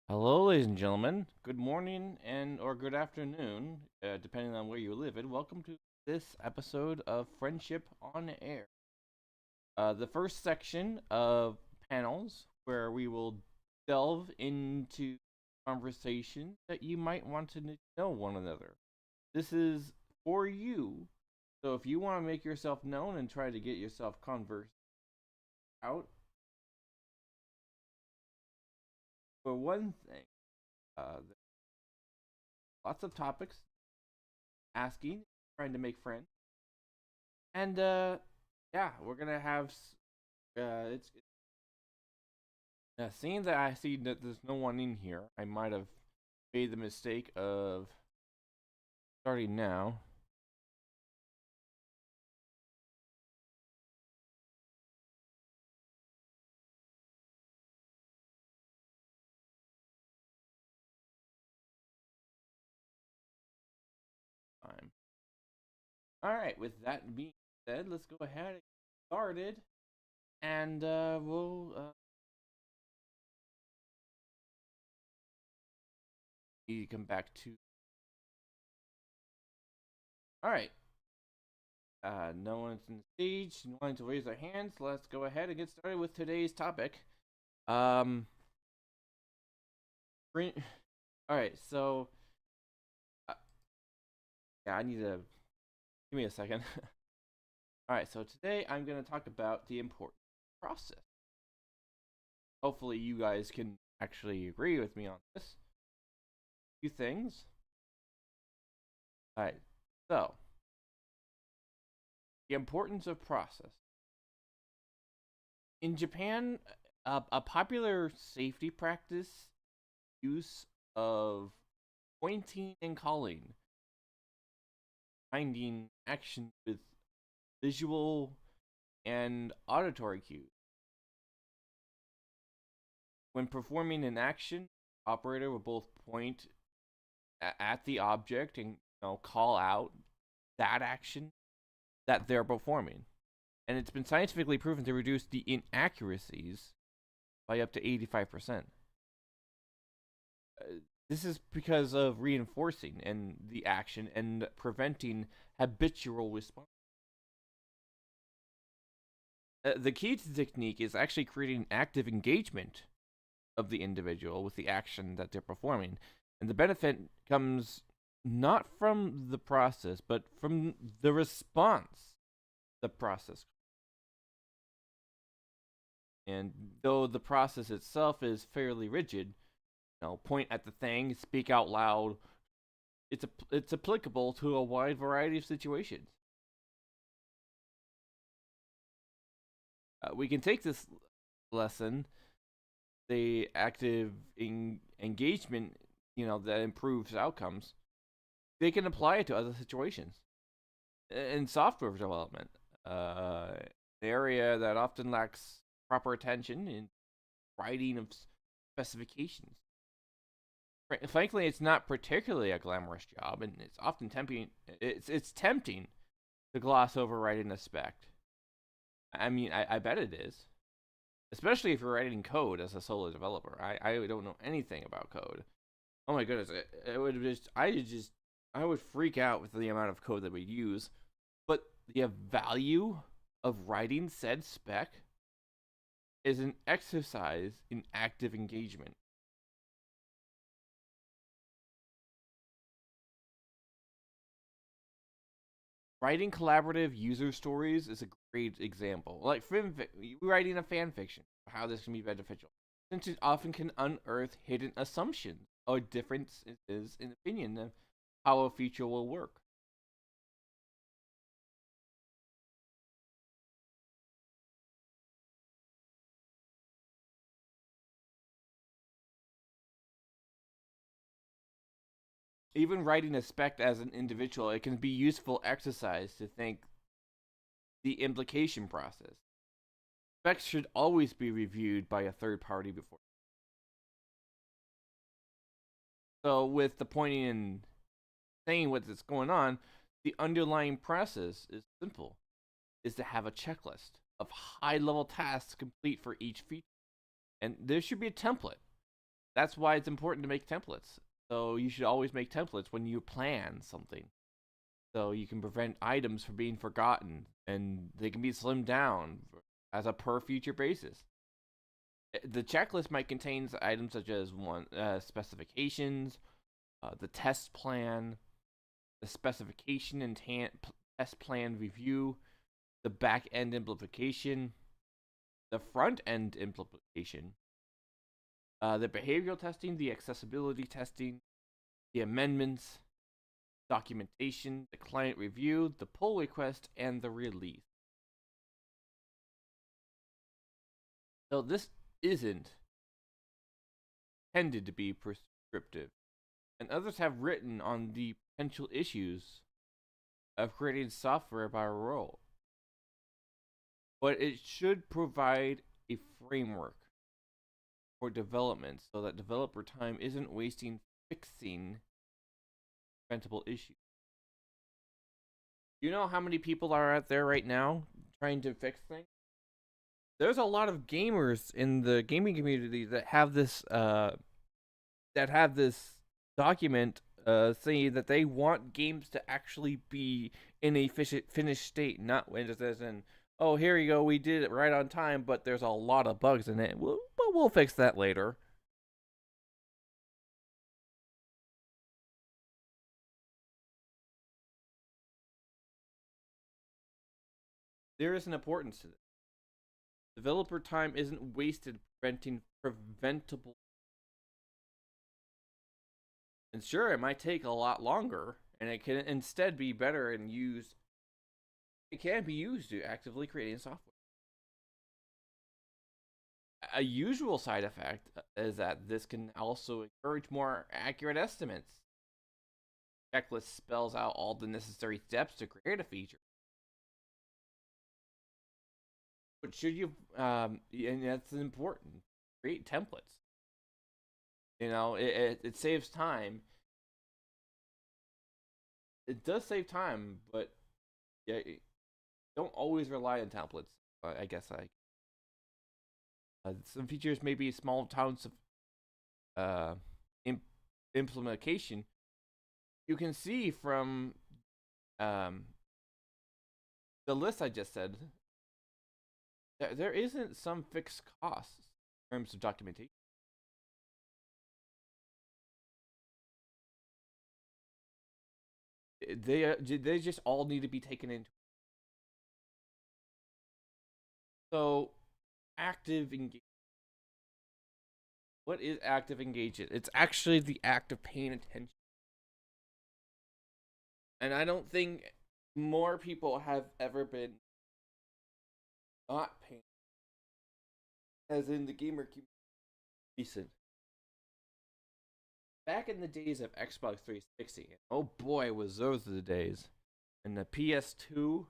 Hello, ladies and gentlemen. Good morning and or good afternoon, depending on where you live. And welcome to this episode of Friendship on Air. The first section of panels where we will delve into conversation that you might want to know one another. This is for you. So if you want to make yourself known and try to get yourself conversed out, for one thing, there's lots of topics asking, trying to make friends. And yeah, we're gonna have it's seeing that I see that there's no one in here. I might have made the mistake of starting now. Time. All right. With that being said, let's go ahead and get started, and we'll need to come back to. All right. No one's in the stage. No one to raise their hands. Let's go ahead and get started with today's topic. Um. All right. So uh, yeah, I need to give me a second. All right, so today I'm going to talk about the important process. Hopefully, you guys can actually agree with me on this. Few things. All right, so the importance of process. In Japan, a popular safety practice use of pointing and calling, finding action with visual and auditory cues. When performing an action, operator will both point at the object and call out that action that they're performing. And it's been scientifically proven to reduce the inaccuracies by up to 85%. This is because of reinforcing and the action and preventing habitual response. The key to the technique is actually creating active engagement of the individual with the action that they're performing. And the benefit comes not from the process, but from the response the process. And though the process itself is fairly rigid, point at the thing, speak out loud, it's applicable to a wide variety of situations. We can take this lesson, the active engagement, that improves outcomes. They can apply it to other situations. In software development, an area that often lacks proper attention in writing of specifications. Frankly, it's not particularly a glamorous job, and it's often tempting. It's tempting to gloss over writing a spec. I mean, I bet it is, especially if you're writing code as a solo developer. I don't know anything about code. Oh my goodness, it would I would freak out with the amount of code that we use. But the value of writing said spec is an exercise in active engagement. Writing collaborative user stories is a great example. Like writing a fan fiction, how this can be beneficial, since it often can unearth hidden assumptions or differences in opinion of how a feature will work. Even writing a spec as an individual, it can be useful exercise to think the implication process. Specs should always be reviewed by a third party before. So, with the pointing and saying what's going on, the underlying process is simple: is to have a checklist of high-level tasks complete for each feature, and there should be a template That's why it's important to make templates. So you should always make templates when you plan something. So you can prevent items from being forgotten, and they can be slimmed down as a per feature basis. The checklist might contain items such as specifications, the test plan, the specification and test plan review, the back end implementation, the front end implementation, the behavioral testing, the accessibility testing, the amendments, documentation, the client review, the pull request, and the release. So this isn't intended to be prescriptive, and others have written on the potential issues of creating software by role. But it should provide a framework for development so that developer time isn't wasting fixing preventable issues. You know how many people are out there right now trying to fix things? There's a lot of gamers in the gaming community that have this document saying that they want games to actually be in a finished state, not when it says in, oh, here you go, we did it right on time, but there's a lot of bugs in it. But we'll fix that later. There is an importance to this. Developer time isn't wasted preventing preventable. And sure, it might take a lot longer, and it can instead be better and used. It can be used to actively creating software. A usual side effect is that this can also encourage more accurate estimates. Checklist spells out all the necessary steps to create a feature. But should you, and that's important, create templates. You know, it saves time. It does save time, but yeah, don't always rely on templates. I guess some features may be small amounts of implementation. You can see from the list I just said, there isn't some fixed costs in terms of documentation. They just all need to be taken into. So, active engagement. What is active engagement? It's actually the act of paying attention. And I don't think more people have ever been not paying, as in the gamer community. Recent. Back in the days of Xbox 360, oh boy, was those the days. And the PS2,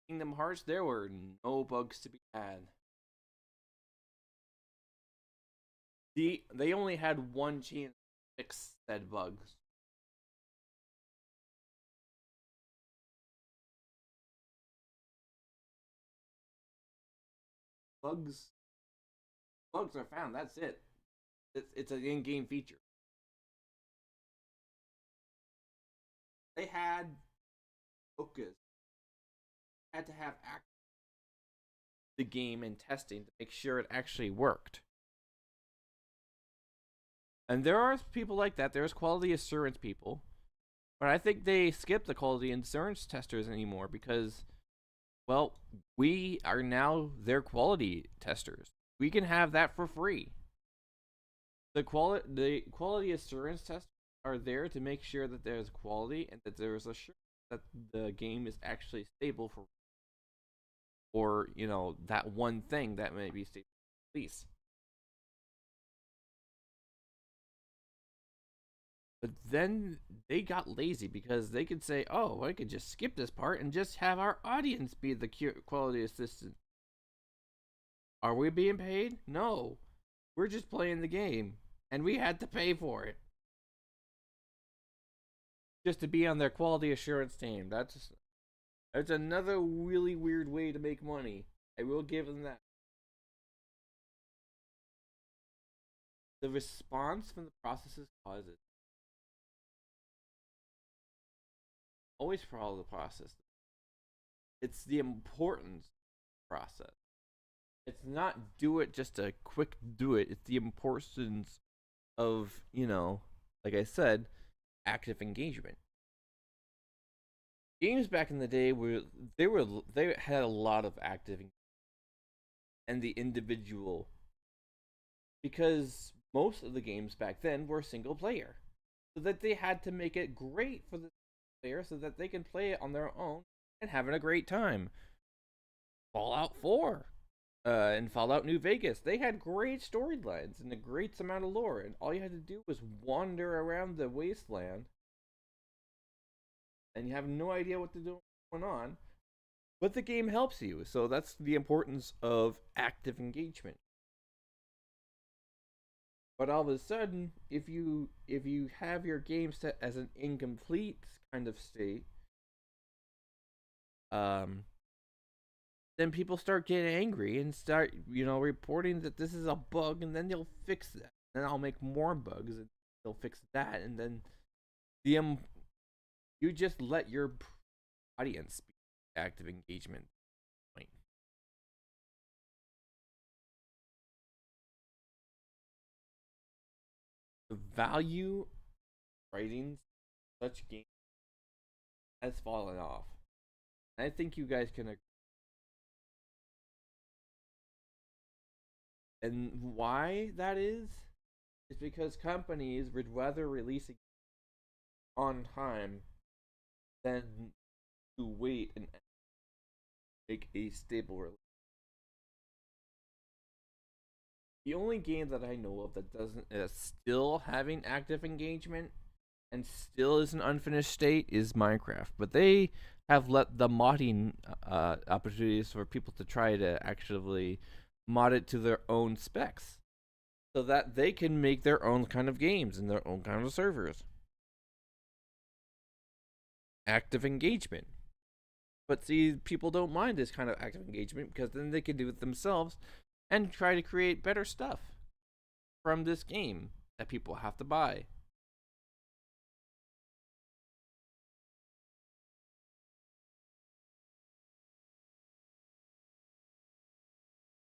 Kingdom Hearts, there were no bugs to be had. They only had one chance to fix said bugs. Bugs, bugs are found. That's it. It's an in-game feature. They had focus, had to have the game and testing to make sure it actually worked. And there are people like that. There's quality assurance people, but I think they skip the quality assurance testers anymore because, well, we are now their quality testers. We can have that for free. The quality assurance testers are there to make sure that there's quality and that there's assurance that the game is actually stable for, or you know, that one thing that may be stable for release. But then they got lazy because they could say, "Oh, I could just skip this part and just have our audience be the quality assistant." Are we being paid? No, we're just playing the game, and we had to pay for it just to be on their quality assurance team. That's another really weird way to make money. I will give them that. the response from the processes causes always follow the process. It's the importance of the process. It's not do it just a quick do it. It's the importance of, like I said, active engagement. Games back in the day they had a lot of active and the individual, because most of the games back then were single player, so that they had to make it great for the player so that they can play it on their own and having a great time. Fallout 4 and Fallout New Vegas, they had great storylines and a great amount of lore, and all you had to do was wander around the wasteland and you have no idea what to do going on, but the game helps you. So that's the importance of active engagement. But all of a sudden, if you have your game set as an incomplete kind of state, then people start getting angry and start, reporting that this is a bug, and then they'll fix that. Then I'll make more bugs, and they'll fix that, and then you just let your audience be active engagement point. The value of writing such games has fallen off. And I think you guys can agree. And why that is because companies would rather release it on time than to wait and make a stable release. The only game that I know of that doesn't is still having active engagement and still is an unfinished state is Minecraft, but they have let the modding opportunities for people to try to actually mod it to their own specs, so that they can make their own kind of games and their own kind of servers. Active engagement. But see, people don't mind this kind of active engagement because then they can do it themselves and try to create better stuff from this game that people have to buy.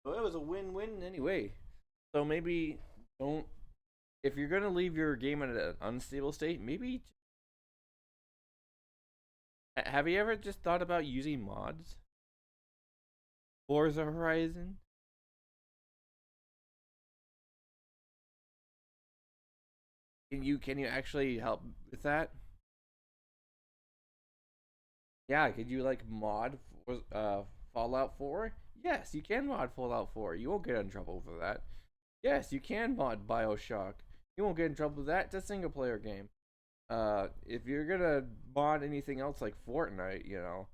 So it was a win-win anyway. So maybe don't, if you're gonna leave your game in an unstable state, maybe have you ever just thought about using mods? Forza Horizon? Can you actually help with that? Yeah, could you like mod Fallout 4? Yes, you can mod Fallout 4. You won't get in trouble for that. Yes, you can mod BioShock. You won't get in trouble with that. It's a single player game. If you're gonna mod anything else like Fortnite,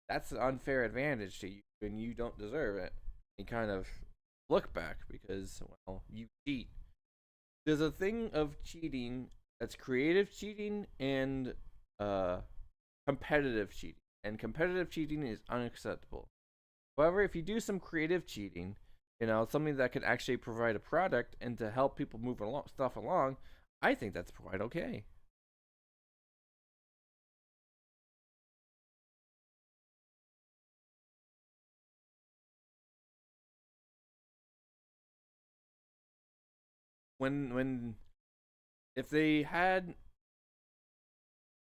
that's an unfair advantage to you and you don't deserve it. You kind of look back because, well, you cheat. There's a thing of cheating that's creative cheating and competitive cheating. And competitive cheating is unacceptable. However, if you do some creative cheating, something that can actually provide a product and to help people move stuff along, I think that's quite okay. When if they had,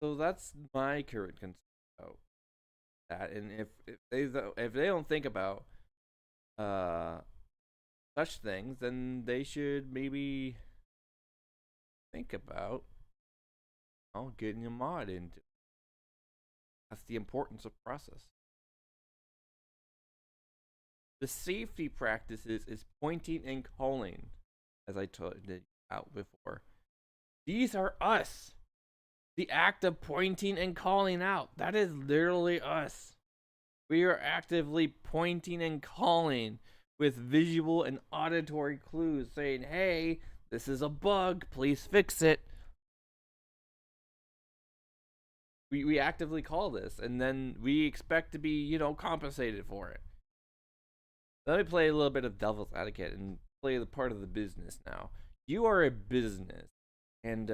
so that's my current concern about that, and if they don't think about such things, then they should maybe think about getting a mod into. That's the importance of process. The safety practices is pointing and calling, as I told you out before. These are us. The act of pointing and calling out. That is literally us. We are actively pointing and calling with visual and auditory clues saying, hey, this is a bug, please fix it. We actively call this, and then we expect to be, compensated for it. Let me play a little bit of devil's advocate and play the part of the business now. You are a business, and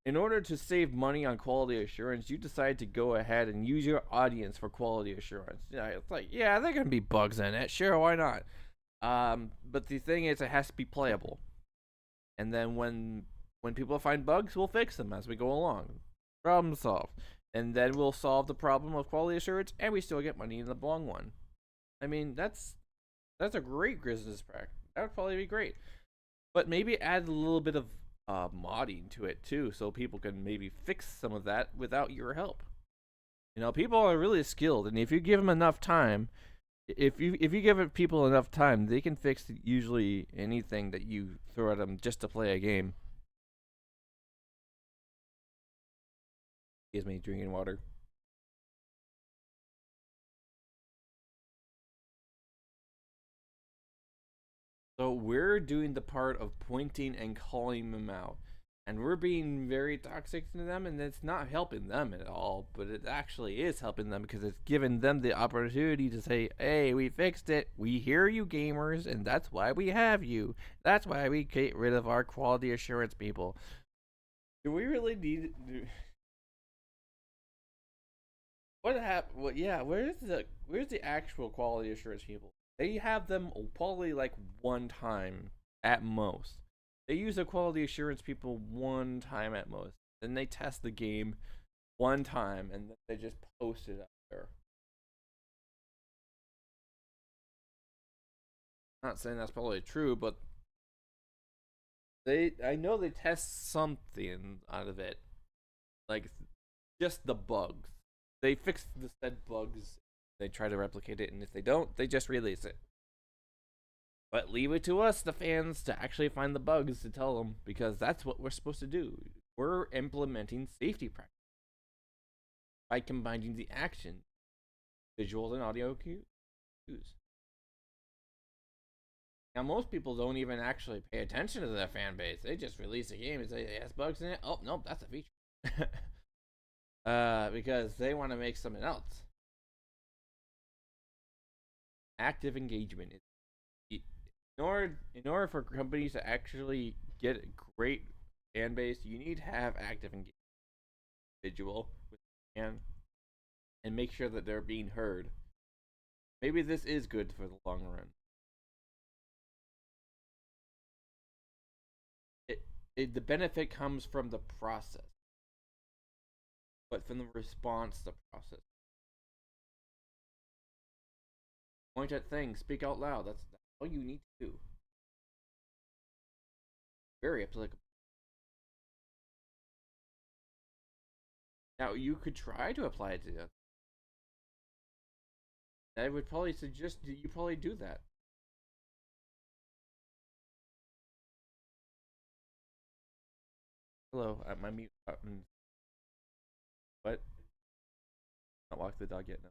in order to save money on quality assurance, you decide to go ahead and use your audience for quality assurance. Yeah, it's like, yeah, there are gonna be bugs in it. Sure, why not? But the thing is, it has to be playable. And then when people find bugs, we'll fix them as we go along. Problem solved. And then we'll solve the problem of quality assurance, and we still get money in the long run. I mean, that's a great business practice. That would probably be great. But maybe add a little bit of modding to it too, so people can maybe fix some of that without your help. You know, people are really skilled, and if you give them enough time, if you give people enough time, they can fix usually anything that you throw at them just to play a game. Excuse me, drinking water. So we're doing the part of pointing and calling them out. And we're being very toxic to them, and it's not helping them at all, but it actually is helping them because it's giving them the opportunity to say, hey, we fixed it. We hear you, gamers, and that's why we have you. That's why we get rid of our quality assurance people. Do we really need what happened? Well, yeah, where's the actual quality assurance people? They have them probably like one time at most. They use the quality assurance people one time at most. Then they test the game one time and then they just post it up there. Not saying that's probably true, but I know they test something out of it. Like just the bugs. They fix the said bugs. They try to replicate it, and if they don't, they just release it. But leave it to us, the fans, to actually find the bugs to tell them, because that's what we're supposed to do. We're implementing safety practice by combining the action, visuals, and audio cues. Now, most people don't even actually pay attention to their fan base. They just release a game and say it has bugs in it. Oh, nope, that's a feature. Because they want to make something else. Active engagement is in order for companies to actually get a great fan base, you need to have active engagement, visual, and make sure that they're being heard. Maybe this is good for the long run. The benefit comes from the process, but from the response to the process. Point at things, speak out loud. That's all you need to do. Very applicable. Now you could try to apply it to that. I would probably suggest you probably do that. Hello, my mute button. What? Not walk the dog yet. No.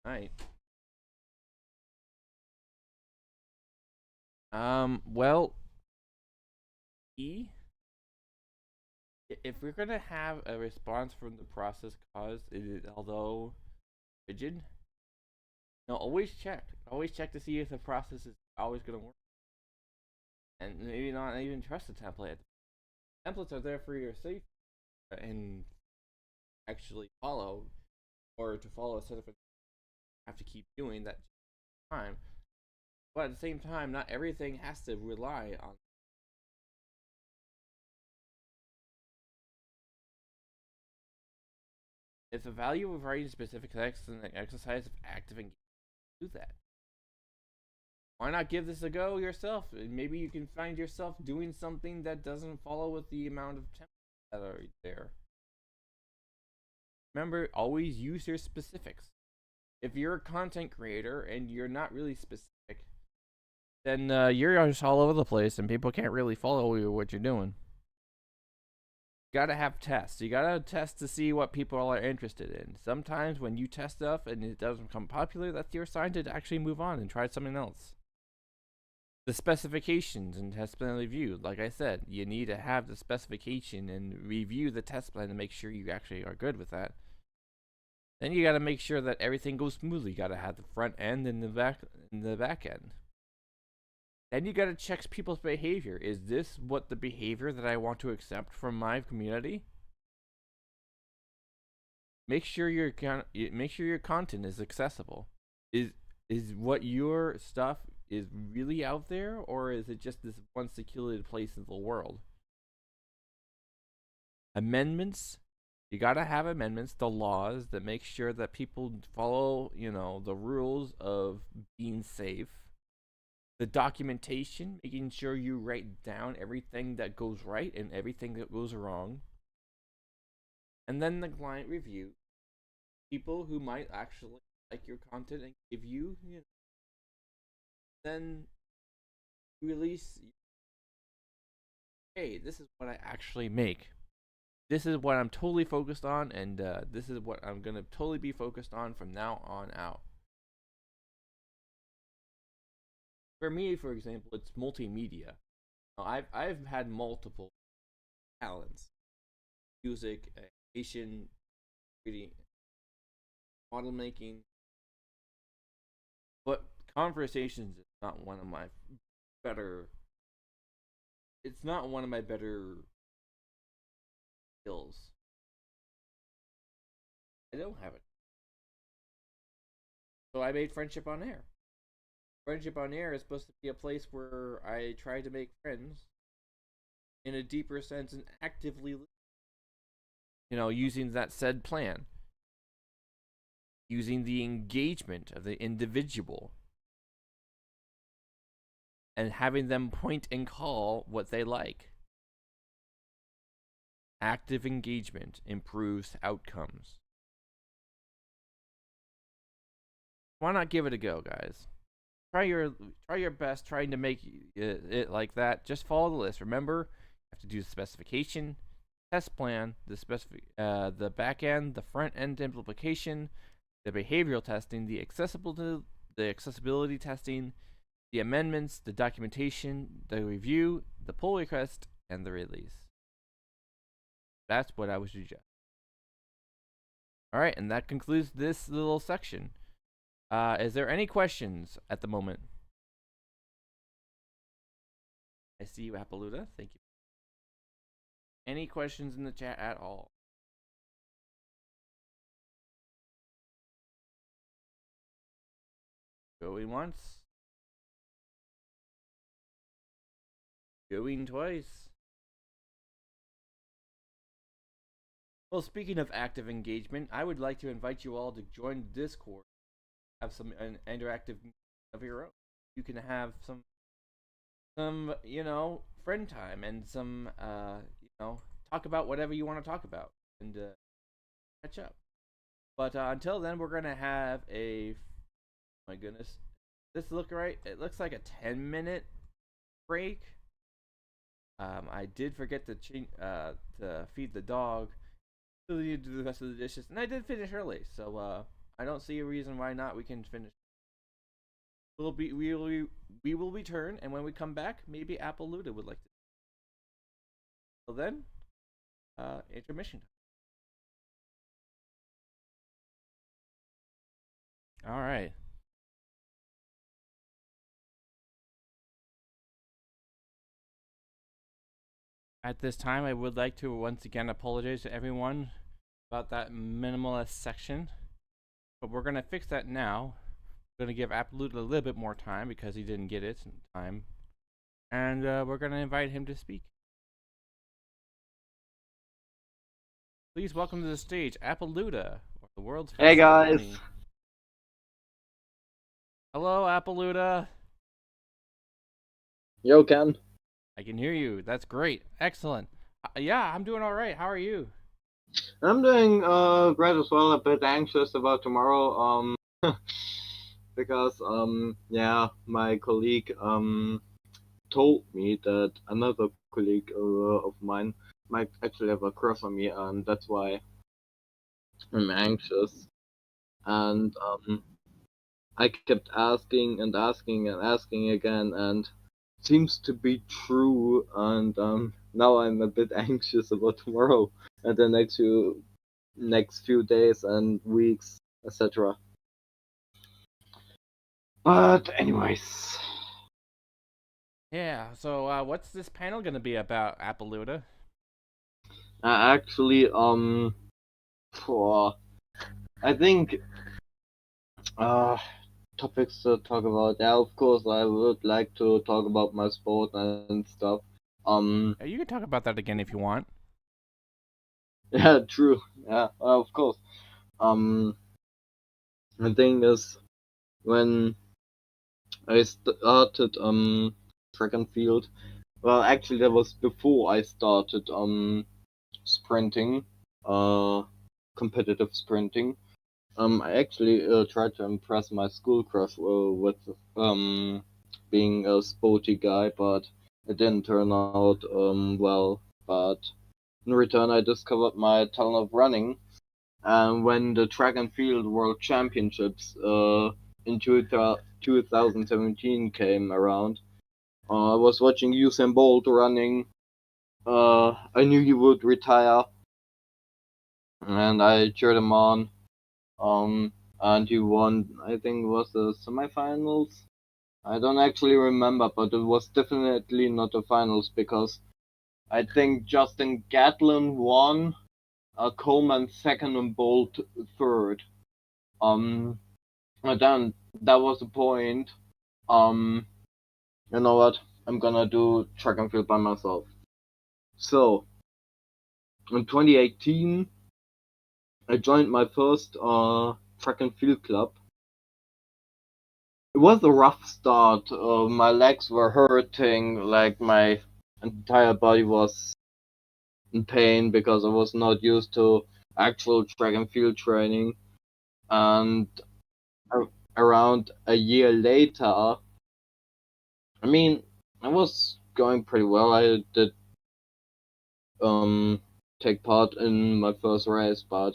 All right. Well, if we're gonna have a response from the process caused, it is although rigid. No, always check. Always check to see if the process is always gonna work, and maybe not even trust the template. Templates are there for your safety and actually follow, or to follow a set of have to keep doing that time. But at the same time, not everything has to rely on. If the value of writing specific text and an exercise of active engagement, do that. Why not give this a go yourself? Maybe you can find yourself doing something that doesn't follow with the amount of templates that are there. Remember, always use your specifics. If you're a content creator and you're not really specific, then you're just all over the place and people can't really follow you what you're doing. You gotta have tests. You gotta test to see what people are interested in. Sometimes when you test stuff and it doesn't become popular, that's your sign to actually move on and try something else. The specifications and test plan review. Like I said, you need to have the specification and review the test plan to make sure you actually are good with that. Then you got to make sure that everything goes smoothly. You got to have the front end and the back end. Then you got to check people's behavior. Is this what the behavior that I want to accept from my community? Make sure your content is accessible. Is what your stuff is really out there, or is it just this one secluded place in the world? Amendments. You gotta have amendments, the laws that make sure that people follow, the rules of being safe. The documentation, making sure you write down everything that goes right and everything that goes wrong. And then the client review. People who might actually like your content and give you, then release. Hey, this is what I actually make. This is what I'm totally focused on, and this is what I'm gonna totally be focused on from now on out. For me, for example, it's multimedia. I've had multiple talents: music, animation, reading, model making, but conversations is not one of my better. It's not one of my better skills. I don't have it. So I made Friendship on Air. Friendship on Air is supposed to be a place where I try to make friends in a deeper sense and actively, using that said plan. Using the engagement of the individual and having them point and call what they like. Active engagement improves outcomes. Why not give it a go, guys? Try your best trying to make it like that. Just follow the list. Remember, you have to do the specification, test plan, the back end, the front end implementation, the behavioral testing, the accessibility testing, the amendments, the documentation, the review, the pull request, and the release. That's what I would suggest. All right, and that concludes this little section. Is there any questions at the moment? I see you, Appaluda. Thank you. Any questions in the chat at all? Going once. Going twice. Well, speaking of active engagement, I would like to invite you all to join Discord. Have some interactive of your own. You can have some friend time and some talk about whatever you want to talk about and catch up. But until then, we're gonna have a my goodness, this look right. It looks like a 10-minute break. I did forget to feed the dog. Still need to do the rest of the dishes, and I did finish early, so I don't see a reason why not. We can finish. We will return, and when we come back, maybe Appaluda would like to. So then, intermission time. All right. At this time, I would like to once again apologize to everyone about that minimalist section, but we're gonna fix that now. We're gonna give Appaluda a little bit more time because he didn't get it in time, and we're gonna invite him to speak. Please welcome to the stage Appaluda, the world's Hey guys. pony. Hello, Appaluda. Yo, Ken. I can hear you. That's great. Excellent. Yeah, I'm doing all right. How are you? I'm doing great as well. A bit anxious about tomorrow. Because yeah, my colleague told me that another colleague of mine might actually have a crush on me, and that's why I'm anxious. And I kept asking and asking and asking again, and seems to be true, and now I'm a bit anxious about tomorrow and the next few days and weeks, etc. But anyways, Yeah. So, what's this panel gonna be about, Appalooda? actually, for I think uh topics to talk about. Yeah, of course, I would like to talk about my sport and stuff. Um, You can talk about that again if you want. yeah, true. Yeah, of course. Um, the thing is, when I started track and field, well, actually, that was before I started sprinting, uh, competitive sprinting. I actually tried to impress my school crush with being a sporty guy, but it didn't turn out well. But in return, I discovered my talent of running. And when the track and field world championships in 2017 came around, I was watching Usain Bolt running. I knew he would retire, and I cheered him on. Um, and he won. I think it was the semifinals. I don't actually remember, but it was definitely not the finals because I think Justin Gatlin won, Coleman second, and Bolt third. Um, and then that was the point. Um, you know what? I'm gonna do track and field by myself. So in 2018, I joined my first track and field club. It was a rough start. My legs were hurting, like my entire body was in pain because I was not used to actual track and field training. And around a year later, I mean, I was going pretty well. I did um take part in my first race, but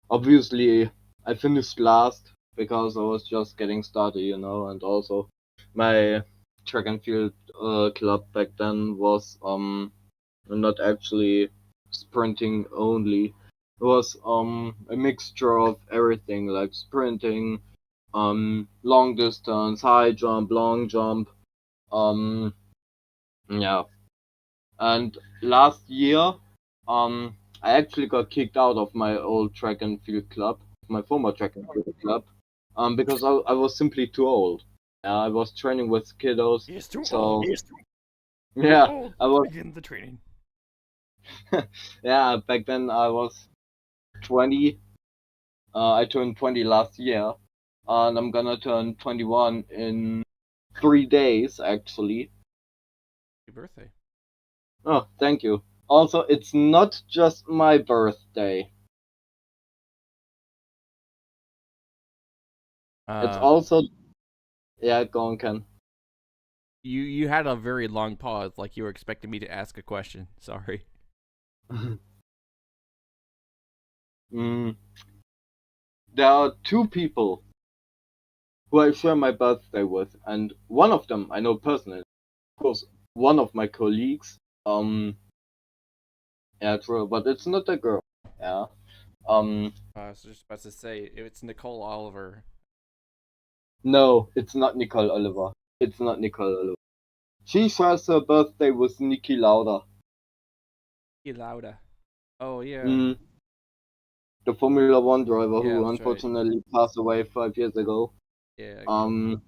obviously I finished last because I was just getting started, and also my track and field club back then was not actually sprinting only. It was a mixture of everything like sprinting, long distance, high jump, long jump, um yeah. And last year, I actually got kicked out of my old track and field club, my former track and field club, because I was simply too old. I was training with kiddos, He is too so old. Too yeah, old I to was begin the training. yeah. Back then I was 20. I turned 20 last year, and I'm gonna turn 21 in 3 days actually. Happy birthday. Oh, thank you. Also, it's not just my birthday. It's Uh, also yeah, go on, Ken. you had a very long pause, like you were expecting me to ask a question. Sorry. mm, there are two people who I share my birthday with, and one of them I know personally. Of course, one of my colleagues. Yeah, true, but it's not a girl. Yeah. Um, I was just about to say it's Nicole Oliver. no, it's not Nicole Oliver. It's not Nicole Oliver. She shares her birthday with Niki Lauda. Lauda. Oh yeah, Mm, the Formula One driver yeah, who that's right. unfortunately passed away 5 years ago. Yeah, okay. Um,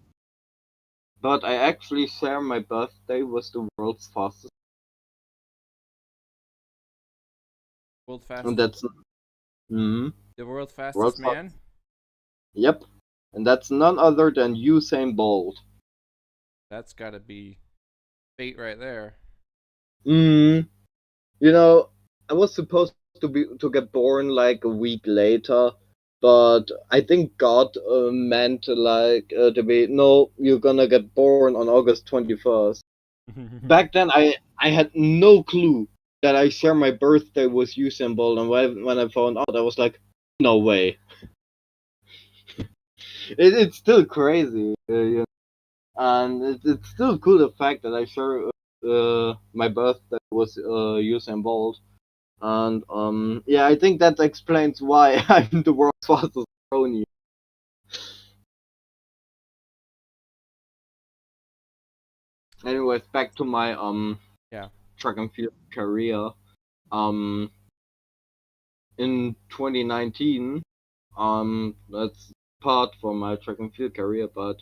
but I actually share my birthday with the world's fastest, World and fastest, that's mm, the world's fastest world's man. fastest. Yep, and that's none other than Usain Bolt. That's got to be fate right there. Mm, you know, I was supposed to get born like a week later, but I think God meant like to be no, you're gonna get born on August 21st. Back then, I had no clue that I share my birthday with Usain Bolt, and when I found out, I was like, no way. It's still crazy. and it's still cool the fact that I share my birthday was Usain Bolt, and yeah, I think that explains why I'm the world's fastest pony. Anyways, back to my Yeah. track and field career. Um, in 2019, that's part from my track and field career, but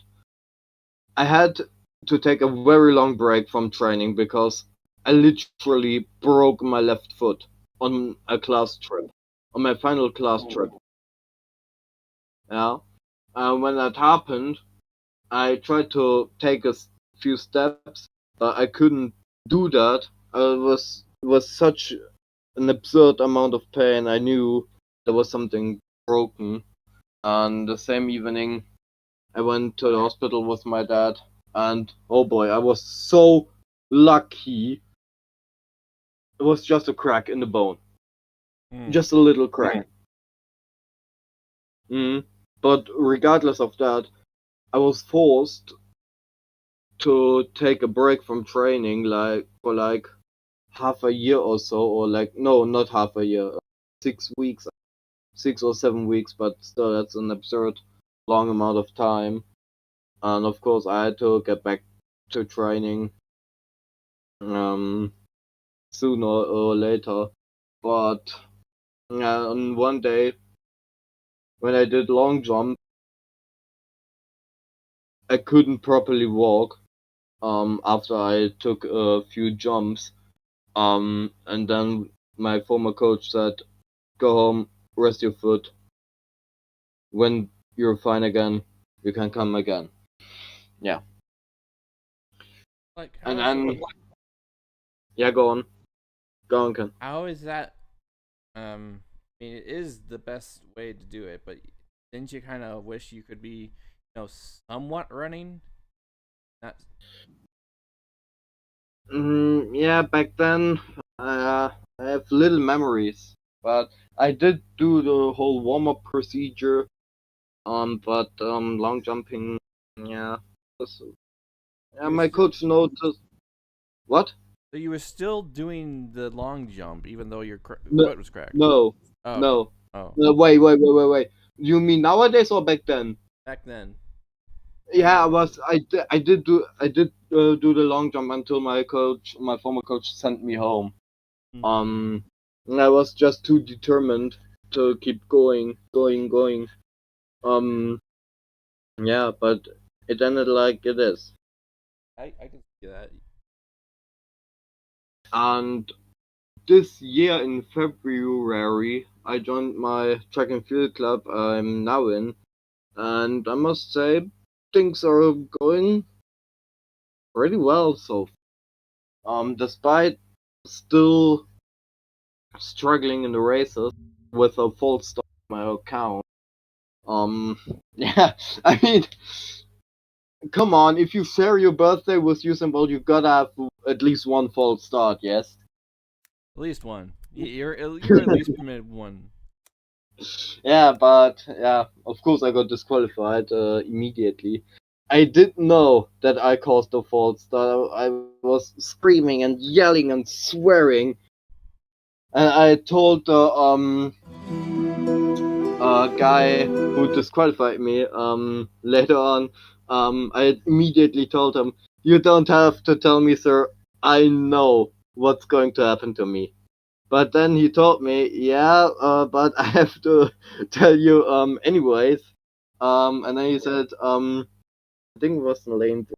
I had to take a very long break from training because I literally broke my left foot on a class trip, on my final class trip. Yeah. When that happened, I tried to take a few steps, but I couldn't do that. It was such an absurd amount of pain. I knew there was something broken. And the same evening, I went to the hospital with my dad, and oh boy, I was so lucky. It was just a crack in the bone, just a little crack. But regardless of that, I was forced to take a break from training, for half a year or so, or no, not half a year, 6 weeks, 6 or 7 weeks, but still, that's an absurd long amount of time. And of course, I had to get back to training sooner or later. But on one day, when I did long jump, I couldn't properly walk. After I took a few jumps, and then my former coach said, "Go home, rest your foot. When you're fine again, you can come again." Yeah. Like, And then, yeah, go on, Ken. how is that? I mean, it is the best way to do it, but didn't you kind of wish you could be, somewhat running? Not. Yeah, back then, I have little memories, but I did do the whole warm-up procedure. But long jumping, yeah, yeah. You were My still. coach noticed. What? So you were still doing the long jump, even though your No, foot was cracked. no, Oh, okay. no. Oh, Wait. You mean nowadays or back then? back then. When Yeah, I did do the long jump until my former coach, sent me home. mm, Um, and I was just too determined to keep going. Um, yeah, but it ended like it is. I can see that. And this year in February, I joined my track and field club I'm now in, and I must say things are going pretty well so despite still struggling in the races with a false start on my account. Um, yeah, I mean, come on, if you share your birthday with Usain Bolt, you gotta have at least one false start, yes? At least one. You're at least permitted one. Yeah, but yeah, of course I got disqualified immediately. I didn't know that I caused the false start. I was screaming and yelling and swearing, and I told the guy who disqualified me later on. I immediately told him, "You don't have to tell me, sir. I know what's going to happen to me." But then he told me, "Yeah, but I have to tell you anyways." And then he said, I think it was in lane 3.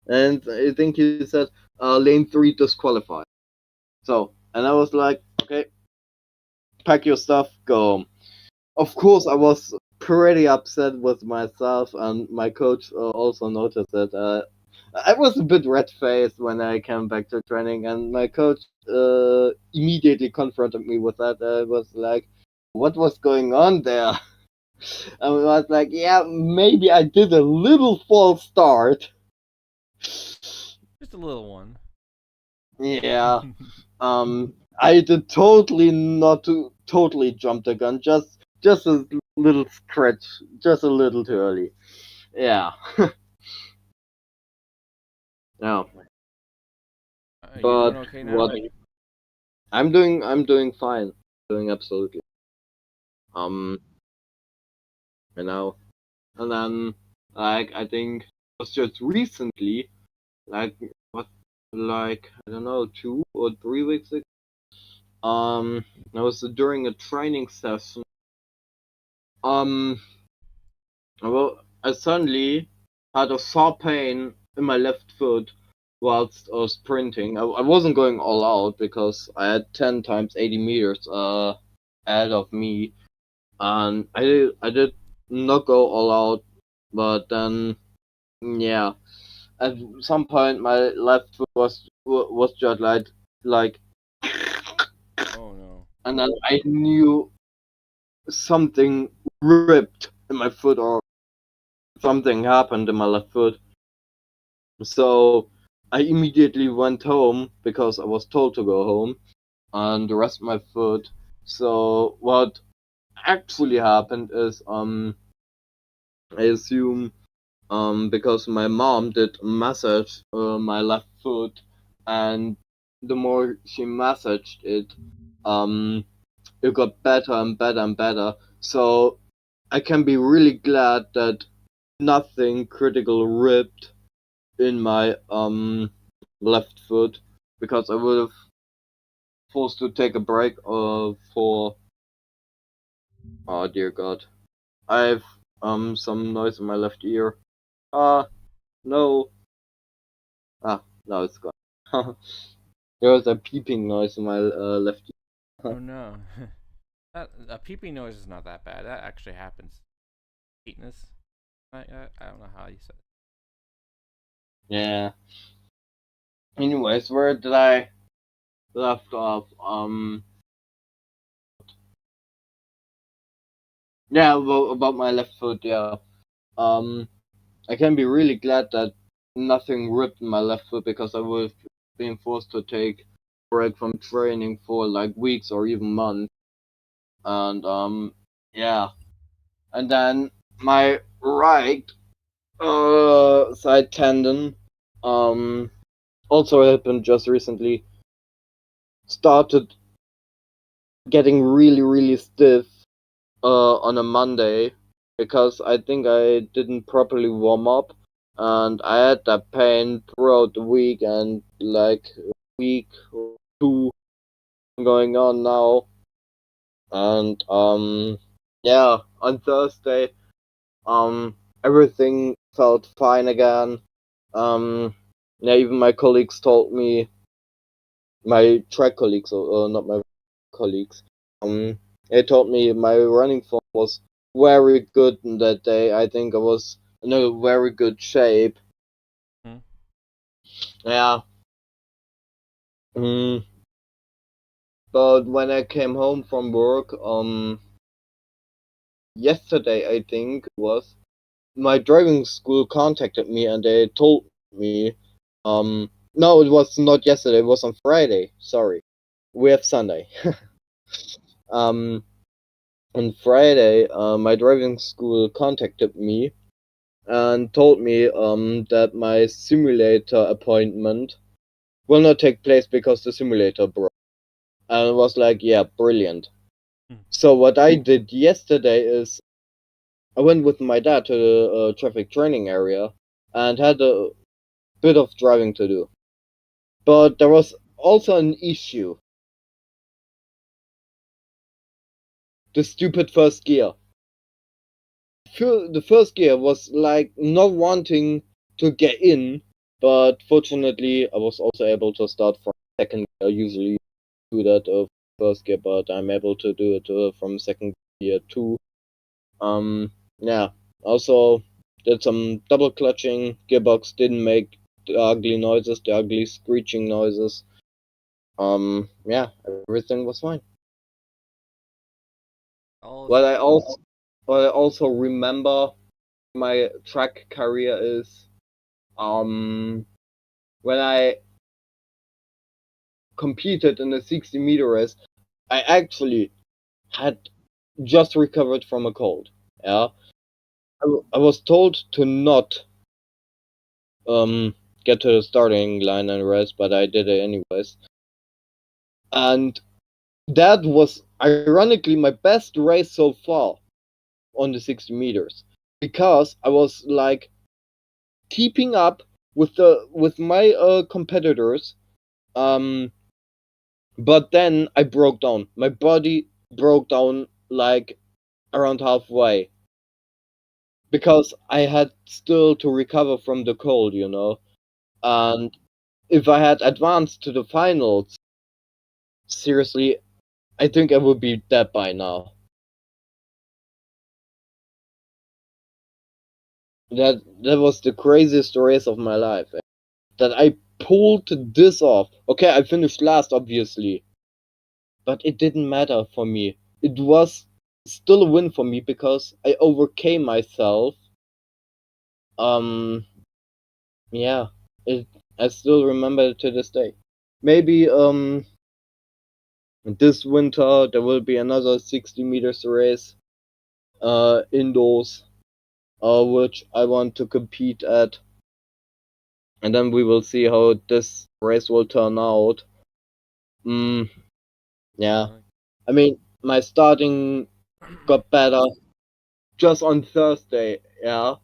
And I think he said, lane 3 disqualified. So, and I was like, "Okay, pack your stuff, go home." Of course, I was pretty upset with myself, and my coach also noticed it. I was a bit red faced when I came back to training, and my coach immediately confronted me with that. I was like, "What was going on there?" And I was like, "Yeah, maybe I did a little false start." Just a little one. Yeah. I did totally not to totally jump the gun, just a little scratch, just a little too early. Yeah. Yeah. Are you doing But okay now? what I'm doing fine. Doing absolutely. Um, you know, and then like I think it was just recently, like what, like I don't know, 2 or 3 weeks ago. I was during a training session. Um, well, I suddenly had a sore pain in my left foot whilst I was sprinting. I wasn't going all out because I had 10 times 80 meters ahead of me, and I did not go all out, but then yeah, at some point my left foot was just like, Oh no. and then I knew something ripped in my foot or something happened in my left foot. So I immediately went home because I was told to go home and rest my foot. So what actually happened is I assume because my mom did massage my left foot, and the more she massaged it, um it got better and better and better. So I can be really glad that nothing critical ripped in my left foot, because I would have forced to take a break for, oh dear god, I have some noise in my left ear. Ah, no. Ah, now it's gone. There was a peeping noise in my left ear. Oh no. A peeping noise is not that bad. That actually happens. Sweetness. I don't know how you said it. Yeah. Anyways, where did I left off? Yeah, about my left foot. Yeah. Um, I can be really glad that nothing ripped in my left foot, because I would have been forced to take a break from training for like weeks or even months. And yeah. And then my right side tendon um also happened just recently. Started getting really really stiff on a Monday, because I think I didn't properly warm up, and I had that pain throughout the week, and like a week or two going on now. And yeah, on Thursday everything felt fine again. Yeah, even my colleagues told me, my track colleagues, or not my colleagues, they told me my running form was very good that day. I think I was in a very good shape. Hmm? Yeah. Mm, but when I came home from work, yesterday I think it was, my driving school contacted me and they told me, no, it was not yesterday. It was on Friday. Sorry, we have Sunday. um, on Friday, my driving school contacted me and told me that my simulator appointment will not take place because the simulator broke. And I was like, yeah, brilliant. Hmm. So what I did yesterday is I went with my dad to the traffic training area and had a bit of driving to do. But there was also an issue: the stupid first gear. The first gear was like not wanting to get in, but fortunately I was also able to start from second gear. I usually do that first gear, but I'm able to do it from second gear too. Yeah. Also did some double clutching. Gearbox didn't make the ugly noises, the ugly screeching noises. Yeah, everything was fine. Also, What I also what I also remember my track career is, um when I competed in the 60-meter race, I actually had just recovered from a cold. Yeah, I was told to not get to the starting line and race, but I did it anyways. And that was ironically my best race so far on the 60 meters, because I was like keeping up with my competitors. But then I broke down. My body broke down like around halfway, because I had still to recover from the cold, you know. And if I had advanced to the finals, seriously, I think I would be dead by now. That was the craziest race of my life. That I pulled this off. Okay, I finished last, obviously, but it didn't matter for me. It was still a win for me because I overcame myself. Um, yeah, I still remember it to this day. Maybe this winter there will be another 60 meters race, indoors, which I want to compete at, and then we will see how this race will turn out. Mm, yeah, I mean my starting got better just on Thursday. Yeah,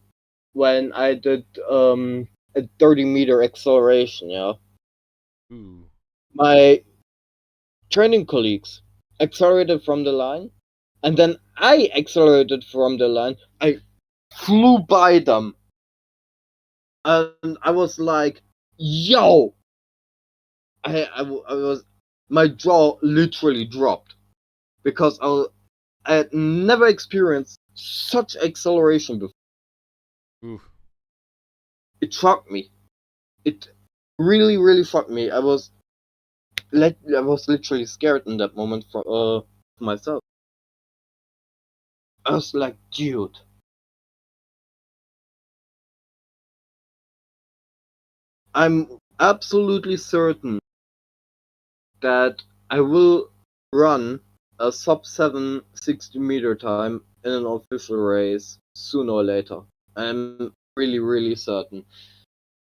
when I did a 30-meter acceleration. Yeah, Ooh. my training colleagues accelerated from the line, and then I accelerated from the line. I flew by them, and I was like, "Yo!" I was, my jaw literally dropped because I had never experienced such acceleration before. Ooh. It shocked me. It really, really shocked me. I was literally scared in that moment for myself. I was like, dude, I'm absolutely certain that I will run a sub 7 60-meter time in an official race sooner or later. I'm really, really certain.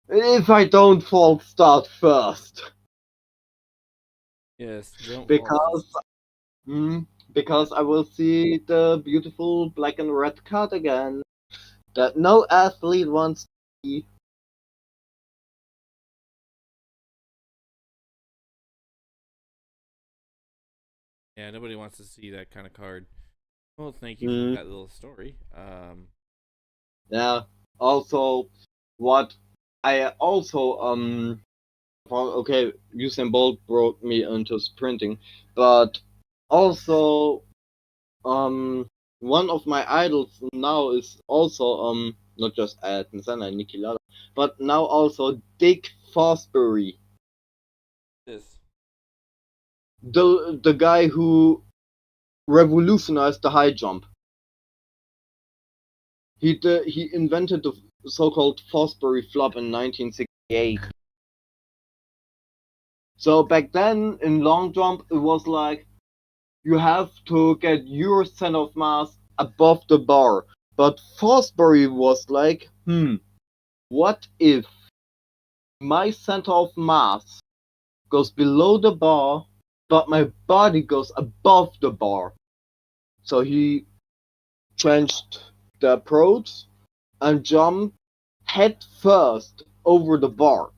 If I don't false start first. Yes, don't fall Because first. because I will see the beautiful black and red card again that no athlete wants to see. Yeah, nobody wants to see that kind of card. Well, thank you for Mm, that little story. yeah. Also, what I also okay, Usain Bolt brought me into sprinting, but also one of my idols now is also not just Ayrton Senna and Niki Lauda, but now also Dick Fosbury, This. the guy who revolutionized the high jump. He invented the so-called Fosbury flop in 1968. So back then in long jump it was like you have to get your center of mass above the bar. But Fosbury was like, what if my center of mass goes below the bar, but my body goes above the bar? So he changed the approach and jumped head first over the bar,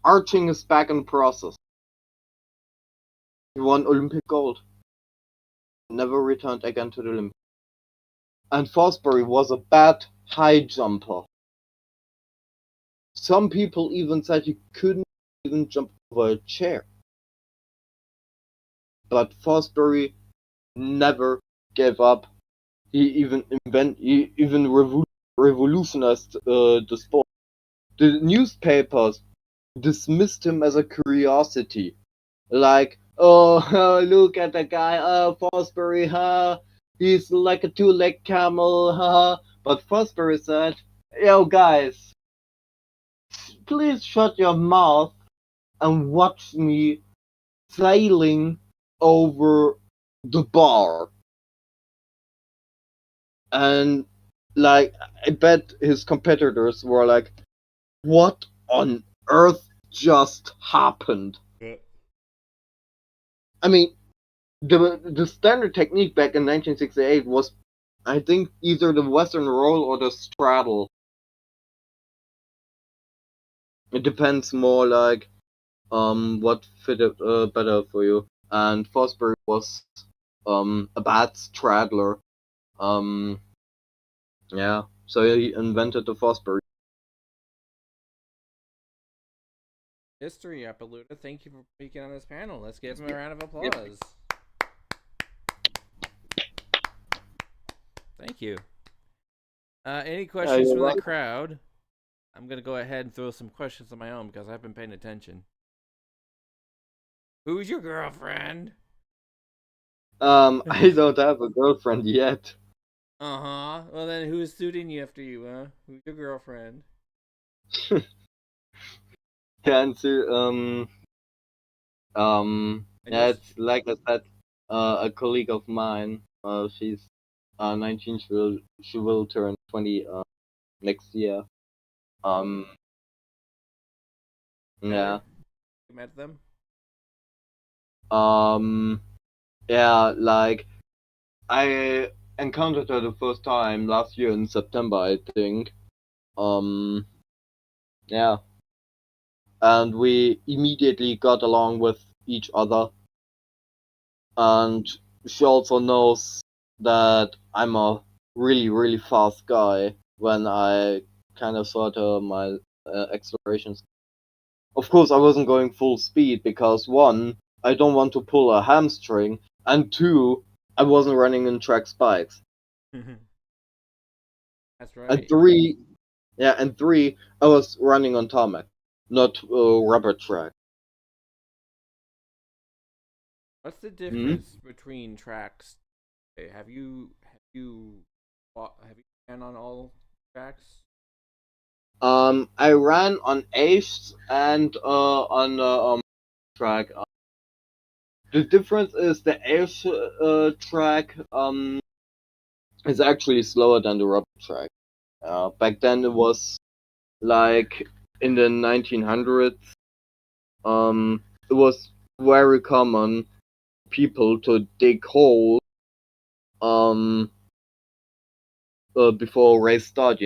arching his back in the process. He won Olympic gold, never returned again to the Olympics. And Fosbury was a bad high jumper. Some people even said he couldn't even jump over a chair. But Fosbury never gave up. He even revolutionized the sport. The newspapers dismissed him as a curiosity, like, oh, look at the guy, Fosbury, he's like a two-leg camel, But Fosbury said, yo guys, please shut your mouth and watch me sailing over the bar. And like, I bet his competitors were like, what on earth just happened? I mean, the standard technique back in 1968 was, I think, either the Western roll or the straddle. It depends more like what fitted better for you. And Fosbury was a bad straddler. Yeah, so he invented the Fosbury. History, Appaloosa. Thank you for speaking on this panel. Let's give him a round of applause. Thank you. Any questions from the crowd? I'm going to go ahead and throw some questions of my own because I've been paying attention. Who's your girlfriend? I don't have a girlfriend yet. Uh-huh. Well, then who's suiting you after you, huh? Who's your girlfriend? Cancer, yeah, it's like I said, a colleague of mine. She's 19. She will turn 20 next year. Um, yeah. You met them? Yeah, like I encountered her the first time last year in September, I think. Um, yeah, and we immediately got along with each other. And she also knows that I'm a really, really fast guy when I kind of sort of my explorations. Of course, I wasn't going full speed because one, I don't want to pull a hamstring, and two, I wasn't running in track spikes. That's right. And three, I was running on tarmac, not rubber track. What's the difference between tracks? Have you ran on all tracks? I ran on Ace and on track. The difference is the Ace track is actually slower than the rubber track. Back then it was like in the 1900s. It was very common people to dig holes before race start,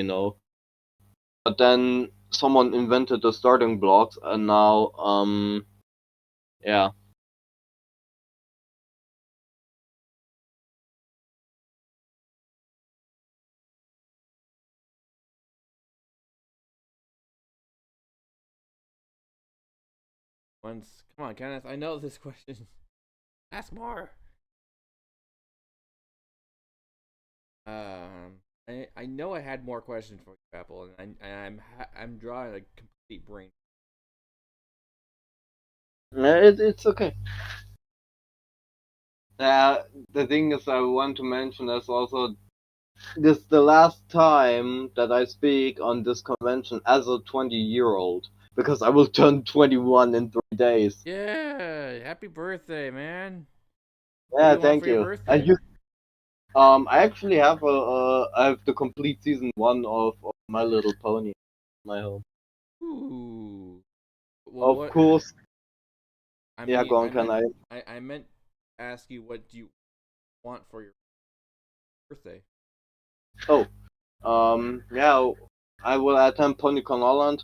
But then someone invented the starting blocks, and now yeah. Come on, Kenneth. I know this question. Ask more. I know I had more questions for you, Apple, and I'm drawing a complete brain. It's okay. The thing is, I want to mention is also this is the last time that I speak on this convention as a 20-year-old because I will turn 21 in 3 days. Yeah, happy birthday, man. Yeah, thank you. And you, I actually have I have the complete season 1 of My Little Pony in my home. Ooh. Well, of course. Yeah, go on. Can I? I meant to ask you what do you want for your birthday? Oh, yeah, I will attend PonyCon Holland.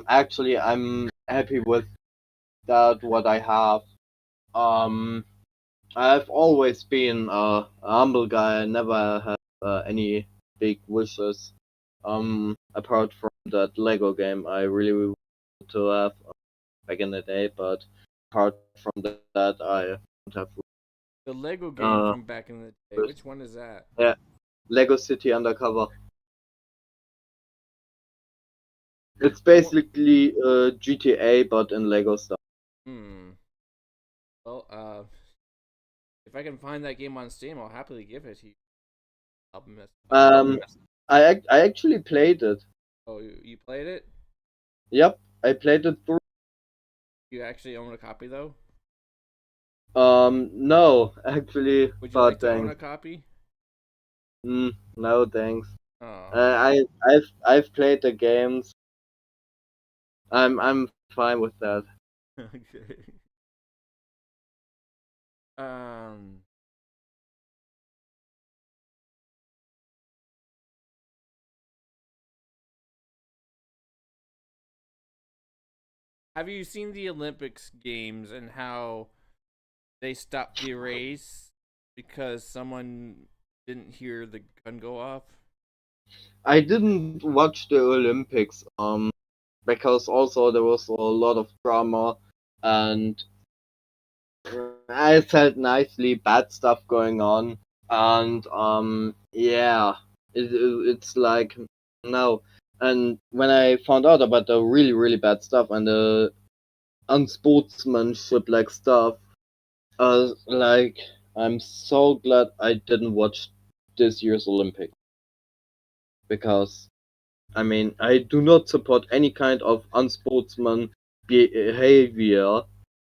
Actually, I'm happy with that what I have. I've always been a humble guy. I never had any big wishes. Apart from that Lego game, I really wanted to have back in the day, but apart from that, I don't have. The Lego game from back in the day. Which one is that? Yeah, Lego City Undercover. It's basically GTA, but in Lego style. Well, if I can find that game on Steam, I'll happily give it to you. I actually played it. Oh, you played it? Yep, I played it through. You actually own a copy though? No, actually. Would you like to own a copy? No, thanks. Oh. I've played the games. I'm fine with that. Okay. Um, have you seen the Olympics games and how they stopped the race because someone didn't hear the gun go off? I didn't watch the Olympics because also there was a lot of drama and I said nicely bad stuff going on and yeah it's like no, and when I found out about the really bad stuff and the unsportsmanship like stuff, like I'm so glad I didn't watch this year's Olympics because I mean I do not support any kind of unsportsman behavior,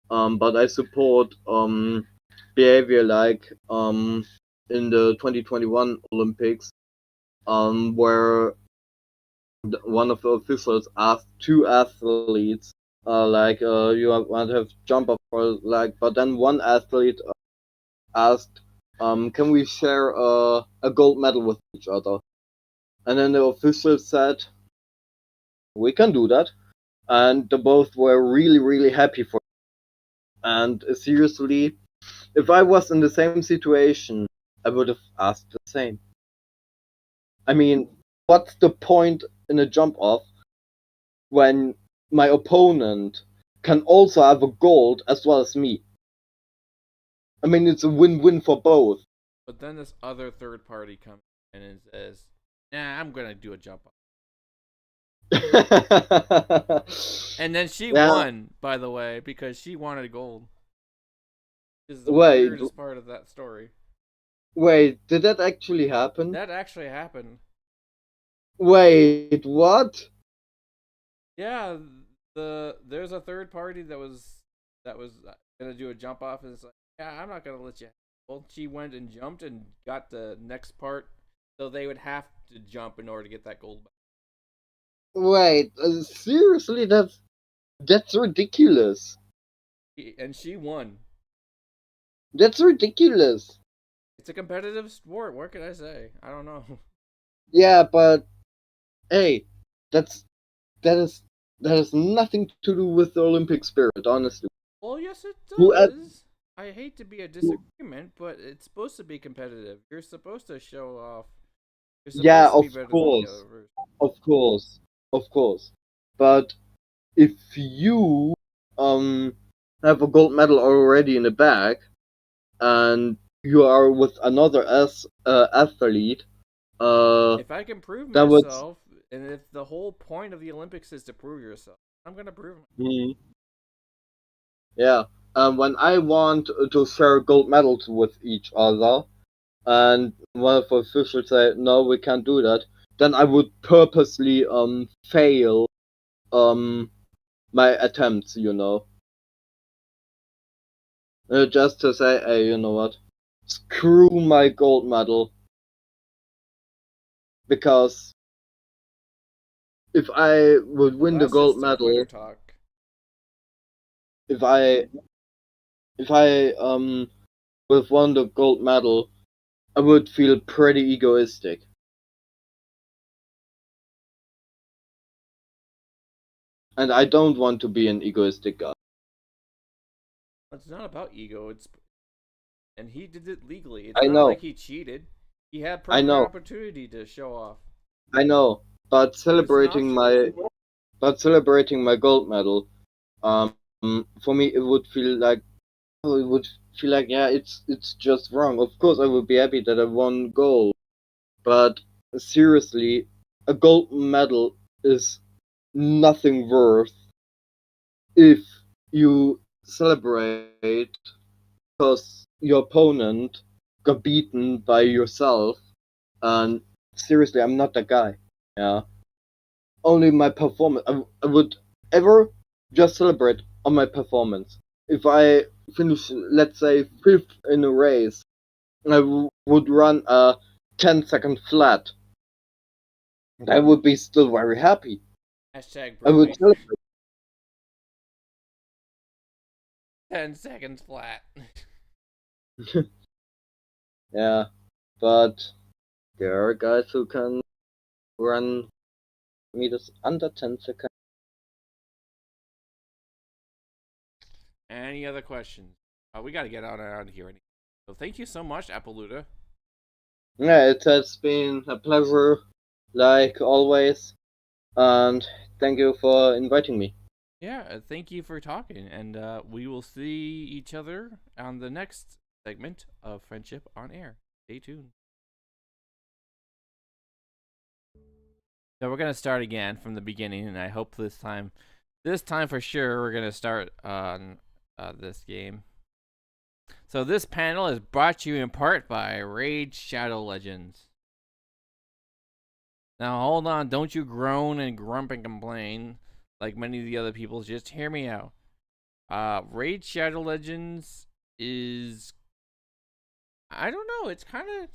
but I support behavior like in the 2021 Olympics, where one of the officials asked two athletes, you want to have jump up or like, but then one athlete asked, can we share a gold medal with each other? And then the official said, we can do that, and they both were really happy for it. And seriously, if I was in the same situation, I would have asked the same. I mean, what's the point in a jump off when my opponent can also have a gold as well as me? I mean, it's a win-win for both. But then this other third party comes in and says, "Nah, I'm gonna do a jump off." And then she Yeah, won, by the way, because she wanted gold. Is the wait, weirdest part of that story. wait, did that actually happen? That actually happened. Wait, what? Yeah, there's a third party that was gonna do a jump off, and it's like, yeah, I'm not gonna let you. Well, she went and jumped and got the next part, so they would have to jump in order to get that gold. Wait, seriously, that's ridiculous. And she won. That's ridiculous. It's a competitive sport. What can I say? I don't know. Yeah, but hey, that's that is that has nothing to do with the Olympic spirit, honestly. Well, yes, it Who, does. I hate to be a disagreement, but it's supposed to be competitive. You're supposed to show off. You're yeah, supposed to of be better than the course, others. of course, of course. But if you um have a gold medal already in the bag and you are with another athlete, uh, If I can prove that would myself, and if the whole point of the Olympics is to prove yourself, I'm gonna prove myself. mm, yeah. When I want to share gold medals with each other, and one of the officials say no, we can't do that, then I would purposely fail um my attempts, just to say, hey, you know what, screw my gold medal, because if I would Well, win the that's gold just the quitter medal, talk. if I if I would have won the gold medal, I would feel pretty egoistic, and I don't want to be an egoistic guy. It's not about ego. And he did it legally. It's I not like know, he cheated. He had I perfect know, opportunity to show off. I know, but It was an option. celebrating my gold medal, um, for me it would feel like, oh, it would feel like, yeah, it's just wrong. Of course, I would be happy that I won gold, but seriously, a gold medal is nothing worth if you celebrate because your opponent got beaten by yourself. And seriously, I'm not that guy. Yeah, only my performance. I would ever just celebrate on my performance. If I finish, let's say, fifth in a race, I would run a 10-second flat. I would be still very happy. Hashtag I bro would nature. celebrate. 10 seconds flat. Yeah, but there are guys who can run meters under 10 seconds. Any other questions? We got to get out of here. So thank you so much, Appaluda. Yeah, it has been a pleasure, like always, and thank you for inviting me. Yeah, thank you for talking, and we will see each other on the next segment of Friendship on Air. Stay tuned. So we're gonna start again from the beginning, and I hope this time for sure, we're gonna start on this game. So this panel is brought to you in part by Raid Shadow Legends. Now hold on, don't you groan and grump and complain like many of the other people. Just hear me out. Raid Shadow Legends is, I don't know. It's kind of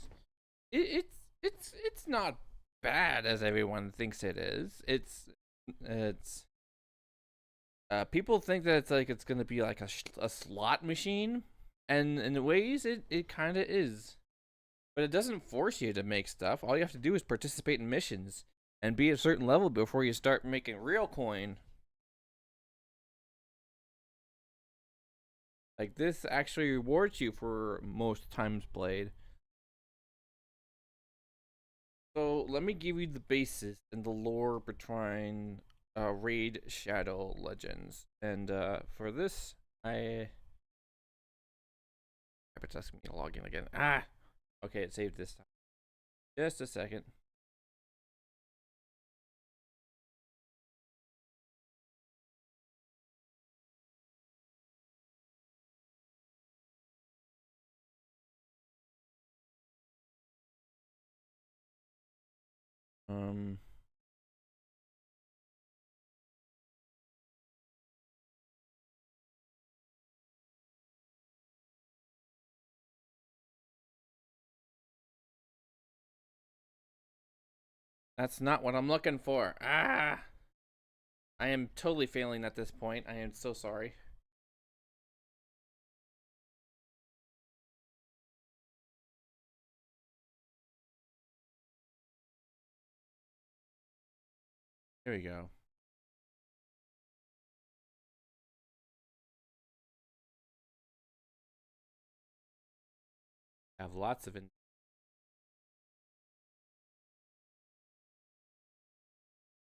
it's not bad as everyone thinks it is. It's people think that it's gonna be like a slot machine, and in ways it kind of is, but it doesn't force you to make stuff. All you have to do is participate in missions and be at a certain level before you start making real coin. Like, this actually rewards you for most times played. So let me give you the basis and the lore behind Raid Shadow Legends. And for this, it's asking me to log in again. Okay, it saved this time. Just a second. Um, that's not what I'm looking for. I am totally failing at this point. I am so sorry. Here we go. I have lots of.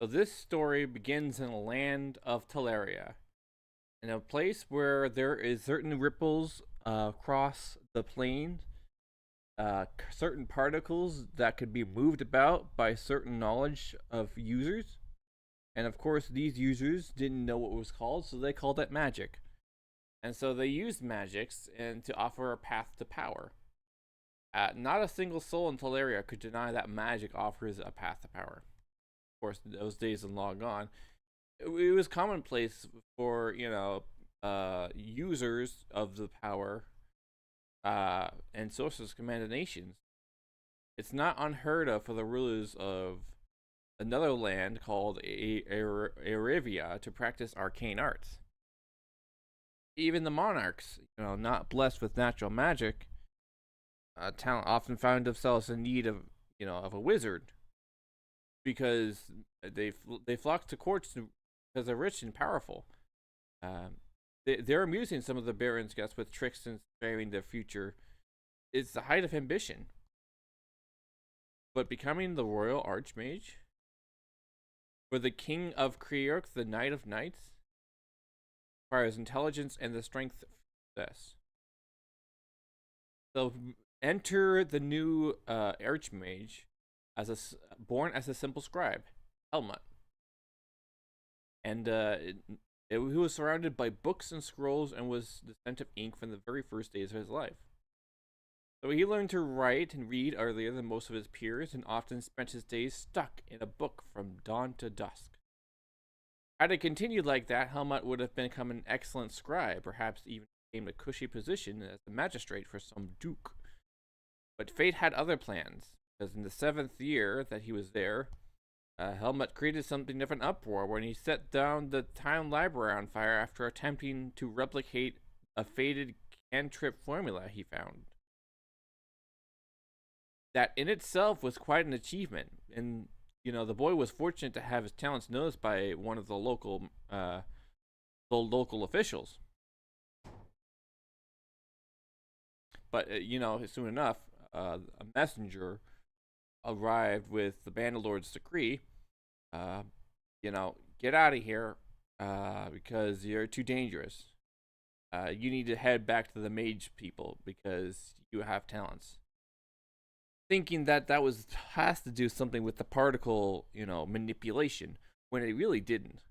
So this story begins in a land of Teleria, in a place where there is certain ripples across the plane, certain particles that could be moved about by certain knowledge of users. And of course, these users didn't know what it was called, so they called it magic. And so they used magics and to offer a path to power. Not a single soul in Teleria could deny that magic offers a path to power. Of course, those days are long gone. It was commonplace for users of the power and sources commanded nations. It's not unheard of for the rulers of another land called Arivia to practice arcane arts. Even the monarchs, not blessed with natural magic, talent often found themselves in need of a wizard, because they flock to courts because they're rich and powerful. They're amusing some of the barons' guests with tricks and sparing their future. It's the height of ambition. But becoming the royal archmage, for the king of Creork, the knight of knights, requires intelligence and the strength for success. So enter the new archmage born as a simple scribe, Helmut. And he was surrounded by books and scrolls and was the scent of ink from the very first days of his life. So he learned to write and read earlier than most of his peers, and often spent his days stuck in a book from dawn to dusk. Had it continued like that, Helmut would have become an excellent scribe, perhaps even gained a cushy position as a magistrate for some duke. But fate had other plans, because in the 7th year that he was there, Helmut created something of an uproar when he set down the town library on fire after attempting to replicate a faded cantrip formula he found. That in itself was quite an achievement, and the boy was fortunate to have his talents noticed by one of the local officials. But soon enough, a messenger arrived with the Bannerlord's decree. Get out of here, because you're too dangerous. You need to head back to the mage people because you have talents. Thinking that has to do something with the particle, manipulation, when it really didn't.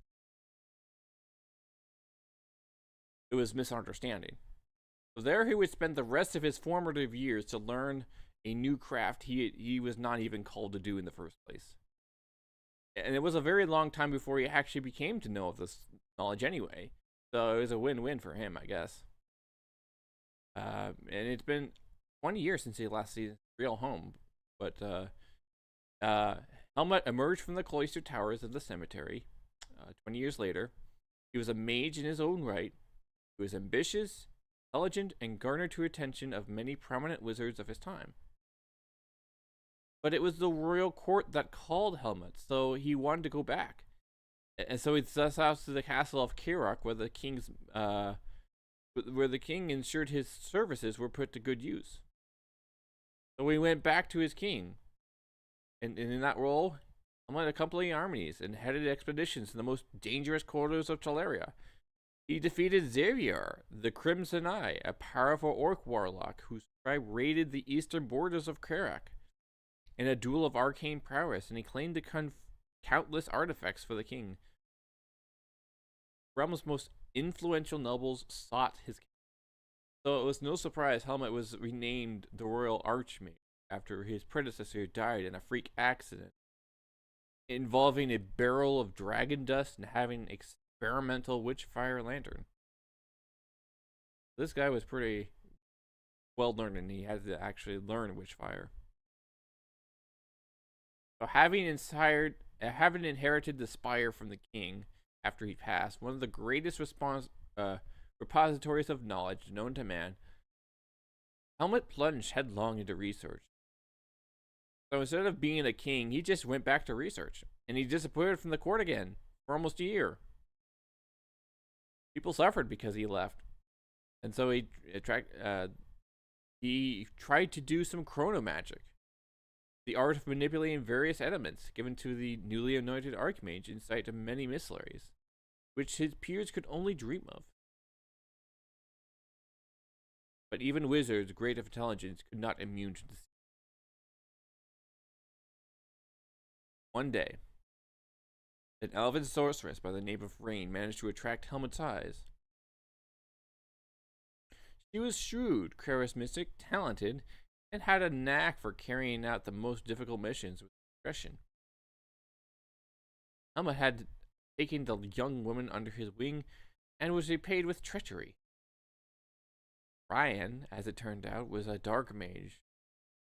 It was misunderstanding. So there he would spend the rest of his formative years to learn a new craft he was not even called to do in the first place. And it was a very long time before he actually became to know of this knowledge anyway. So it was a win-win for him, I guess. And it's been 20 years since he last seen his real home. But Helmut emerged from the cloister towers of the cemetery 20 years later. He was a mage in his own right. He was ambitious, intelligent, and garnered the attention of many prominent wizards of his time. But it was the royal court that called Helmut, so he wanted to go back. And so he set out to the castle of Kirok, where the king ensured his services were put to good use. So he went back to his king, and in that role, Helmut accompanied armies and headed expeditions in the most dangerous corridors of Teleria. He defeated Xavier, the Crimson Eye, a powerful orc warlock whose tribe raided the eastern borders of Karak in a duel of arcane prowess, and he claimed to countless artifacts for the king. The realm's most influential nobles sought his kingdom. So it was no surprise Helmut was renamed the Royal Archmage after his predecessor died in a freak accident involving a barrel of dragon dust and having experimental witchfire lantern. This guy was pretty well learned, and he had to actually learn witchfire. So having inherited the spire from the king after he passed, one of the greatest repositories of knowledge known to man, Helmut plunged headlong into research. So instead of being a king, he just went back to research, and he disappeared from the court again for almost a year. People suffered because he left, and so he tried to do some chrono magic, the art of manipulating various elements given to the newly anointed archmage in sight of many mysteries, which his peers could only dream of. But even wizards, great of intelligence, could not immune to this. One day, an elven sorceress by the name of Rain managed to attract Helmut's eyes. She was shrewd, charismatic, talented, and had a knack for carrying out the most difficult missions with discretion. Helmut had taken the young woman under his wing and was repaid with treachery. Ryan, as it turned out, was a dark mage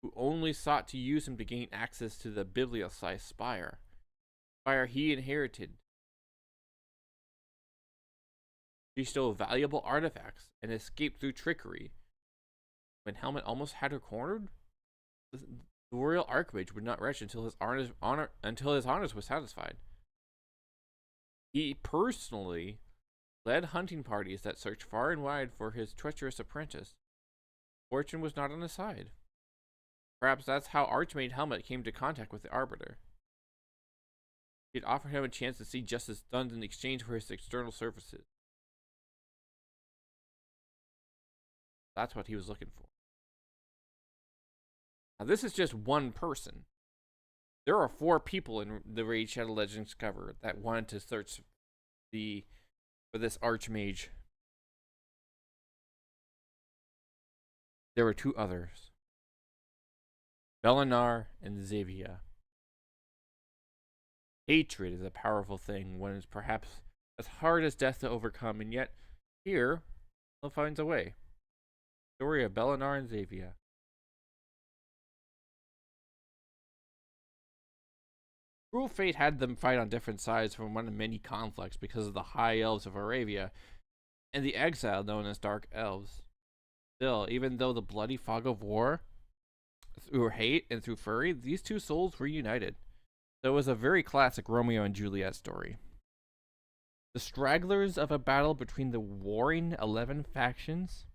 who only sought to use him to gain access to the Bibliocide spire he inherited. She stole valuable artifacts and escaped through trickery. When Helmut almost had her cornered, the royal archmage would not rest until his honors were satisfied. He personally led hunting parties that searched far and wide for his treacherous apprentice. Fortune was not on his side. Perhaps that's how Archmage Helmut came into contact with the Arbiter. He had offered him a chance to see justice done in exchange for his external services. That's what he was looking for. Now, this is just one person. There are 4 people in the Raid Shadow Legends cover that wanted to search for this Archmage. There were 2 others, Belinar and Xavier. Hatred is a powerful thing, one is perhaps as hard as death to overcome, and yet here he finds a way. Story of Belinar and Xavier. Cruel fate had them fight on different sides from one of many conflicts because of the high elves of Aravia and the exile known as Dark Elves. Still, even though the bloody fog of war, through hate and through fury, these two souls were united. So it was a very classic Romeo and Juliet story. The stragglers of a battle between the warring 11 factions,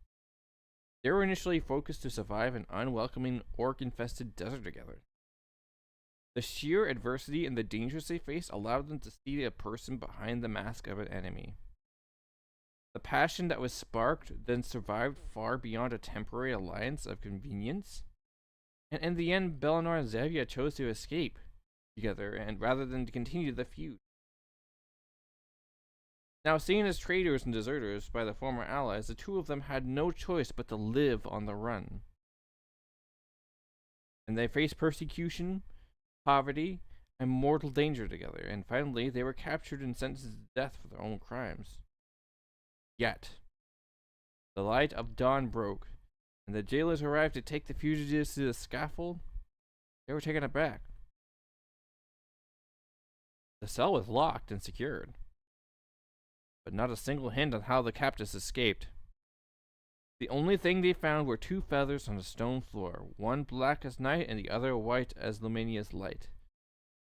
they were initially focused to survive an unwelcoming orc-infested desert together. The sheer adversity and the dangers they faced allowed them to see a person behind the mask of an enemy. The passion that was sparked then survived far beyond a temporary alliance of convenience, and in the end, Bellinor and Xevia chose to escape together, and rather than to continue the feud. Now, seen as traitors and deserters by the former allies, the two of them had no choice but to live on the run. And they faced persecution, poverty, and mortal danger together, and finally they were captured and sentenced to death for their own crimes. Yet, the light of dawn broke, and the jailers arrived to take the fugitives to the scaffold. They were taken aback. The cell was locked and secured, but not a single hint on how the captives escaped. The only thing they found were two feathers on the stone floor, one black as night and the other white as Luminia's light.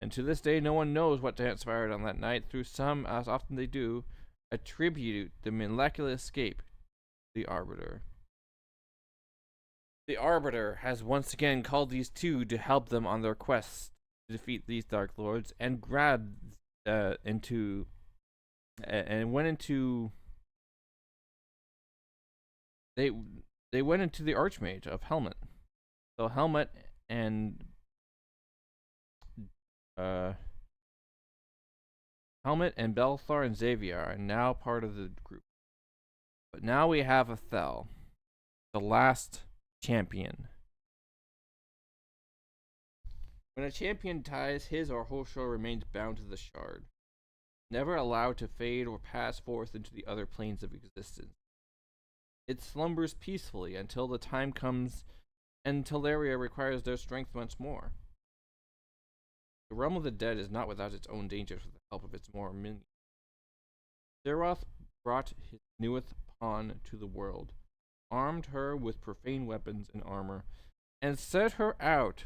And to this day, no one knows what transpired on that night, through some, as often they do, attribute the miraculous escape to the Arbiter. The Arbiter has once again called these two to help them on their quest to defeat these Dark Lords, and grabbed into and went into they went into the Archmage of Helmet. So Helmet and Belthar and Xavier are now part of the group. But now we have Athel, the last champion. When a champion dies, his or her soul remains bound to the shard, never allowed to fade or pass forth into the other planes of existence. It slumbers peacefully until the time comes and Teleria requires their strength once more. The realm of the dead is not without its own dangers with the help of its more minions. Seroth brought his newest pawn to the world, armed her with profane weapons and armor, and set her out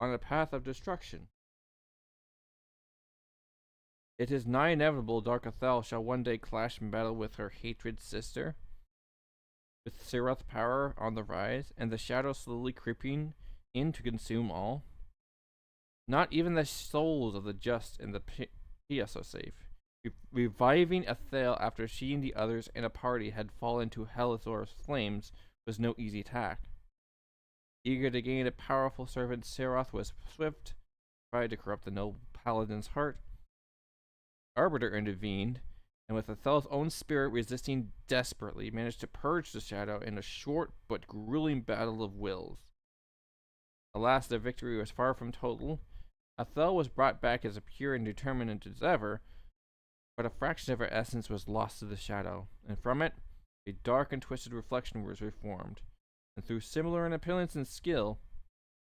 on a path of destruction. It is nigh inevitable Dark Athel shall one day clash in battle with her hatred sister. With Seroth's power on the rise, and the shadow slowly creeping in to consume all, not even the souls of the just and the pious are safe. Reviving Athel after she and the others in a party had fallen to Helithor's flames was no easy task. Eager to gain a powerful servant, Seroth was swift, tried to corrupt the noble Paladin's heart. Arbiter intervened, and with Athel's own spirit resisting desperately, managed to purge the shadow in a short but grueling battle of wills. Alas, their victory was far from total. Athel was brought back as pure and determined as ever, but a fraction of her essence was lost to the shadow, and from it, a dark and twisted reflection was reformed. And through similar in appearance and skill,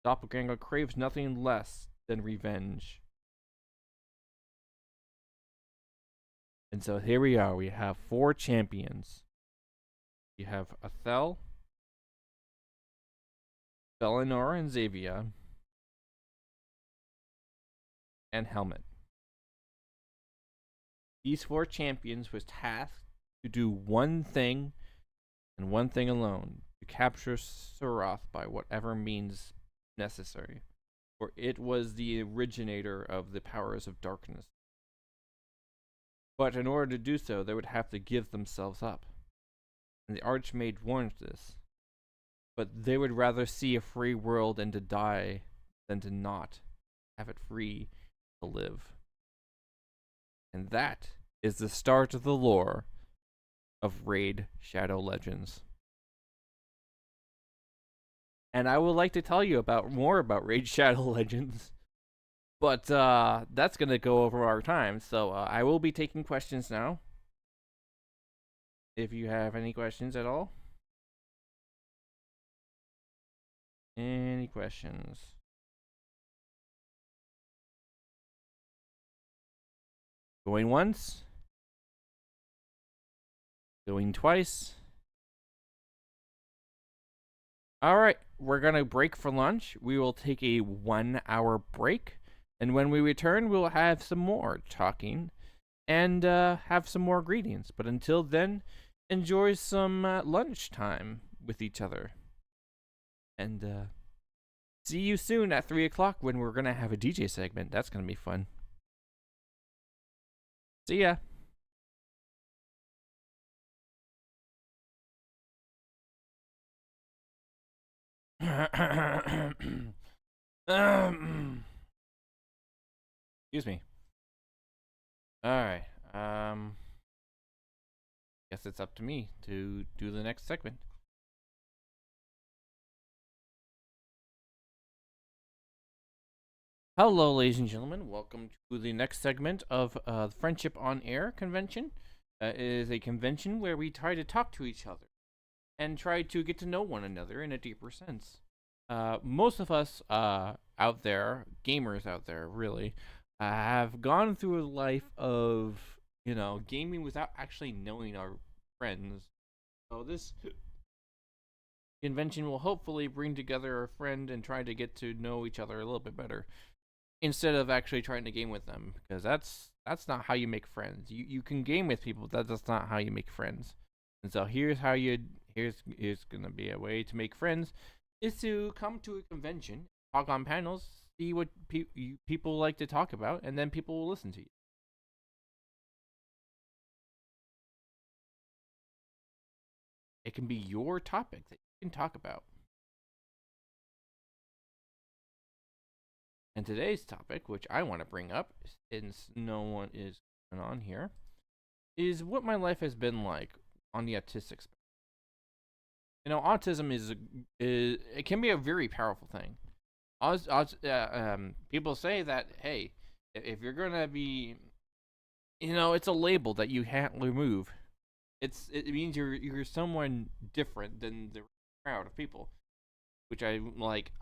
Doppelganger craves nothing less than revenge. And so here we are. We have 4 champions. You have Athel, Bellinor and Xavier, and Helmet. These 4 champions was tasked to do one thing and one thing alone, to capture Seroth by whatever means necessary, for it was the originator of the powers of darkness. But in order to do so, they would have to give themselves up. And the Archmage warned this. But they would rather see a free world and to die than to not have it free to live. And that is the start of the lore of Raid Shadow Legends. And I would like to tell you more about Raid Shadow Legends. But that's going to go over our time. So I will be taking questions now. If you have any questions at all. Any questions? Going once? Doing twice. All right, we're going to break for lunch. We will take a 1 hour break. And when we return, we'll have some more talking and have some more greetings. But until then, enjoy some lunchtime with each other. And see you soon at 3 o'clock when we're going to have a DJ segment. That's going to be fun. See ya. Excuse me. Alright. Guess it's up to me to do the next segment. Hello, ladies and gentlemen. Welcome to the next segment of Friendship on Air convention. It is a convention where we try to talk to each other and try to get to know one another in a deeper sense. Most of us out there, gamers out there, really, have gone through a life of, gaming without actually knowing our friends. So this convention will hopefully bring together a friend and try to get to know each other a little bit better, instead of actually trying to game with them, because that's not how you make friends. You can game with people, but that's not how you make friends. And so here's gonna be a way to make friends, is to come to a convention, talk on panels, see what people like to talk about, and then people will listen to you. It can be your topic that you can talk about. And today's topic, which I want to bring up, since no one is on here, is what my life has been like on the autistic spectrum. Autism is it can be a very powerful thing. People say that, hey, if you're gonna be, it's a label that you can't remove. It means you're someone different than the crowd of people, which I like.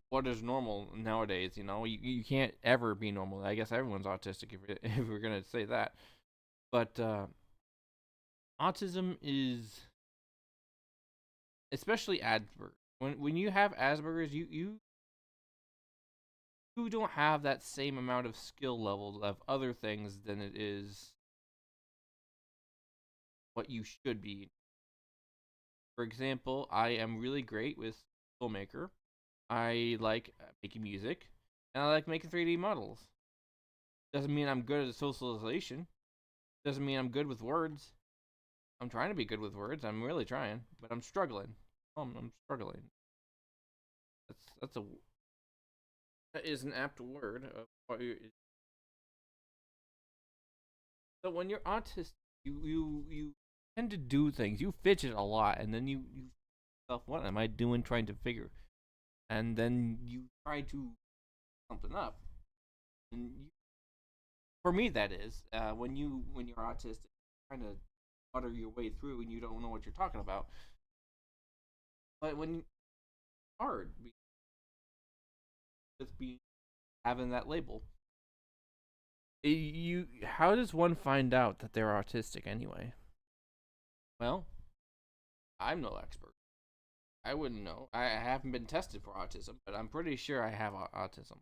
What is normal nowadays? You can't ever be normal. I guess everyone's autistic if we're gonna say that. But autism is, especially Asperger's. When you have Asperger's, you don't have that same amount of skill level of other things than it is what you should be. For example, I am really great with filmmaker. I like making music, and I like making 3D models. Doesn't mean I'm good at socialization. Doesn't mean I'm good with words. I'm trying to be good with words. I'm really trying, but I'm struggling. I'm struggling. That is an apt word. So when you're autistic, you tend to do things. You fidget a lot, and then you stuff. What am I doing? Trying to figure, and then you try to something up. For me, that is when you're autistic, trying to mutter your way through, and you don't know what you're talking about. But when it's hard, with having that label. How does one find out that they're autistic anyway? Well, I'm no expert. I wouldn't know. I haven't been tested for autism, but I'm pretty sure I have autism.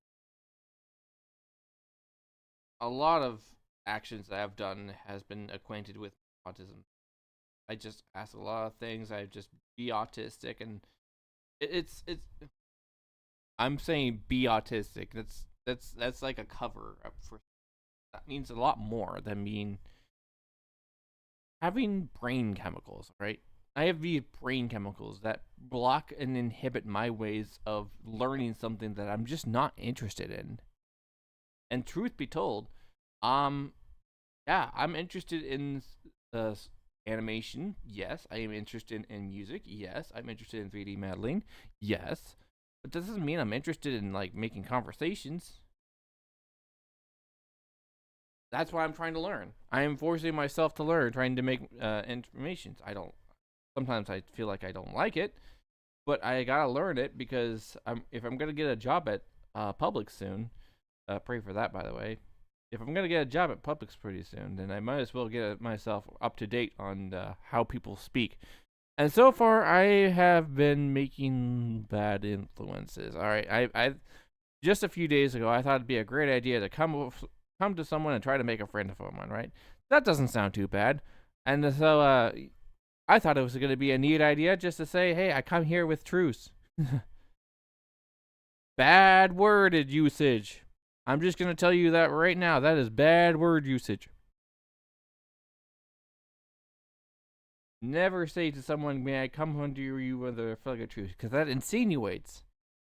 A lot of actions that I've done has been acquainted with autism. I just ask a lot of things. I just be autistic, and it's. I'm saying be autistic. That's like a cover up for. That means a lot more than being having brain chemicals, right? I have these brain chemicals that block and inhibit my ways of learning something that I'm just not interested in. And truth be told, yeah, I'm interested in animation. Yes, I am interested in music. Yes, I'm interested in 3D modeling. Yes, but that doesn't mean I'm interested in like making conversations. That's why I'm trying to learn. I am forcing myself to learn, trying to make information. Sometimes I feel like I don't like it, but I gotta learn it because if I'm gonna get a job at Public soon, pray for that, by the way. if I'm gonna get a job at Publix pretty soon, then I might as well get myself up to date on how people speak. And so far, I have been making bad influences. All right, I just a few days ago, I thought it'd be a great idea to come to someone and try to make a friend of someone. Right, that doesn't sound too bad. And so I thought it was going to be a neat idea just to say, hey, I come here with truce. Bad worded usage. I'm just going to tell you that right now. That is bad word usage. Never say to someone, may I come under you with a flag of truce, because that insinuates.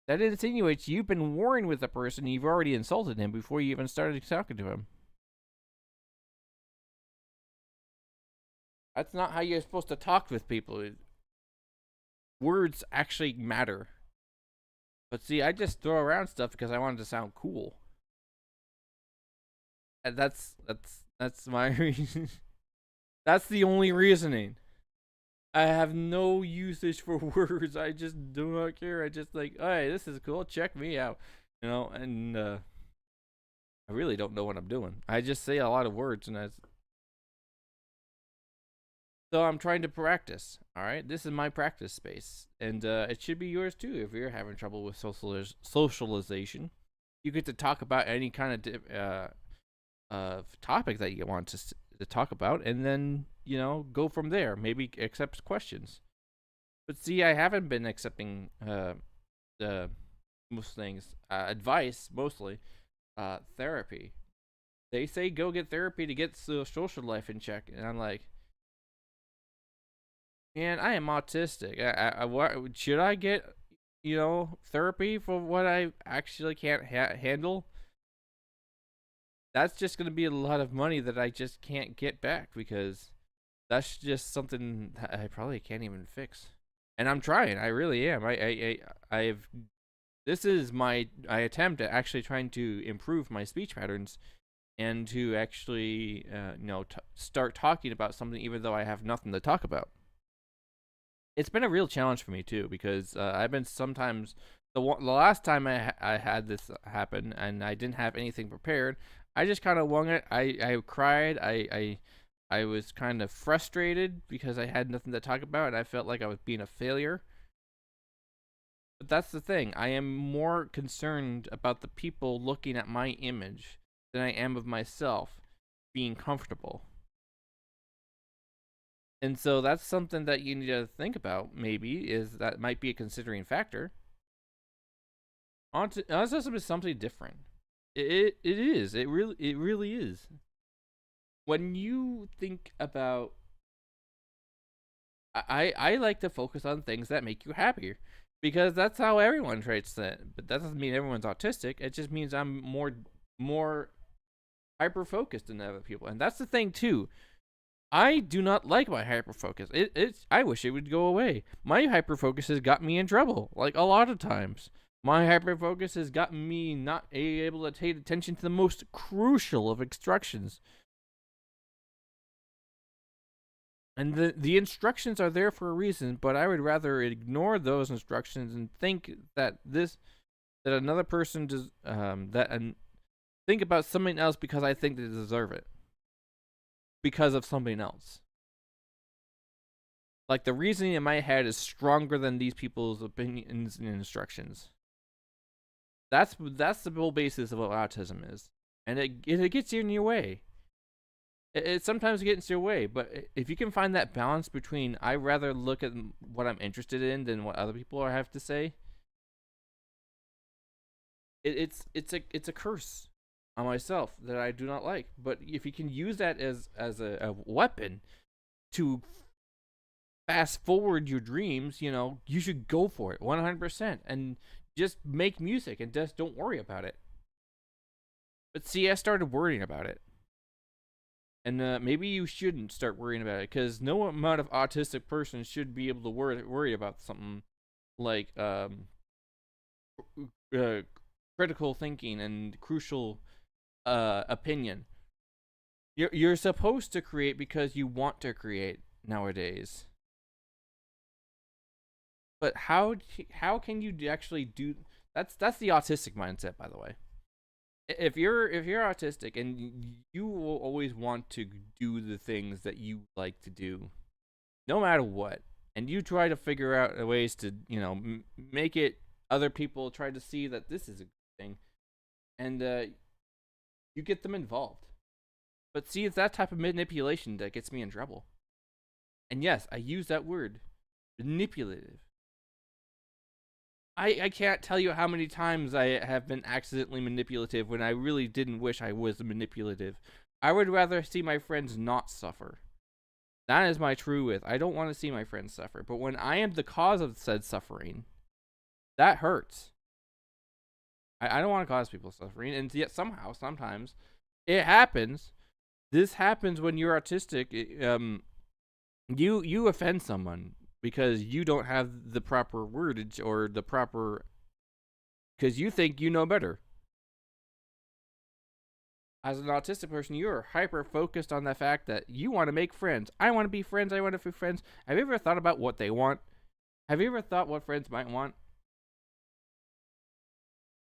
That insinuates you've been warring with the person, you've already insulted him before you even started talking to him. That's not how you're supposed to talk with people. Words actually matter. But see, I just throw around stuff because I wanted to sound cool. And that's my reason. That's the only reasoning. I have no usage for words. I just do not care. I just like, hey, this is cool. Check me out. And I really don't know what I'm doing. I just say a lot of words, and so I'm trying to practice. All right, this is my practice space, and it should be yours too. If you're having trouble with socialization, you get to talk about any kind of topic that you want to talk about, and then go from there. Maybe accept questions. But see, I haven't been accepting most things, advice mostly, therapy. They say go get therapy to get the social life in check, and I'm like, man, I am autistic. What should I get? Therapy for what I actually can't handle. That's just gonna be a lot of money that I just can't get back, because that's just something that I probably can't even fix. And I'm trying. I really am. I've. This is my attempt at actually trying to improve my speech patterns, and to actually start talking about something even though I have nothing to talk about. It's been a real challenge for me too, because I've been sometimes the last time I had this happen and I didn't have anything prepared. I just kind of wung it. I cried. I was kind of frustrated because I had nothing to talk about, and I felt like I was being a failure. But that's the thing. I am more concerned about the people looking at my image than I am of myself being comfortable. And so that's something that you need to think about, maybe, is that might be a considering factor. Autism is something different. It is. It really is. When you think about, I like to focus on things that make you happier, because that's how everyone treats that. But that doesn't mean everyone's autistic. It just means I'm more hyper focused than other people, and that's the thing too. I do not like my hyperfocus. I wish it would go away. My hyperfocus has got me in trouble, like a lot of times. My hyperfocus has gotten me not able to pay attention to the most crucial of instructions. And the instructions are there for a reason, but I would rather ignore those instructions and think that another person does and think about something else because I think they deserve it. Because of something else. Like, the reasoning in my head is stronger than these people's opinions and instructions. That's the whole basis of what autism is, and it gets in your way. It sometimes gets in your way, but if you can find that balance between I rather look at what I'm interested in than what other people have to say, it's a curse on myself that I do not like. But if you can use that as a weapon to fast forward your dreams, you should go for it 100%, and just make music and just don't worry about it. But see, I started worrying about it. And maybe you shouldn't start worrying about it, because no amount of autistic person should be able to worry about something like critical thinking and crucial opinion. You're supposed to create because you want to create nowadays. But how can you actually do? That's the autistic mindset, by the way. if you're autistic and you will always want to do the things that you like to do, no matter what, and you try to figure out ways to make it other people try to see that this is a good thing, and you get them involved. But see, it's that type of manipulation that gets me in trouble. And yes, I use that word, manipulative. I can't tell you how many times I have been accidentally manipulative when I really didn't wish I was manipulative. I would rather see my friends not suffer. That is my true width. I don't want to see my friends suffer. But when I am the cause of said suffering, that hurts. I don't want to cause people suffering. And yet somehow, sometimes, it happens. This happens when you're autistic. You offend someone because you don't have the proper wordage or the proper, because you think you know better. As an autistic person, you're hyper focused on the fact that you want to make friends. I want to be friends. I want to be friends. Have you ever thought about what they want? Have you ever thought what friends might want?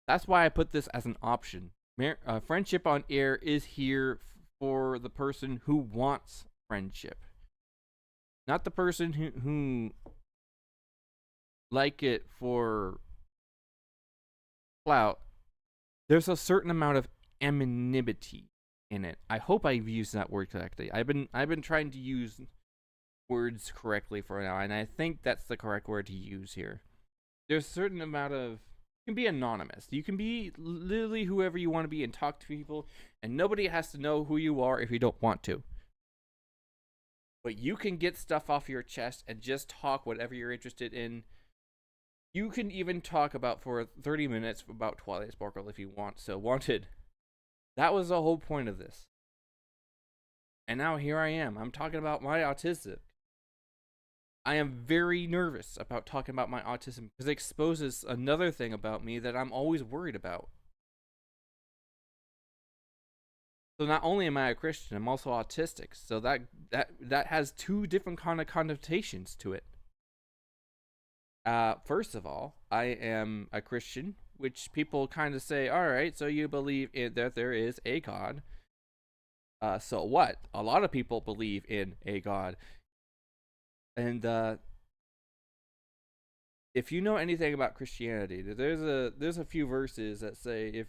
That's why I put this as an option. Friendship on air is here for the person who wants friendship, not the person who like it for clout. There's a certain amount of anonymity in it. I hope I've used that word correctly. I've been trying to use words correctly for now, and I think that's the correct word to use here. There's a certain amount of, you can be anonymous. You can be literally whoever you want to be and talk to people, and nobody has to know who you are if you don't want to. But you can get stuff off your chest and just talk whatever you're interested in. You can even talk about for 30 minutes about Twilight Sparkle if you wanted. That was the whole point of this. And now here I am. I'm talking about my autism. I am very nervous about talking about my autism because it exposes another thing about me that I'm always worried about. So not only am I a Christian, I'm also autistic. So that has two different kind of connotations to it. First of all, I am a Christian, which people kind of say, all right, so you believe that there is a God. So what? A lot of people believe in a God. And if you know anything about Christianity, there's a few verses that say, if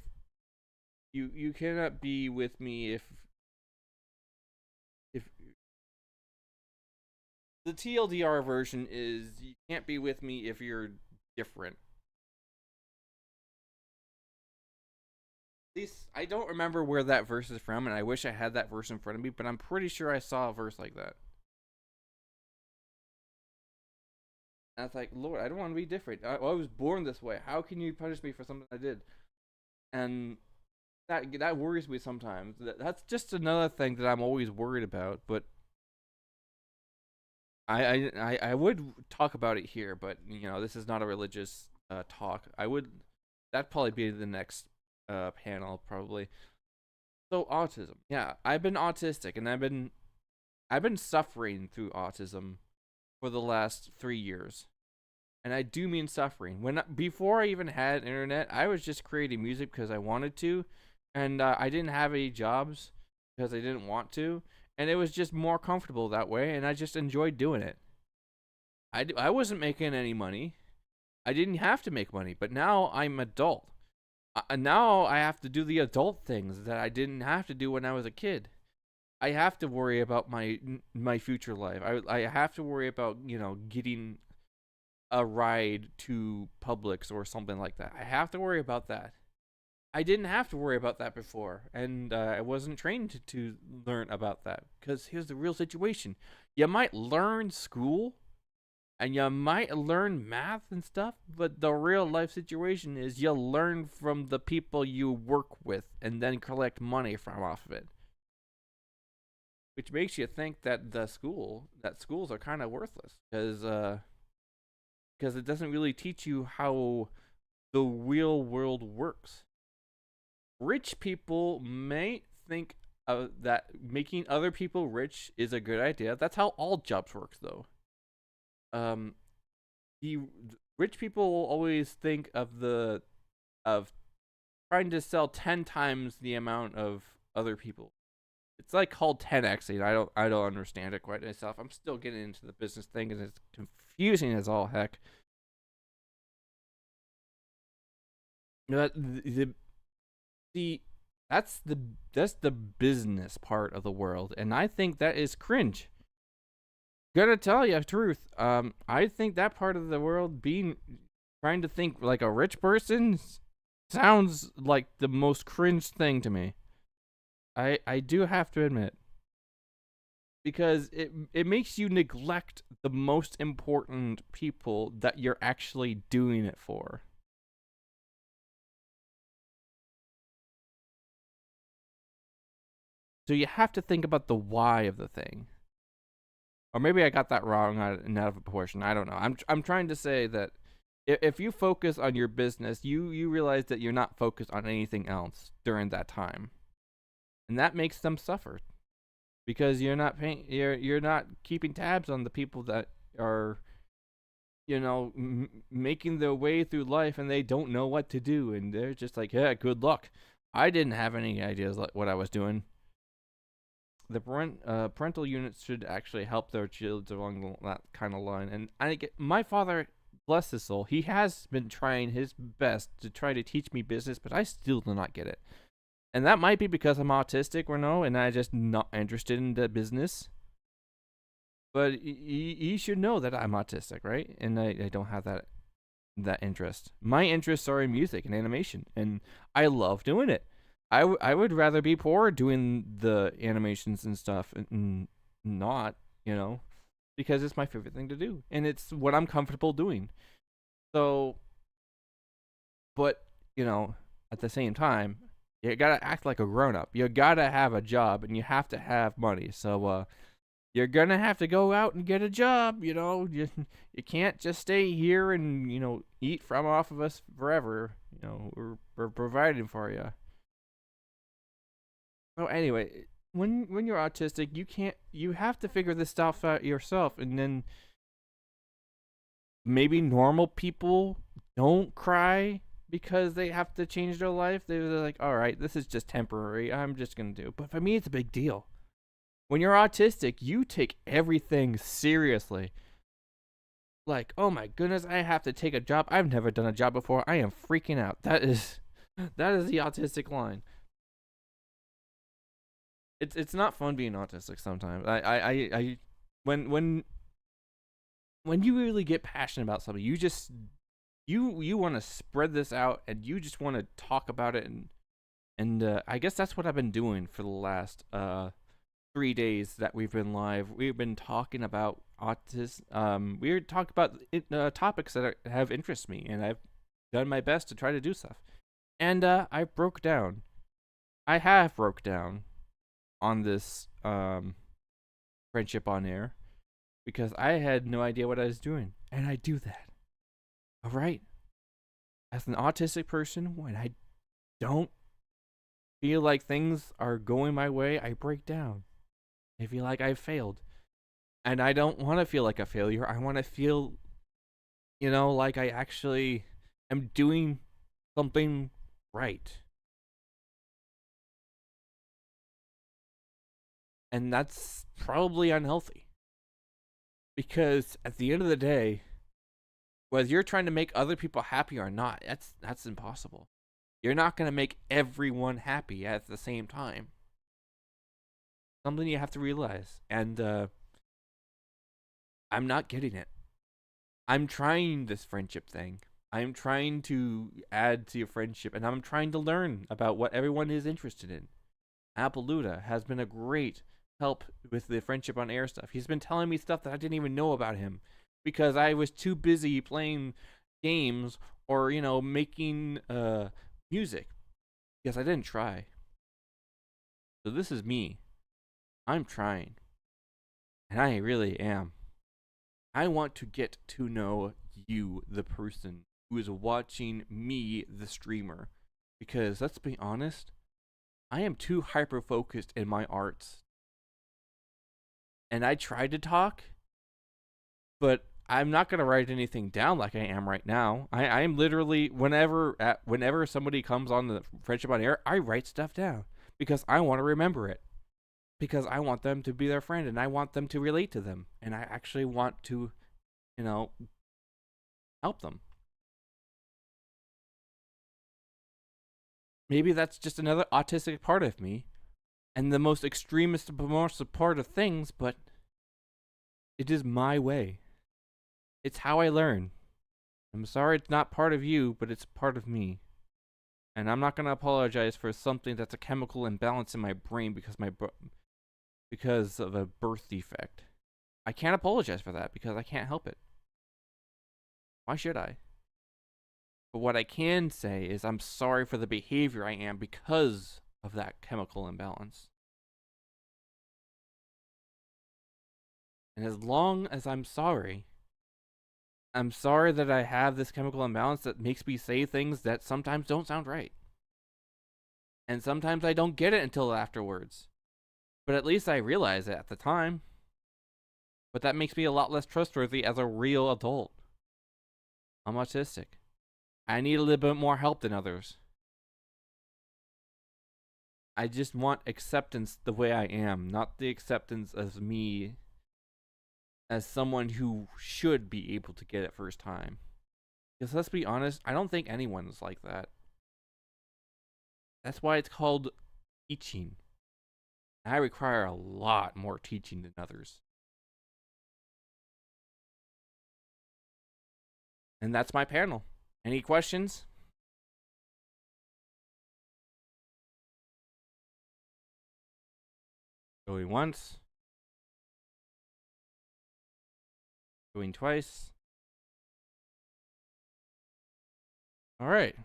you cannot be with me if the TLDR version is, you can't be with me if you're different. At least I don't remember where that verse is from, and I wish I had that verse in front of me, but I'm pretty sure I saw a verse like that. And I was like, Lord, I don't want to be different. I was born this way. How can you punish me for something I did? And that worries me sometimes. That's just another thing that I'm always worried about. But I would talk about it here, but this is not a religious talk. That'd probably be the next panel probably. So autism, yeah, I've been autistic, and I've been suffering through autism for the last 3 years, and I do mean suffering. Before I even had internet, I was just creating music because I wanted to, and I didn't have any jobs because I didn't want to, and it was just more comfortable that way, and I just enjoyed doing it. I wasn't making any money. I didn't have to make money, but now I'm adult. Now I have to do the adult things that I didn't have to do when I was a kid. I have to worry about my future life. I have to worry about getting a ride to Publix or something like that. I have to worry about that. I didn't have to worry about that before, and I wasn't trained to learn about that. Because here's the real situation: you might learn school, and you might learn math and stuff, but the real life situation is you learn from the people you work with, and then collect money from off of it. Which makes you think that schools are kind of worthless because it doesn't really teach you how the real world works. Rich people may think that making other people rich is a good idea. That's how all jobs work, though. The rich people will always think of trying to sell 10 times the amount of other people. It's like called 10xing. I don't understand it quite myself. I'm still getting into the business thing, and it's confusing as all heck. But that's the business part of the world, and I think that is cringe. Gonna tell you the truth. I think that part of the world, trying to think like a rich person, sounds like the most cringe thing to me. I do have to admit, because it makes you neglect the most important people that you're actually doing it for. So you have to think about the why of the thing. Or maybe I got that wrong and out of proportion. I don't know. I'm trying to say that if you focus on your business, you realize that you're not focused on anything else during that time, and that makes them suffer because you're not you're not keeping tabs on the people that are, making their way through life, and they don't know what to do, and they're just like, yeah, good luck. I didn't have any ideas like what I was doing. The parental units should actually help their children along that kind of line. And my father, bless his soul, he has been trying his best to try to teach me business, but I still do not get it. And that might be because I'm autistic or no, and I'm just not interested in the business. But you should know that I'm autistic, right? And I don't have that interest. My interests are in music and animation, and I love doing it. I would rather be poor doing the animations and stuff and not, because it's my favorite thing to do. And it's what I'm comfortable doing. So, but, at the same time, you gotta act like a grown-up. You gotta have a job, and you have to have money. So, you're gonna have to go out and get a job, You can't just stay here and, eat from off of us forever. We're providing for you. Oh, anyway, when you're autistic, you have to figure this stuff out yourself, and then maybe normal people don't cry because they have to change their life. They're like, all right, this is just temporary. I'm just gonna do it. But for me, it's a big deal. When you're autistic, you take everything seriously. Like, oh my goodness, I have to take a job. I've never done a job before. I am freaking out. That is the autistic line. It's not fun being autistic sometimes. When you really get passionate about something, you just you want to spread this out, and you just want to talk about it, and I guess that's what I've been doing for the last 3 days that we've been live. We've been talking about autism. We talk about topics that have interested me, and I've done my best to try to do stuff. And I broke down. I have broke down on this friendship on air because I had no idea what I was doing, and I do that. All right, as an autistic person, when I don't feel like things are going my way, I break down. I feel like I've failed, and I don't want to feel like a failure. I want to feel, like I actually am doing something right. And that's probably unhealthy. Because at the end of the day, whether you're trying to make other people happy or not, that's impossible. You're not going to make everyone happy at the same time. Something you have to realize. And I'm not getting it. I'm trying this friendship thing. I'm trying to add to your friendship, and I'm trying to learn about what everyone is interested in. Appalooda has been a great help with the friendship on air stuff. He's been telling me stuff that I didn't even know about him because I was too busy playing games or making music because I didn't try. So this is me. I'm trying, and I really am. I want to get to know you, the person who is watching me, the streamer, because let's be honest, I am too hyper focused in my arts. And I tried to talk, but I'm not gonna write anything down like I am right now. I am literally whenever somebody comes on the Friendship on Air, I write stuff down because I want to remember it. Because I want them to be their friend and I want them to relate to them and I actually want to, you know, help them. Maybe that's just another autistic part of me and the most extremist most part of things, but it is my way. It's how I learn. I'm sorry it's not part of you, but it's part of me. And I'm not going to apologize for something that's a chemical imbalance in my brain because of a birth defect. I can't apologize for that because I can't help it. Why should I? But what I can say is I'm sorry for the behavior I am because of that chemical imbalance. And as long as I'm sorry that I have this chemical imbalance that makes me say things that sometimes don't sound right. And sometimes I don't get it until afterwards. But at least I realize it at the time. But that makes me a lot less trustworthy as a real adult. I'm autistic. I need a little bit more help than others. I just want acceptance the way I am, not the acceptance of me as someone who should be able to get it first time. Because let's be honest, I don't think anyone's like that. That's why it's called teaching. I require a lot more teaching than others. And that's my panel. Any questions? Going once. Going twice. All right.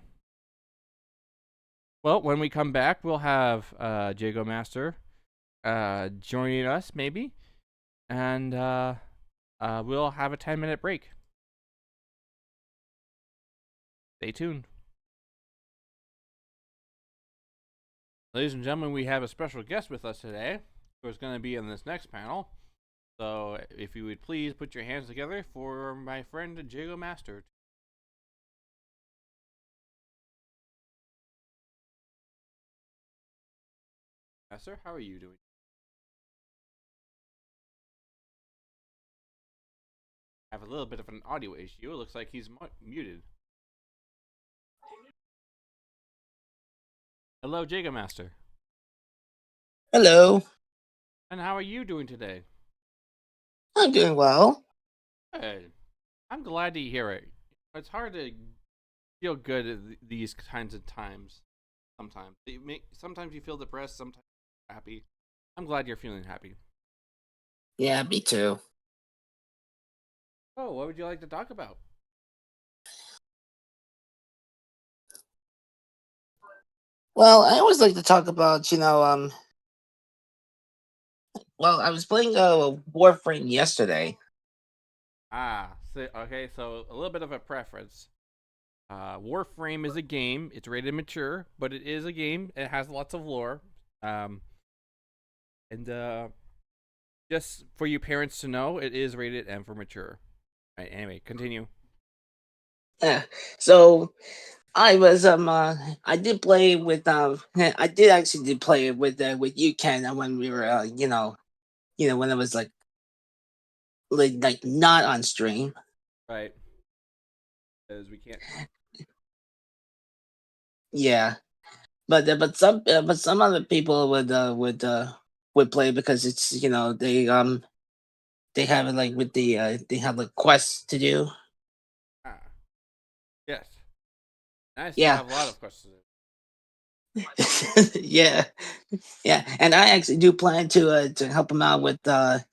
Well, when we come back, we'll have Jago Master joining us, maybe. And we'll have a 10-minute break. Stay tuned. Ladies and gentlemen, we have a special guest with us today who is going to be in this next panel. So if you would please put your hands together for my friend Jago Master. Master, how are you doing? I have a little bit of an audio issue. It looks like he's muted. Hello, Jago Master. Hello. And how are you doing today? I'm doing well. Good. I'm glad to hear it. It's hard to feel good at these kinds of times. Sometimes you feel depressed, sometimes happy. I'm glad you're feeling happy. Yeah, me too. Oh, what would you like to talk about? Well, I always like to talk about, well, I was playing Warframe yesterday. So a little bit of a preference. Warframe is a game. It's rated mature, but it is a game. It has lots of lore. And just for you parents to know, it is rated M for mature. Right, anyway, continue. So I was I did play with I did actually did play with you, Ken, when we were when it was like not on stream. Right. Because we can't. Yeah, but some other people would play because it's they have it like with they have like quests to do. Ah, yes. Nice to Yeah. have a lot of questions. Yeah, yeah, and I actually do plan to help them out with those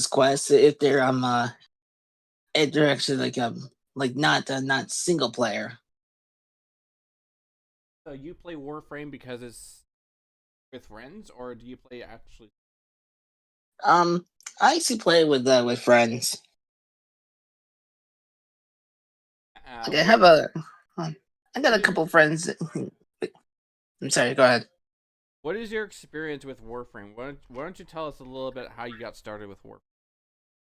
quests if they're actually like not single player. So you play Warframe because it's with friends, or do you play actually? Um, I actually play with friends. Like I have I got a couple friends. I'm sorry. Go ahead. What is your experience with Warframe? Why don't you tell us a little bit how you got started with Warframe?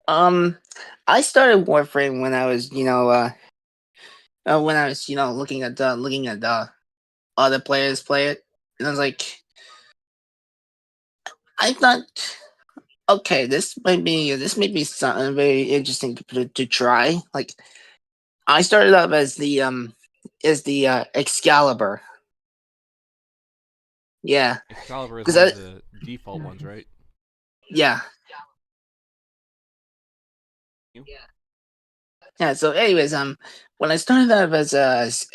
I started Warframe when I was, when I was, looking at other players play it, and I was like, I thought, okay, this may be something very interesting to try. Like, I started off as the Excalibur. Yeah, Excalibur is because one of the default ones, right? yeah, You? yeah. So, anyways, when I started off as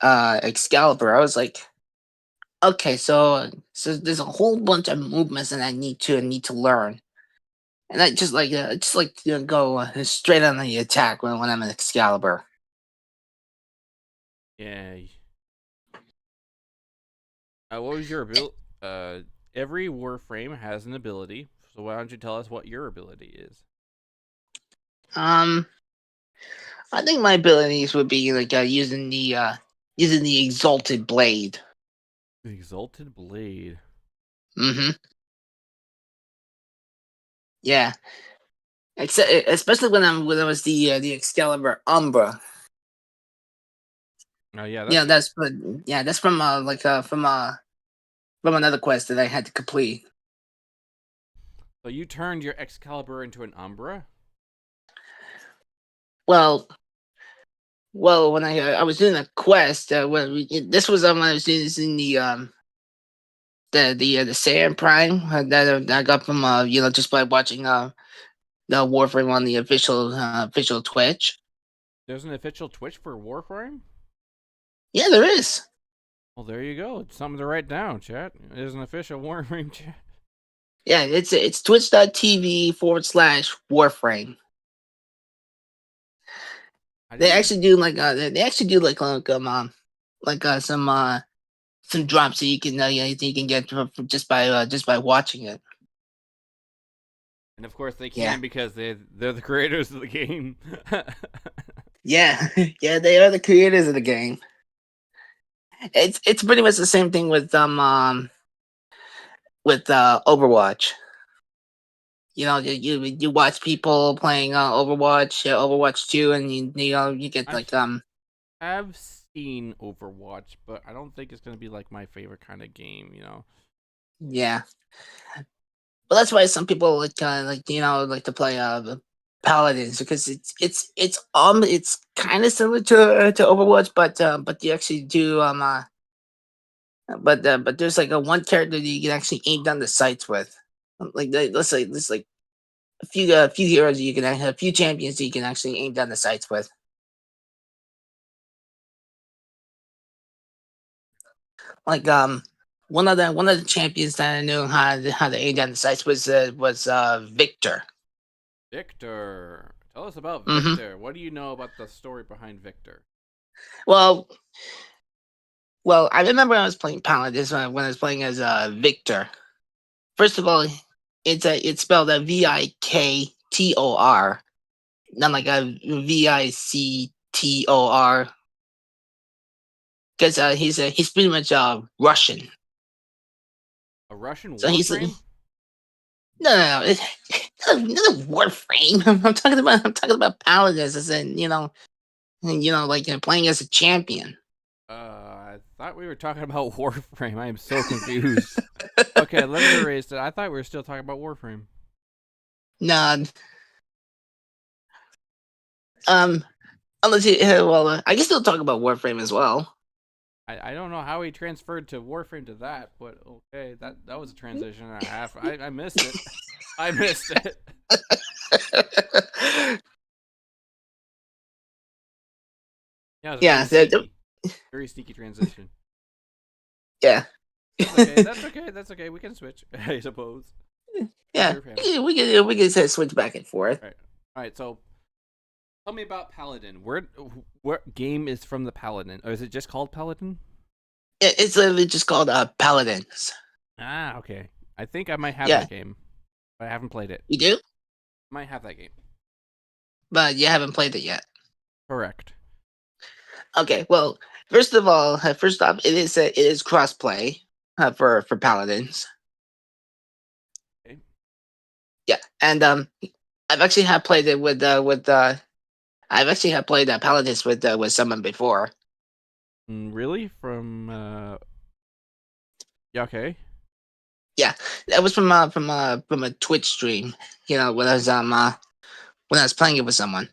Excalibur, I was like, okay, so there's a whole bunch of movements that I need to learn, and I just like go straight on the attack when I'm an Excalibur. Yeah. What was your ability? Every Warframe has an ability, so why don't you tell us what your ability is? Um, I think my abilities would be like using the Exalted Blade. The Exalted Blade. Mm-hmm. Yeah, especially when I was the Excalibur Umbra. Oh yeah, Yeah, that's that's from from another quest that I had to complete. so you turned your Excalibur into an Umbra. Well, when I was doing a quest, this was when I was doing this in the Saiyan Prime that I got from just by watching the Warframe on the official Twitch. There's an official Twitch for Warframe. Yeah, there is. Well, there you go. It's something to write down, chat. There's an official Warframe chat. Yeah, it's twitch.tv/Warframe. They actually do some drops that you can get just by watching it. And of course they Yeah. can because they're the creators of the game. Yeah, yeah, they are the creators of the game. It's pretty much the same thing with Overwatch. You watch people playing Overwatch 2, and you get I have seen Overwatch, but I don't think it's gonna be like my favorite kind of game. yeah. But that's why some people like to play Paladins, because it's kind of similar to Overwatch, but you actually do but there's like a one character that you can actually aim down the sights with. Let's say a few heroes you can a few champions that you can actually aim down the sights with. Like one of the champions that I knew how to aim down the sights was Victor. Victor, tell us about Hmm. Victor. What do you know about the story behind Victor? Well, I remember I was playing Paladins when I was playing as Victor. First of all, it's spelled Viktor, not like a Victor, because he's pretty much Russian. A Russian So he's Warframe? no, it's not a Warframe. I'm talking about Paladins, as in playing as a champion. I thought we were talking about Warframe. I am so confused. Okay, let me erase that. I thought we were still talking about Warframe. Nah, unless I can still talk about Warframe as well. I don't know how he transferred to Warframe to that, but okay, that was a transition and a half. I missed it. I missed it. Yeah, it was Yeah, very sneaky transition. yeah. That's okay. That's okay. That's okay. We can switch, I suppose. Yeah, we can switch back and forth. All right. So, tell me about Paladin. What game is from the Paladin? Or is it just called Paladin? It's literally just called Paladins. Ah, okay. I think I might have Yeah, that game, but I haven't played it. you do, Might have that game. but you haven't played it yet. Correct. Okay, well, first off, it is crossplay for Paladins. Okay. Yeah, and I've actually had played it with I've actually had played Paladins with someone before. Really? From yeah, okay. Yeah, that was from a Twitch stream. When I was playing it with someone.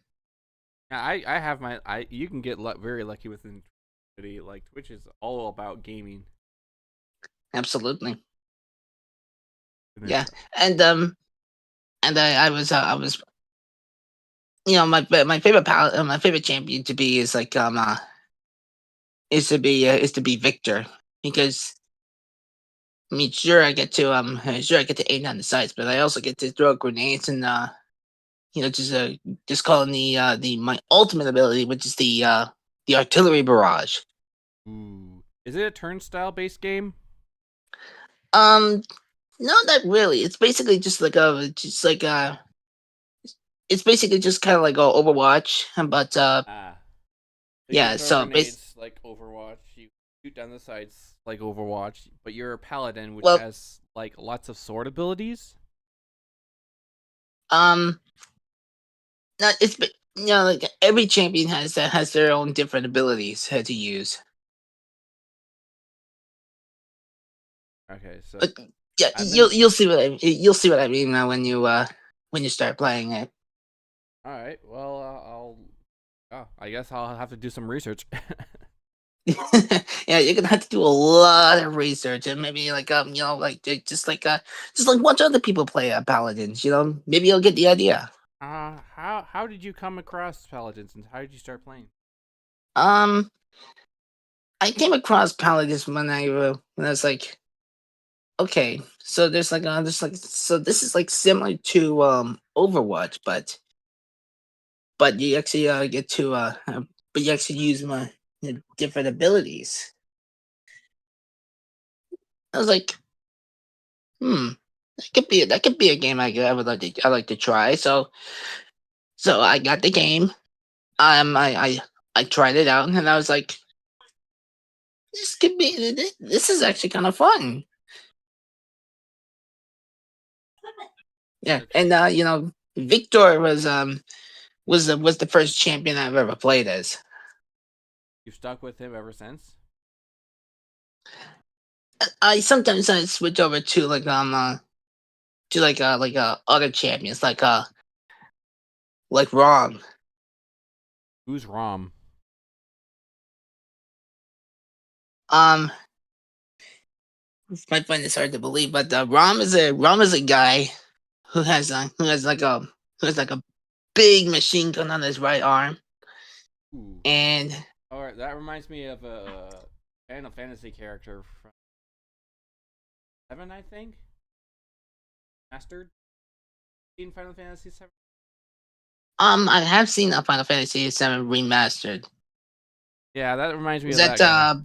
Yeah, I have my you can get very lucky within Twitch. Like Twitch is all about gaming. Absolutely. And Yeah, and I was my favorite champion to be is like is to be Victor, because I mean sure I get to aim down the sights, but I also get to throw grenades and just calling the my ultimate ability, which is the artillery barrage. ooh, is it a turnstile based game? No, not really. It's basically it's basically just kind of like Overwatch, but Ah, so you yeah. throw So grenades like Overwatch. You shoot down the sights like Overwatch, but you're a paladin, which well, has like lots of sword abilities. um, not it's like every champion has their own different abilities to use. Okay, so But yeah, I've been you'll see what I mean now when you start playing it. all right. Well, I guess I'll have to do some research. Yeah, you're gonna have to do a lot of research and maybe just like watch other people play Paladins. Maybe you'll get the idea. How did you come across paladins and how did you start playing? Um, I came across Paladins when I was like, okay, so so this is like similar to Overwatch, but you actually get to but you actually use my different abilities. I was like, hmm, that could be a game I like to try. So I got the game. I tried it out and I was like, this is actually kind of fun. Yeah, and Victor was the first champion I've ever played as. You've stuck with him ever since? I sometimes I switch over to other champions like Rom. Who's Rom? Um, might find this hard to believe, but Rom is a guy who has who has like a big machine gun on his right arm, Ooh. and All right, that reminds me of a Final Fantasy character from Seven, I think. Mastered in Final Fantasy Seven. I have seen a Final Fantasy VII remastered. Yeah, that reminds me Is of that guy.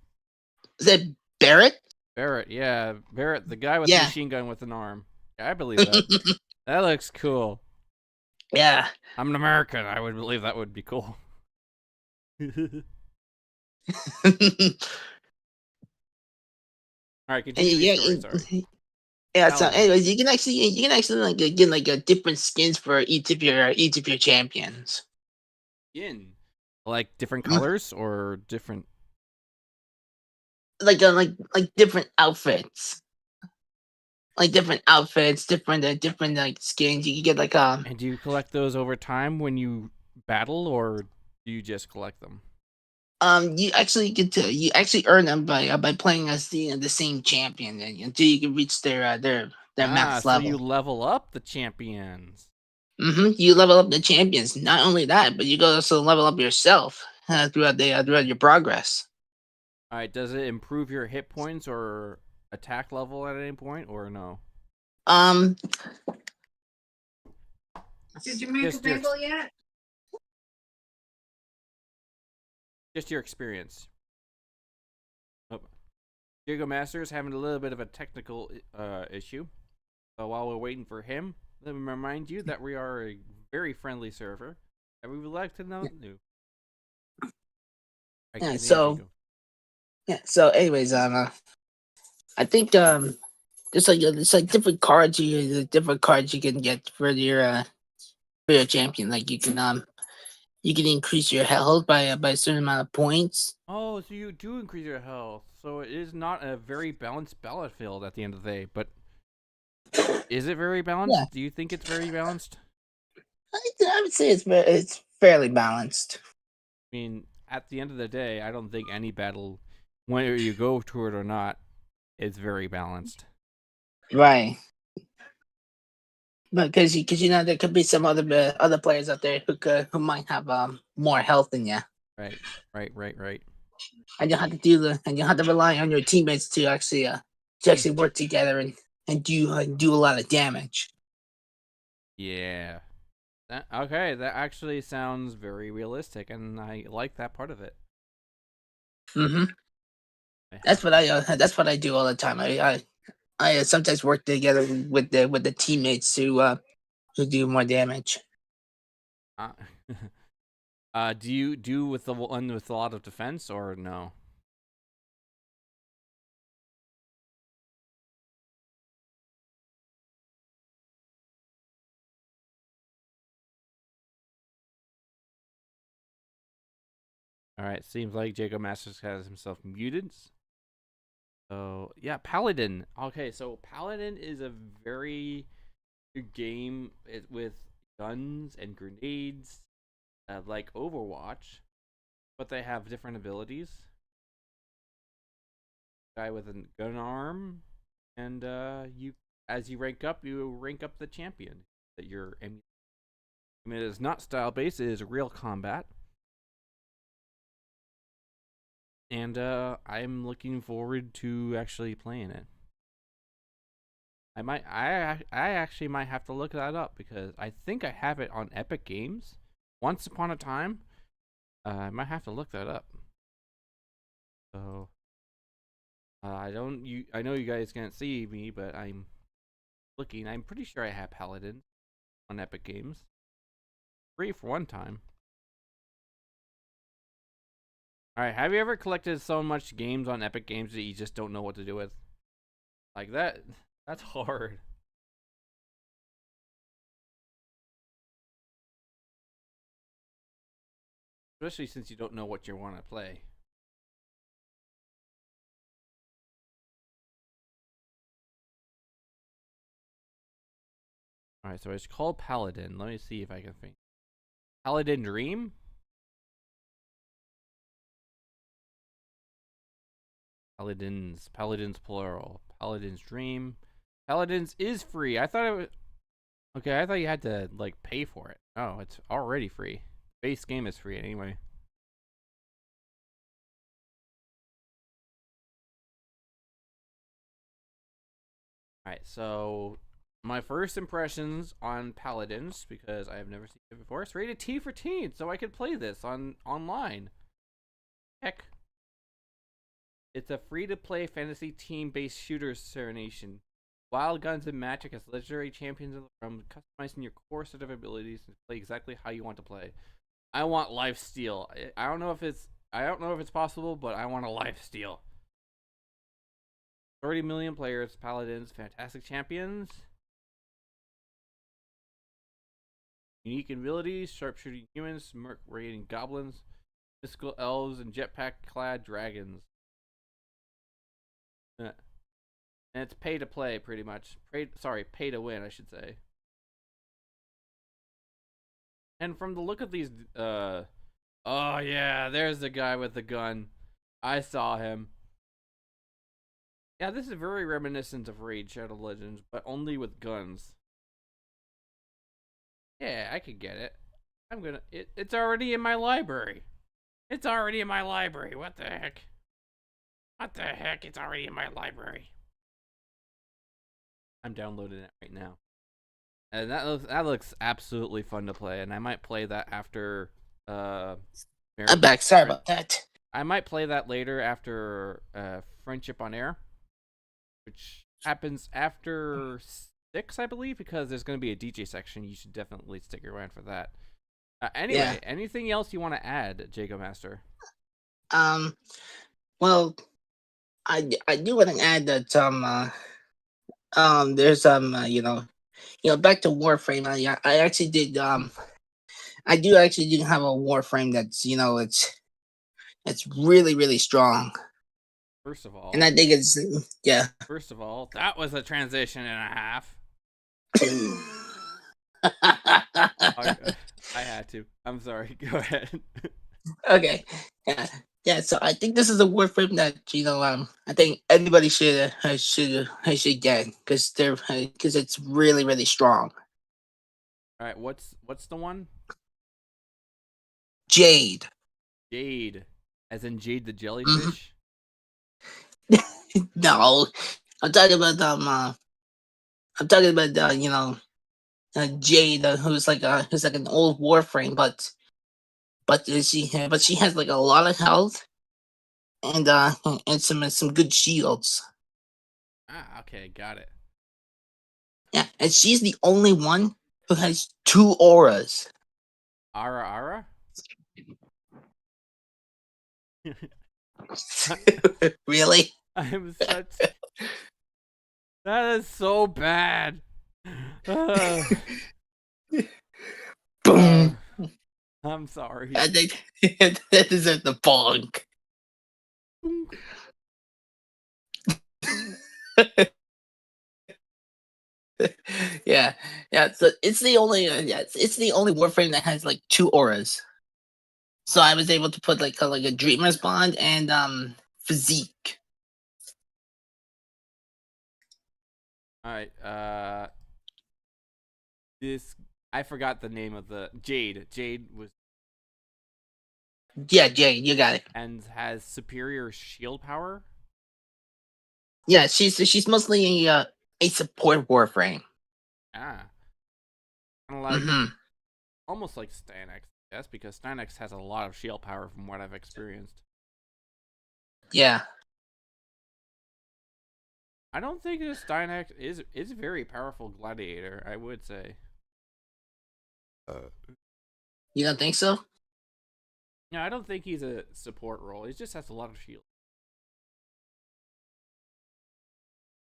is that Barrett? Barrett, yeah, Barrett, the guy with the Yeah. machine gun with an arm. Yeah, I believe that. That looks cool. Yeah. I'm an American. I would believe that would be cool. All right, continue your story. Sorry. Yeah. So, Paladin. anyways, you can actually like get like different skins for each of your champions. In like different Mm. colors or different. Like different outfits. Like different outfits, different like skins. You can get like And do you collect those over time when you battle, or do you just collect them? you actually earn them by playing as the same champion until you can reach their max So you level. level up the champions. You level up the champions. Not only that, but you go also level up yourself throughout your progress. All right, does it improve your hit points or attack level at any point, or no? Um, Did you make Just a bagel yet? Just your experience. Oh. Diego Master is having a little bit of a technical issue. So while we're waiting for him, let me remind you that we are a very friendly server, and we would like to know new. yeah. So anyways, I think there's like different cards you can get for your champion. Like you can increase your health by a certain amount of points. Oh, so you do increase your health. So it is not a very balanced battlefield at the end of the day. But is it very balanced? Yeah. Do you think it's very balanced? I would say it's fairly balanced. I mean, at the end of the day, I don't think any battle, whether you go to it or not, is very balanced. Right. But because there could be some other players out there who might have more health than you. Right. And you have to rely on your teammates to actually work together and do a lot of damage. Yeah. Okay, that actually sounds very realistic, and I like that part of it. Mm-hmm. That's what I do all the time. I sometimes work together with the teammates who do more damage. Do you do with the one with a lot of defense or no? All right, seems like Jacob Masters has himself muted. So yeah, Paladin. Okay, so Paladin is a very good game with guns and grenades, like Overwatch, but they have different abilities. Guy with a gun arm, and as you rank up the champion that you're emulating. I mean, it is not style based; it is real combat. And I'm looking forward to actually playing it. I actually might have to look that up because I think I have it on Epic Games. Once upon a time, I might have to look that up. So I know you guys can't see me, but I'm looking. I'm pretty sure I have Paladin on Epic Games. Free for one time. Alright, have you ever collected so much games on Epic Games that you just don't know what to do with? Like that's hard. Especially since you don't know what you want to play. Alright, so it's called Paladin. Let me see if I can think. Paladin Dream? Paladins plural. Paladins Dream. Paladins is free. I thought it was okay. I thought you had to like pay for it. Oh, it's already free. Base game is free anyway. All right, so my first impressions on Paladins, because I have never seen it before, it's rated T for teen, so I could play this online. Heck. It's a free-to-play fantasy team-based shooter serenation. Wild guns and magic as legendary champions of the realm, customizing your core set of abilities to play exactly how you want to play. I want lifesteal. I don't know if it's possible, but I want a lifesteal. 30 million players, Paladins, fantastic champions. Unique abilities, sharpshooting humans, merc raiding goblins, mystical elves, and jetpack-clad dragons. And it's pay to play, pretty much. Pay to win, I should say. And from the look of these, oh yeah, there's the guy with the gun. I saw him. Yeah, this is very reminiscent of Raid Shadow Legends, but only with guns. Yeah, I could get it. It's already in my library. It's already in my library. What the heck? What the heck? It's already in my library. I'm downloading it right now. And that looks absolutely fun to play, and I might play that after I'm back. Sorry about that. I might play that later after Friendship on Air, which happens after 6, I believe, because there's going to be a DJ section. You should definitely stick around for that. Anyway, anything else you want to add, Jacob Master? Well, I do want to add that there's back to Warframe. I actually did. I do actually do have a Warframe that's it's really really strong, First of all, and I think it's yeah. that was a transition and a half. I had to. I'm sorry. Go ahead. Okay. Yeah. Yeah. So I think this is a Warframe that I think everybody should get because it's really really strong. All right. What's the one? Jade. Jade, as in Jade the Mhm. jellyfish. No, I'm talking about Jade, who's like an old Warframe, but she has like a lot of health and some good shields. Ah, okay, got it. Yeah, and she's the only one who has 2 auras. Ara. Really? I'm such. That is so bad. Boom. I'm sorry. I think that deserves the bonk. Yeah, yeah. So it's the only it's the only Warframe that has like 2 auras. So I was able to put like a Dreamer's Bond and Physique. All right. This I forgot the name of the Jade. Jade was Yeah, Jay, you got it. and has superior shield power. Yeah, she's mostly a support Warframe. Ah, kind of like Mm-hmm. almost like Stynex. Yes, because Stynex has a lot of shield power from what I've experienced. Yeah. I don't think this Stynex is a very powerful gladiator. I would say. You don't think so? No, I don't think he's a support role. He just has a lot of shield.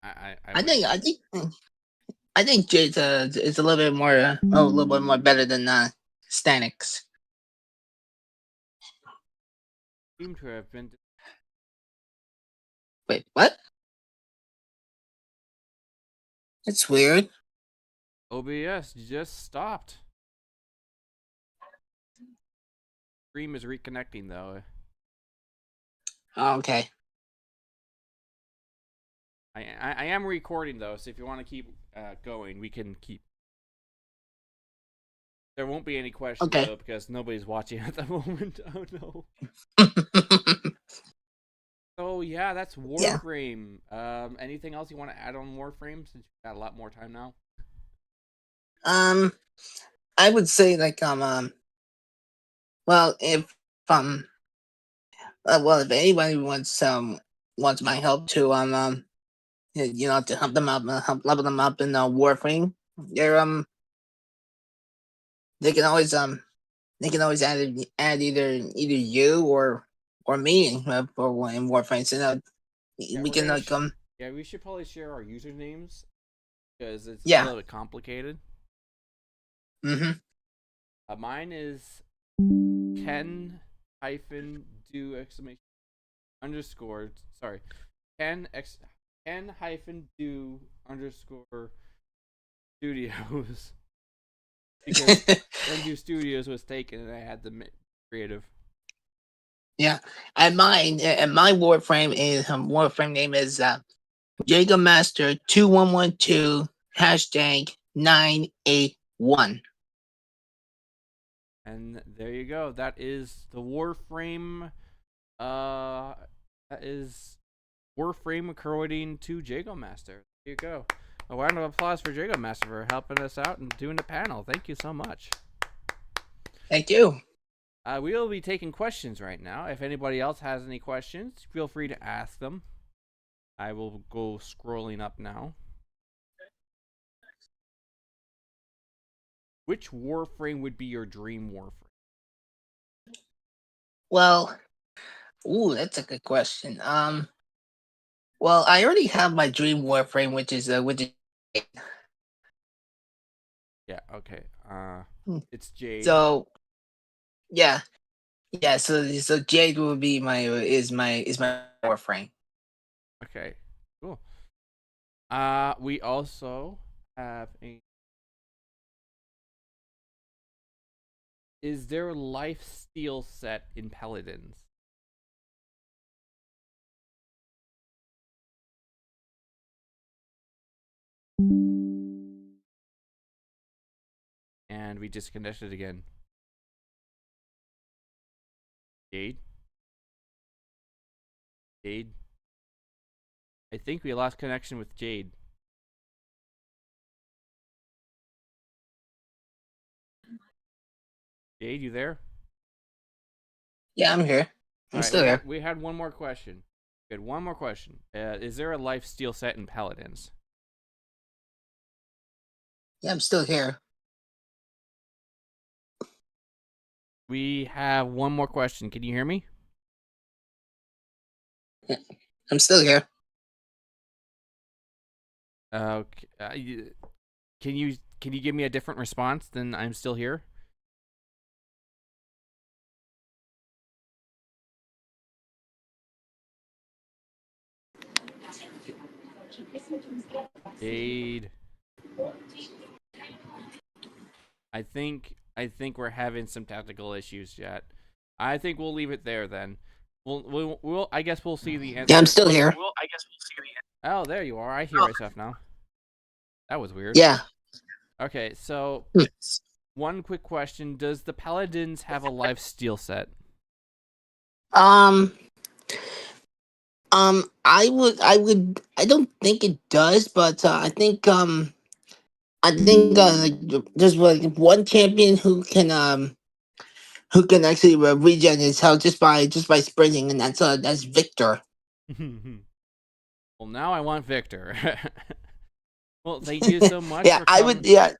I think Jade's is a little bit more a little bit more better than Stanix. Seem to have been. Wait, what? That's weird. OBS just stopped. Stream is reconnecting though. Oh, okay. I am recording though, so if you want to keep going, we can keep. There won't be any questions Okay. though because nobody's watching at the moment. Oh no. So yeah, that's Warframe. Yeah. Anything else you want to add on Warframe since you've got a lot more time now? I would say well if anybody wants my help to to help them out, help level them up in Warframe, they can always add either you or me in Warframe. So Yeah, we we're can gonna. Yeah, we should probably share our usernames because it's a yeah. little bit complicated. Mm-hmm. Mine is Ken hyphen do exclamation underscore. Sorry, Ken hyphen do underscore studios because Ken Studios was taken and I had the creative. Yeah, and my Warframe name is Master 2112 #981. And there you go. That is the Warframe. That is Warframe according to Jago Master. There you go. A round of applause for Jago Master for helping us out and doing the panel. Thank you so much. Thank you. We will be taking questions right now. If anybody else has any questions, feel free to ask them. I will go scrolling up now. Which Warframe would be your dream Warframe? Well, that's a good question. Well, I already have my dream Warframe, which is Yeah. Okay. Hmm. It's Jade. So yeah, yeah. So Jade will be my Warframe. Okay. Cool. We also have a. Is there life steal set in Paladins? And we disconnected again. Jade? Jade? I think we lost connection with Jade. Jade, you there? Yeah, I'm here. All I'm right, still here. we had one more question. We had one more question. Is there a life steal set in Paladins? Yeah, I'm still here. We have one more question. Can you hear me? Yeah, I'm still here. Okay. Can you give me a different response than I'm still here? Jade. I think we're having some technical issues yet. I think we'll leave it there then. We'll I guess we'll see the answer. Yeah, I'm still here. Oh, there you are. I hear myself now. That was weird. Yeah. Okay, so Hmm. one quick question: does the Paladins have a life steal set? Um. I don't think it does, but I think like there's like one champion who can actually regen his health just by sprinting, and that's Victor. Well, now I want Victor. Well, thank you so much Yeah, for I coming. would. Yeah,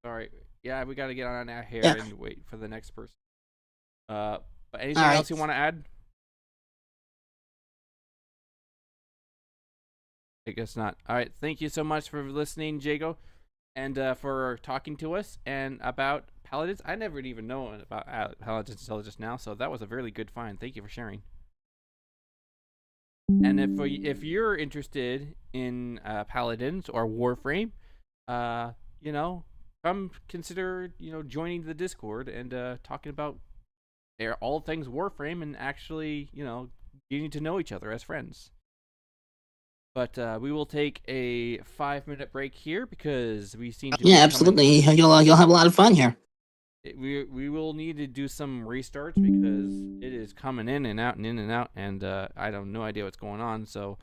Sorry. Yeah, we got to get on out here yeah. and wait for the next person. But All anything right. else you want to add? I guess not. All right. Thank you so much for listening, Jago, and for talking to us and about Paladins. I never even know about Paladins until just now, so that was a really good find. Thank you for sharing. And if you're interested in Paladins or Warframe, you know, come consider joining the Discord and talking about all things Warframe and actually getting to know each other as friends. But we will take a 5-minute break here because we seem to Yeah, be absolutely. You'll have a lot of fun here. we will need to do some restarts because it is coming in and out and in and out, and I have no idea what's going on. So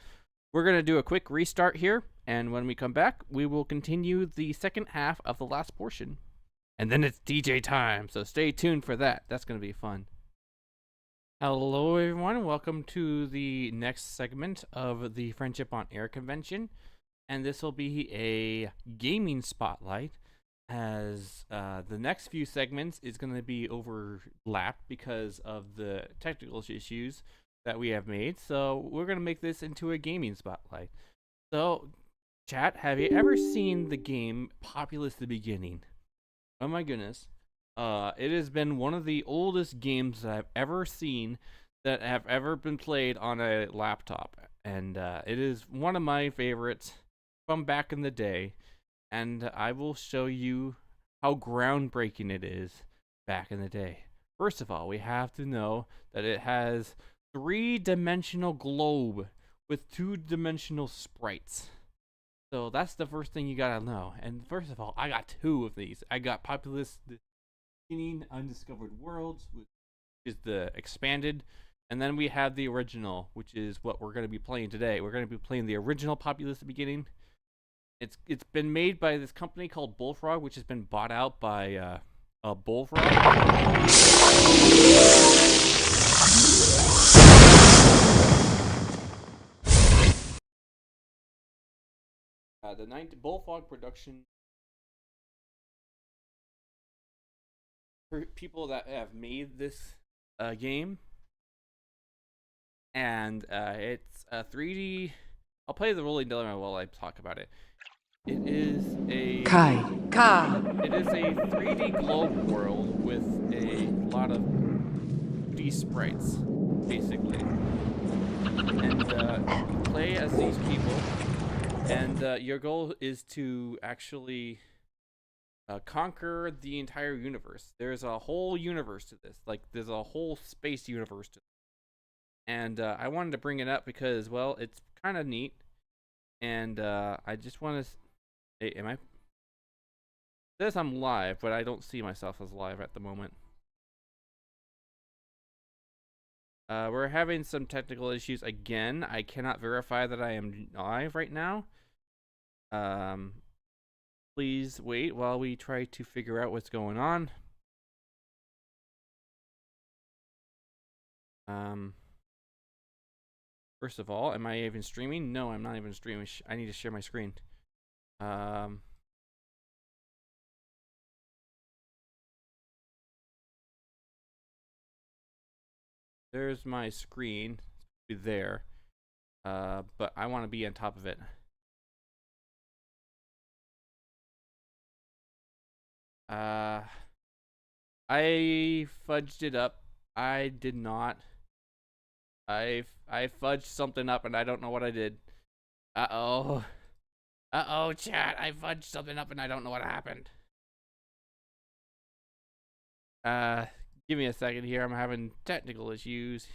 we're gonna do a quick restart here, and when we come back, we will continue the second half of the last portion, and then it's DJ time. So stay tuned for that. That's gonna be fun. Hello, everyone. Welcome to the next segment of the Friendship on Air convention. And this will be a gaming spotlight, as the next few segments is going to be overlapped because of the technical issues that we have made. So we're going to make this into a gaming spotlight. So, chat, have you ever seen the game Populous the Beginning? Oh my goodness. It has been one of the oldest games that I've ever seen that have ever been played on a laptop. And it is one of my favorites from back in the day. And I will show you how groundbreaking it is back in the day. First of all, we have to know that it has 3-dimensional globe with 2-dimensional sprites. So that's the first thing you gotta know. And first of all, I got 2 of these. I got Populous the Beginning Undiscovered Worlds, which is the expanded, and then we have the original, which is what we're going to be playing today. We're going to be playing the original Populous the Beginning. It's been made by this company called Bullfrog, which has been bought out by Bullfrog. The Bullfrog production people that have made this game, and it's a 3D. I'll play the rolling dilemma while I talk about it. It is a Kai. Ka. It is a 3D globe world with a lot of 2D sprites, basically. And you play as these people, and your goal is to actually conquer the entire universe. There's a whole universe to this. Like, there's a whole space universe to this. And I wanted to bring it up because, well, it's kind of neat. And I just want to... Hey, am I... It says I'm live, but I don't see myself as live at the moment. We're having some technical issues again. I cannot verify that I am live right now. Please wait while we try to figure out what's going on. First of all, am I even streaming? No, I'm not even streaming. I need to share my screen. There's my screen. It's there. But I want to be on top of it. I fudged it up. I did not. I fudged something up and I don't know what I did. Uh-oh. Uh-oh, chat. I fudged something up and I don't know what happened. Give me a second here. I'm having technical issues.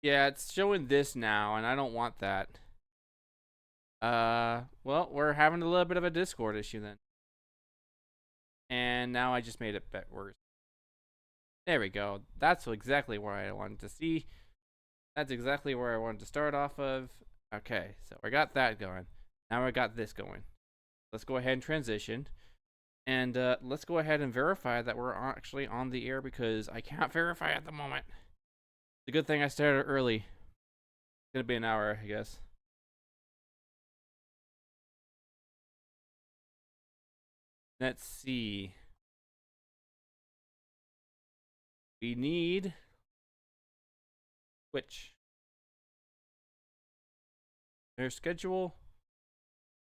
Yeah, it's showing this now and I don't want that. Well, we're having a little bit of a Discord issue then. And now I just made it a bit worse. There we go. That's exactly where I wanted to see. That's exactly where I wanted to start off of. Okay, so I got that going. Now I got this going. Let's go ahead and transition. And let's go ahead and verify that we're actually on the air because I can't verify at the moment. It's a good thing I started early. It's gonna be an hour, I guess. Let's see. We need Twitch. Their schedule.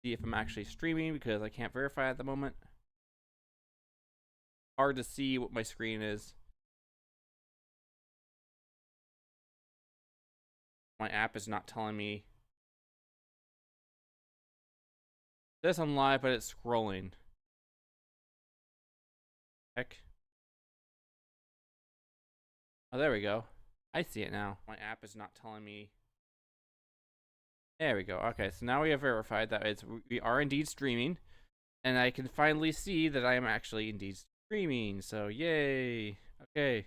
See if I'm actually streaming because I can't verify at the moment. Hard to see what my screen is. My app is not telling me. It says I'm live, but it's scrolling. Heck. Oh, there we go. I see it now. My app is not telling me. There we go. Okay, so now we have verified that we are indeed streaming. And I can finally see that I am actually indeed streaming. So, yay. Okay,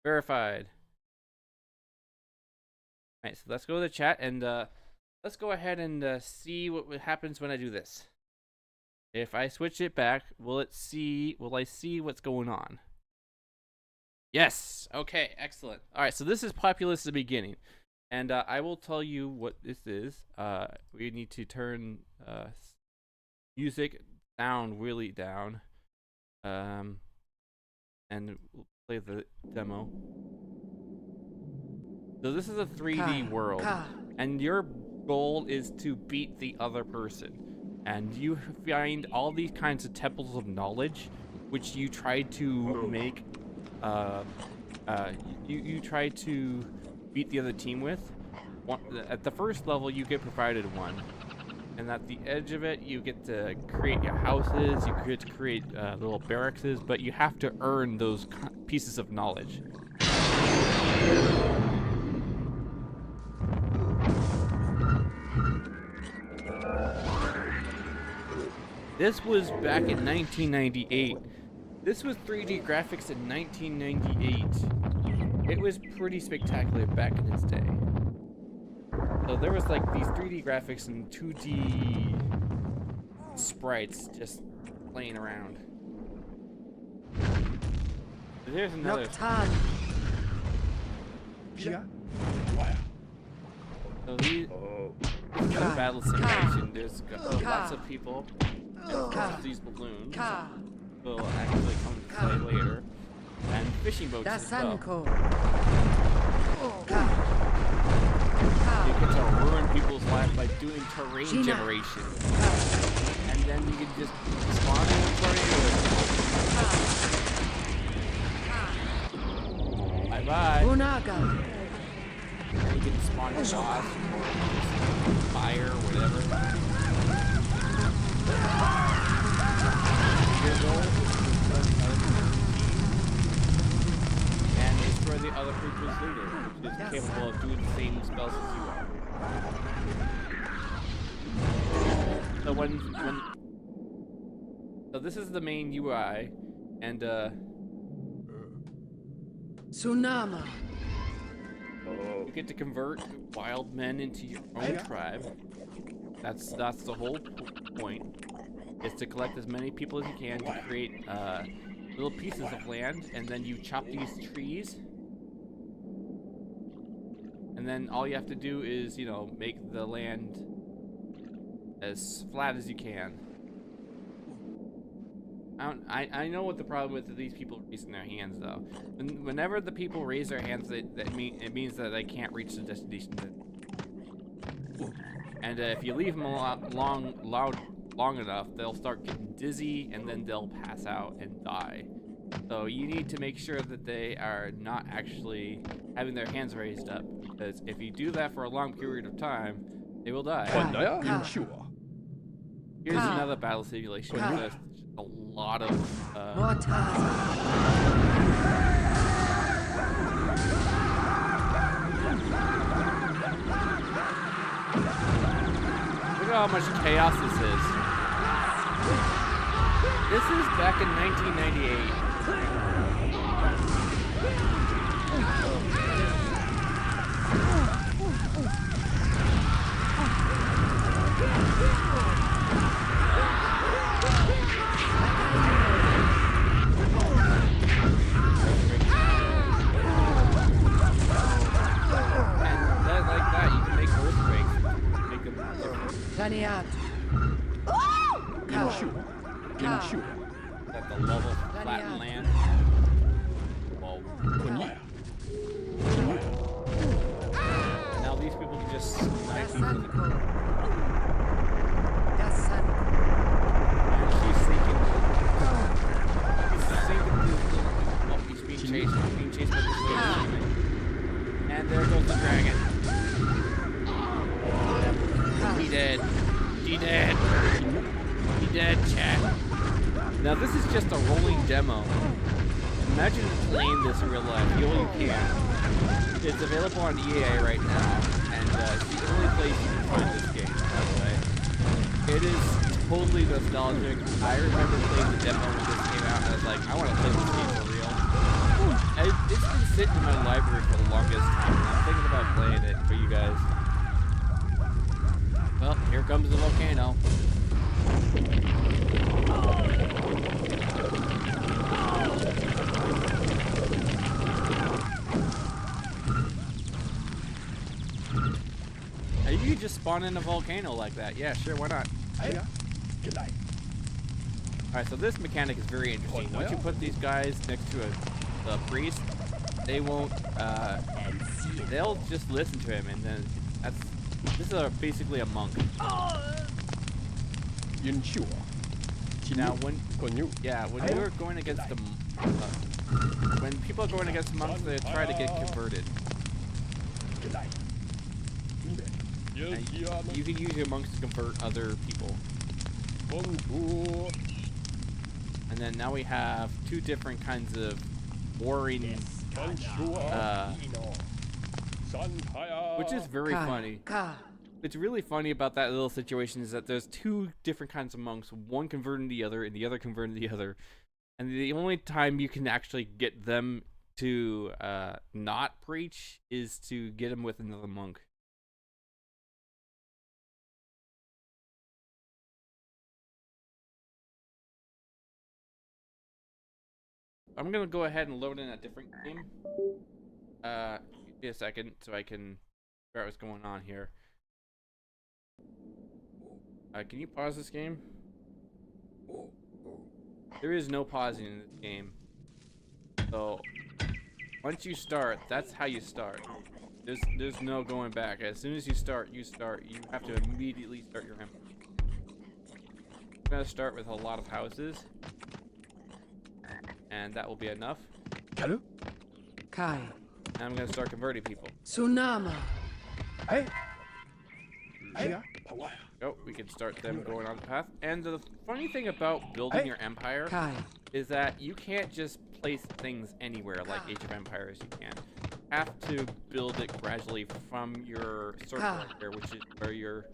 verified. Alright, so let's go to the chat and let's go ahead and see what happens when I do this. If I switch it back, will I see what's going on? Yes. Okay, excellent. All right, so this is Populous at the beginning. And I will tell you what this is. We need to turn music sound really down. And we'll play the demo. So this is a 3D world. And your goal is to beat the other person. And you find all these kinds of temples of knowledge, which you try to make, you try to beat the other team with. At the first level, you get provided one. And at the edge of it, you get to create your houses, you get to create little barracks, but you have to earn those pieces of knowledge. This was back in 1998. This was 3D graphics in 1998. It was pretty spectacular back in its day. So there was like these 3D graphics and 2D sprites just playing around. But here's another. So these is a battle simulation. There's lots of people. And these balloons will actually come to play later. And fishing boats as well. You get to ruin people's lives by doing terrain generation. And then you can just spawn in tornadoes. Bye-bye. Unaga. And you can spawn in wasp or fire or whatever. Your goal is to destroy the other creature's leader, which is capable of doing the same spells as you are. So so this is the main UI, and Tsunama. you get to convert wild men into your own tribe. That's the whole point. Is to collect as many people as you can to create little pieces of land, and then you chop these trees. And then all you have to do is, you know, make the land as flat as you can. I know what the problem with these people raising their hands, though. Whenever the people raise their hands, it means that they can't reach the destination. And if you leave them long enough, they'll start getting dizzy, and then they'll pass out and die. So you need to make sure that they are not actually having their hands raised up, because if you do that for a long period of time, they will die. Here's another battle simulation. There's a lot of look at how much chaos this is. This is back in 1998. Planiat. At the level flat land. Whoa. Now these people can just snipe people in the corner. And she's sinking. He's being chased. He's being chased by this little demon. And there goes the dragon. He dead. He dead. He dead, chat. Now this is just a rolling demo. Imagine playing this in real life. You can. It's available on EA right now, and it's the only place you can find this game. Okay? It is totally nostalgic. I remember playing the demo when this came out, and I was like, I want to play this game for real. It's been sitting in my library for the longest time, and I'm thinking about playing it for you guys. Well, here comes the volcano. Hey, you could just spawn in a volcano like that. Yeah, sure, why not? Alright, so this mechanic is very interesting. Once you put these guys next to a priest, they won't, they'll just listen to him, and then this is basically a monk. Now, when you're going against when people are going against monks, they try to get converted. And you can use your monks to convert other people. And then now we have two different kinds of warring, which is very funny. It's really funny about that little situation is that there's two different kinds of monks, one converting the other and the other converting the other. And the only time you can actually get them to not preach is to get them with another monk. I'm gonna go ahead and load in a different game. Give me a second so I can figure out what's going on here. Can you pause this game? There is no pausing in this game. So, once you start, that's how you start. There's no going back. As soon as you start, you start. You have to immediately start your empire. I'm gonna start with a lot of houses, and that will be enough. Hello? Kai. And I'm gonna start converting people. Tsunama. Hey. Hey. Power. Oh, we can start them going on the path. And the funny thing about building your empire Kai. is that you can't just place things anywhere like Age of Empires you can. You have to build it gradually from your circle right there, which is where your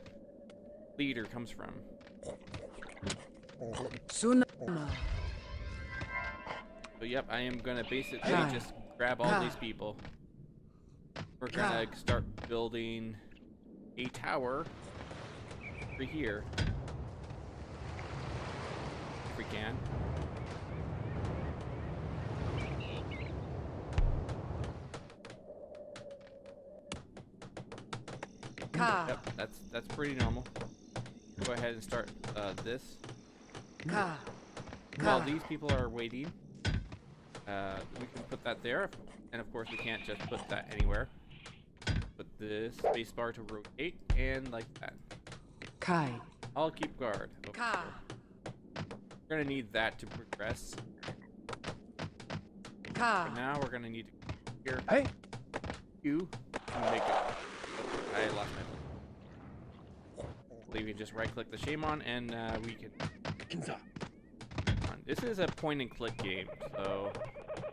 leader comes from. Tsunama. So yep, I am gonna basically just grab all these people. We're gonna start building a tower over here. If we can. Ka. Yep, that's pretty normal. Go ahead and start this. Ka. While these people are waiting, we can put that there, and of course we can't just put that anywhere. Put this spacebar to rotate, and like that. Kai. I'll keep guard. over Ka. there. We're gonna need that to progress. Ka. For now, we're gonna need to here. Hey. You can make it. I lost my. I believe you just right-click the Shaman, and we can. Kinza. This is a point-and-click game, so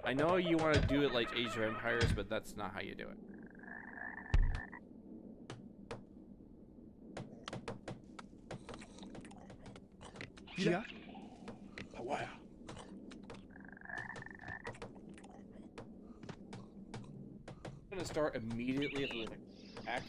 I know you want to do it like Age of Empires, but that's not how you do it. Here. Power. I'm gonna start immediately with an attack.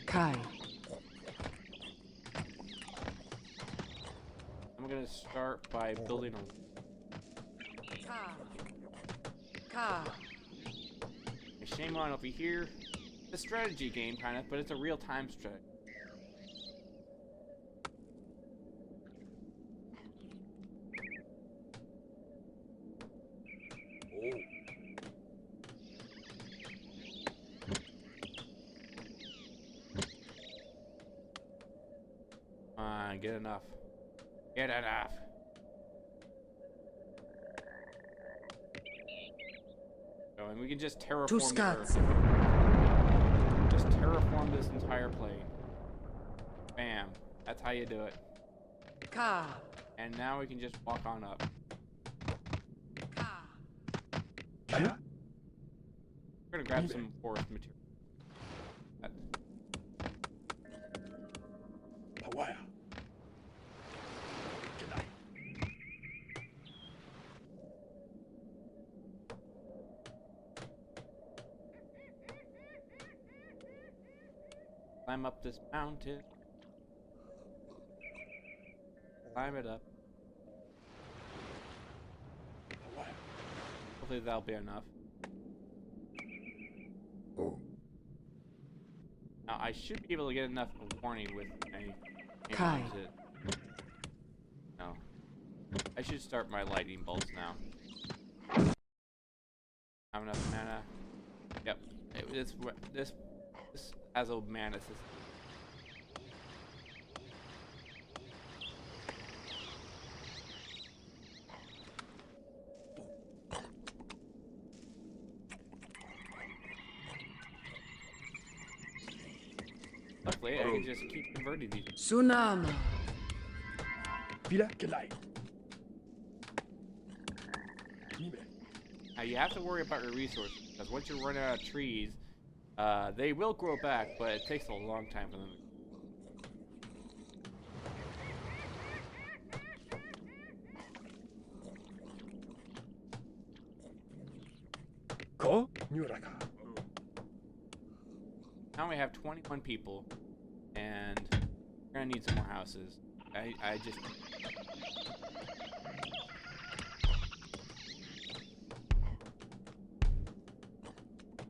Kai. I'm gonna start by building a Ka. Ka. Shaman over here. It's a strategy game, kind of, but it's a real-time strategy. Get enough. Get enough. So, and we can just terraform Two the Scots. Earth. Just terraform this entire plane. Bam. That's how you do it. Ka. And now we can just walk on up. Ka. Here. We're gonna grab some forest material. Power. Climb up this mountain. Climb it up. Hopefully that'll be enough. Now I should be able to get enough warning with my Kai. No. I should start my lightning bolts now. Have enough mana. Yep. This has a mana system. Luckily, I can just keep converting these. Tsunama. Wieder geleitet. Now you have to worry about your resources, because once you run out of trees, they will grow back, but it takes a long time for them to. Ko Nyuraka. Now we have 21 people, and we're gonna need some more houses. I just.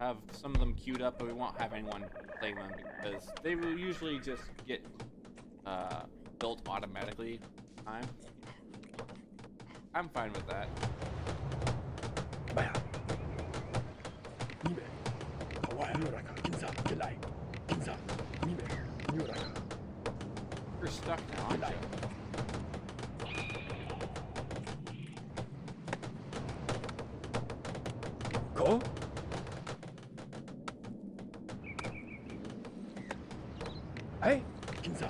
have some of them queued up, but we won't have anyone play them because they will usually just get built automatically. I'm fine with that. Maya. Nime. Kawaya. Nuraka. Kinza. Gelai. Kinza. Nime. Nuraka. You're stuck now, aren't you? Go. Hey. Kinza.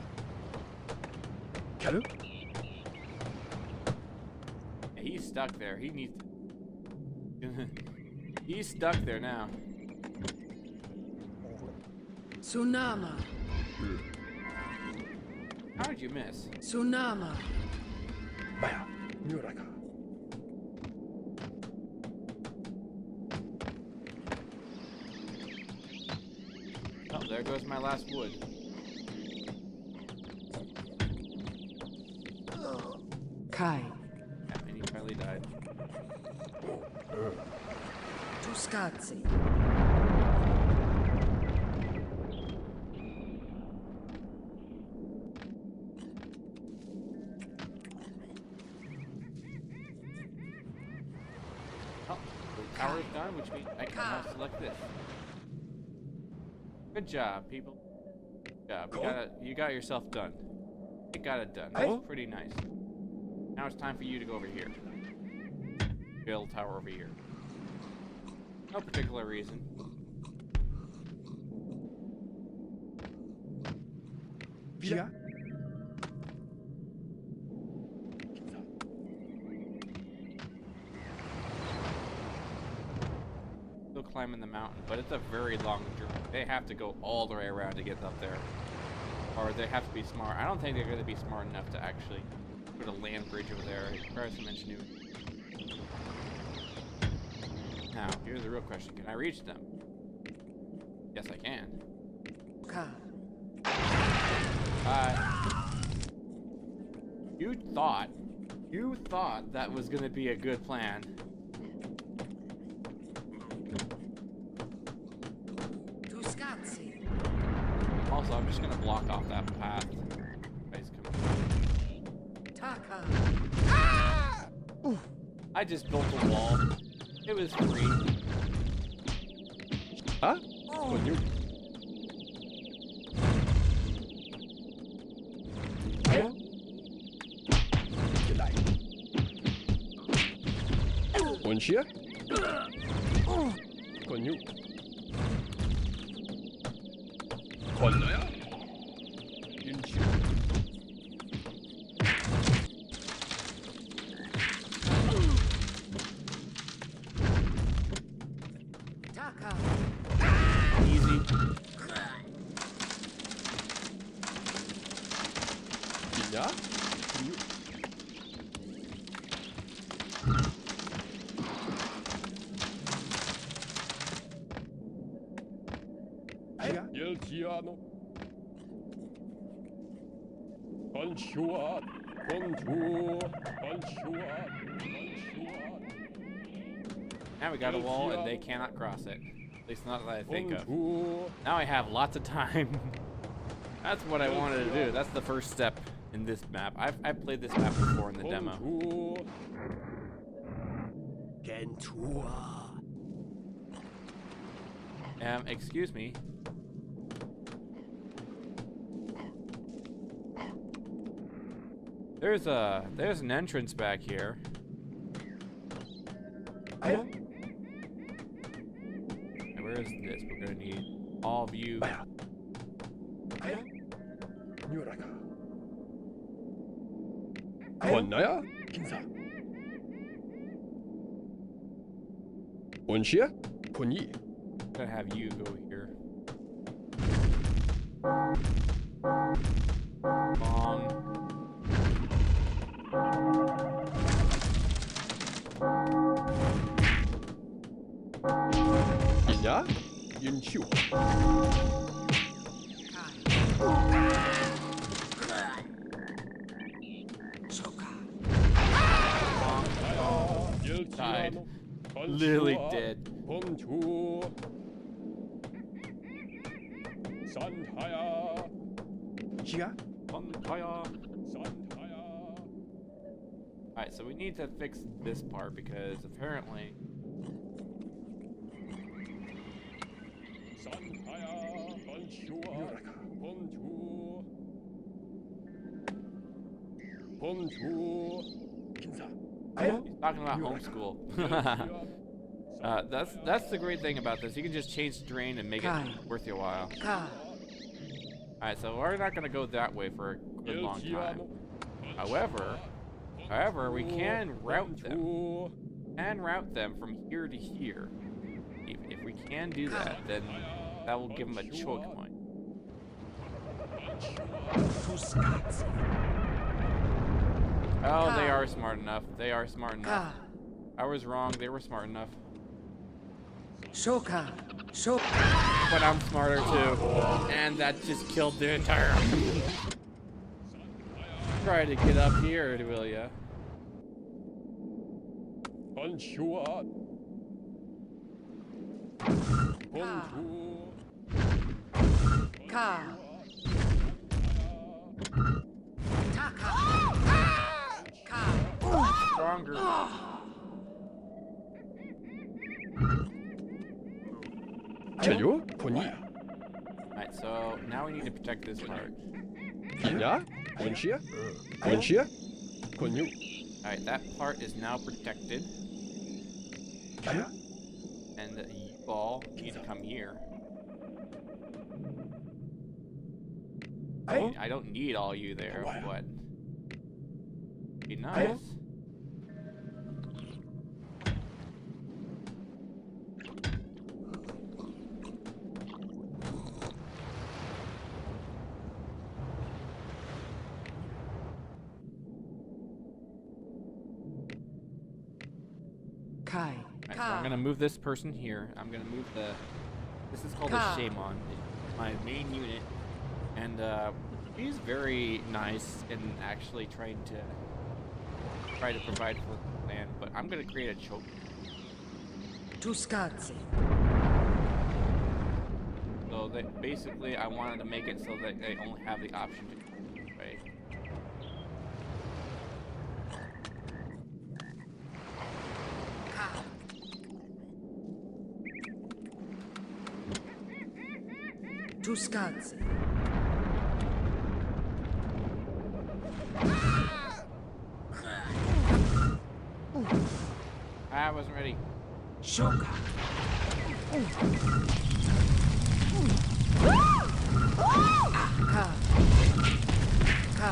Kalu. Yeah, he's stuck there. He needs to... He's stuck there now. Tsunama. How did you miss? Tsunama. Maya. Nuraka. Oh, there goes my last wood. Kai. Yeah, and he finally died. Tuscazzi. Oh, the tower's done, which means I can now select this. Good job, people. Good job. You got yourself done. You got it done. That's pretty nice. Now it's time for you to go over here. Build a tower over here. No particular reason. Villa. Still climbing the mountain, but it's a very long journey. They have to go all the way around to get up there. Or they have to be smart. I don't think they're going to be smart enough to actually put a land bridge over there. It requires some ingenuity. Now, here's the real question. Can I reach them? Yes, I can. Ka. You thought that was going to be a good plan. Tuscazzi. Also, I'm just going to block off that path. Guys, come Taka. I just built a wall. It was free. Huh? On you. Maya. Gelai. Onshia. On you. Konaya. Inshia. Taka. Easy. Villa. You. Il Tiano. Bonjour. Bonjour. Bonjour. Bonjour. Now we got a wall and they cannot cross it. At least not that I think of. Bonjour. Now I have lots of time. That's what I wanted to do. That's the first step in this map. I've played this map before in the demo. Bonjour. Gentua. Excuse me. There's an entrance back here. Aya. And where is this? We're gonna need all of you. Aya. Aya. Nuraka. Konaya. Kinza. Onshia. Konyi. I'm gonna have you go here. Villa. Yunchu. Died. Literally dead. Bonjour. Sandhaya. Here. Alright, so we need to fix this part because apparently he's talking about homeschool. That's the great thing about this. You can just change the terrain and make it worth your while. Ka. Alright, so we're not gonna go that way for a good long time. However, we can route them. From here to here. If we can do that, then that will give them a choke point. Oh, they are smart enough. They are smart enough. Ka. I was wrong. They were smart enough. Shoka. Shoka. But I'm smarter too. And that just killed the entire Try to get up here, will ya? Ka. Taka. Ka. Stronger. Kelyo? Koni. Alright, so now we need to protect this part. Ina? Konchia? Konchia? Konyu. Alright, that part is now protected. Aya? And you all need to come here. I don't need all you there, but be nice. Kai. Alright, so I'm gonna move this person here. I'm gonna move this is called a Shaman, my main unit. And he's very nice in actually trying to provide for the land, but I'm gonna create a choke. Tuscazzi. So that basically I wanted to make it so that they only have the option to go this way. Tuscazzi. I wasn't ready. Shoka. Ka. Ka.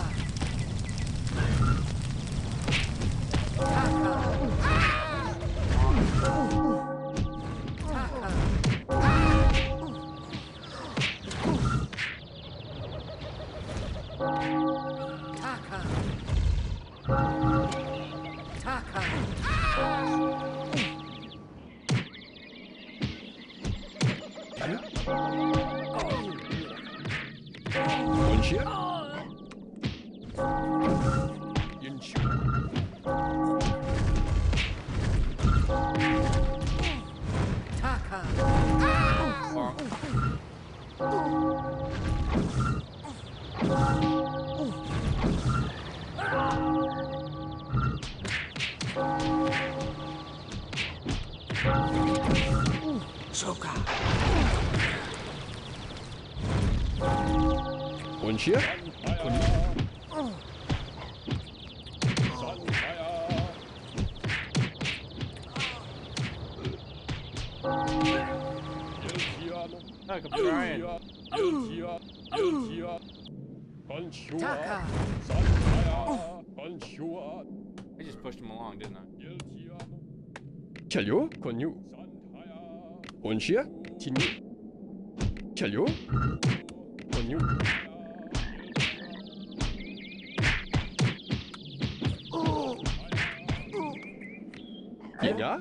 Taka. Taka. Konchia? Yunchu. Taka. Shoka. Konchia? Koni. Look, I'm trying. Taka. I just pushed him along, didn't I? Kelyo? Konyu. Konchia? Tinu. Kelyo? Konyu. Ina?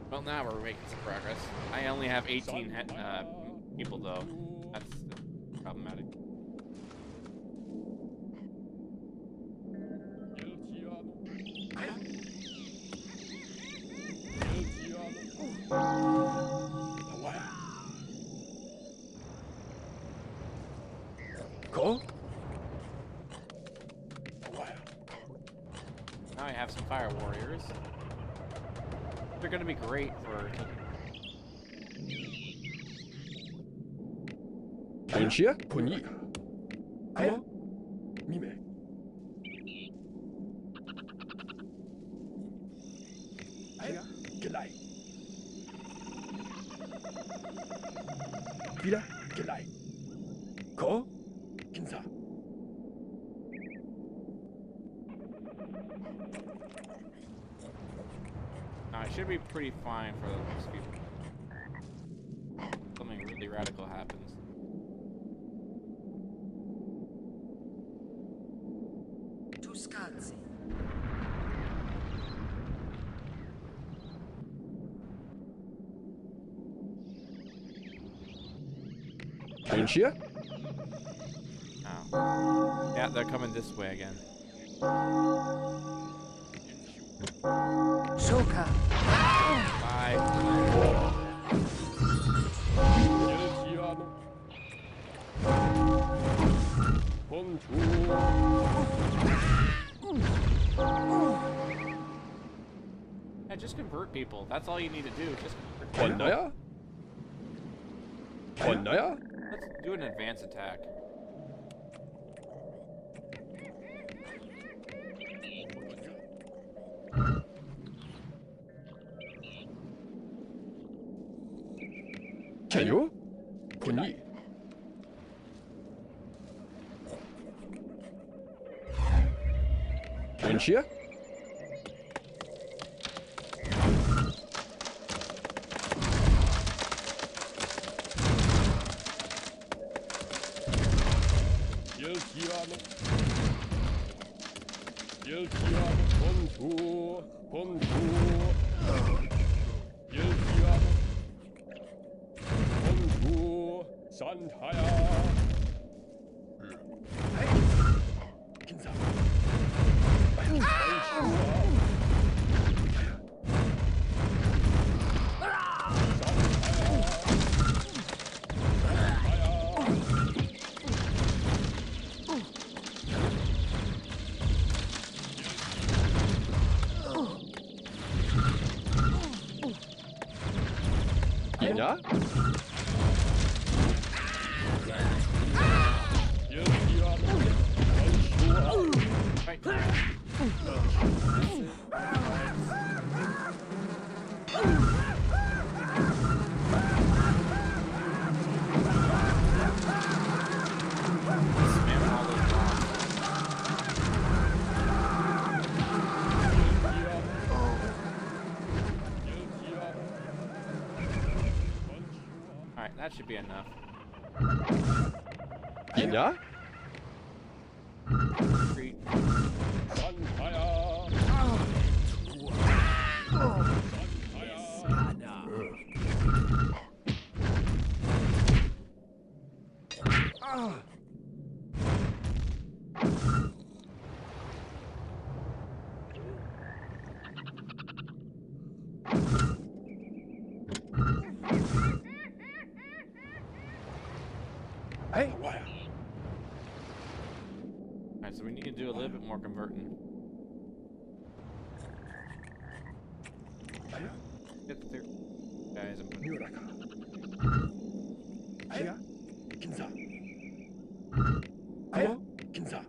Well, now we're making some progress. I only have 18 people, though. That's problematic. Now I have some fire warriors. They're gonna be great for. Bunchia, Pony. Aya, Mime. Aya, Gelei. Wieder Gelei. Ko, Kinsa. It should be pretty fine for those people. Something really radical happens. Tu scalzi. Bunchia. Oh. Yeah, they're coming this way again. Shoka. Bye. Geltiano. Bonjour. Yeah, just convert people. That's all you need to do. Just convert people. Bonaya. Bonaya. Let's do an advanced attack. Chayo. Pony. Bunchia. Geltiano. Geltiano. Bonjour. Bonjour. Geltiano. Bonjour. Sandhaya. Kinsa. Ja? Alright, that should be enough. Ja? Retreat. Hey. Alright, so we need to do a little bit more converting. Get there, guys, and put Aya, Kinsa. Aya, Kinsa.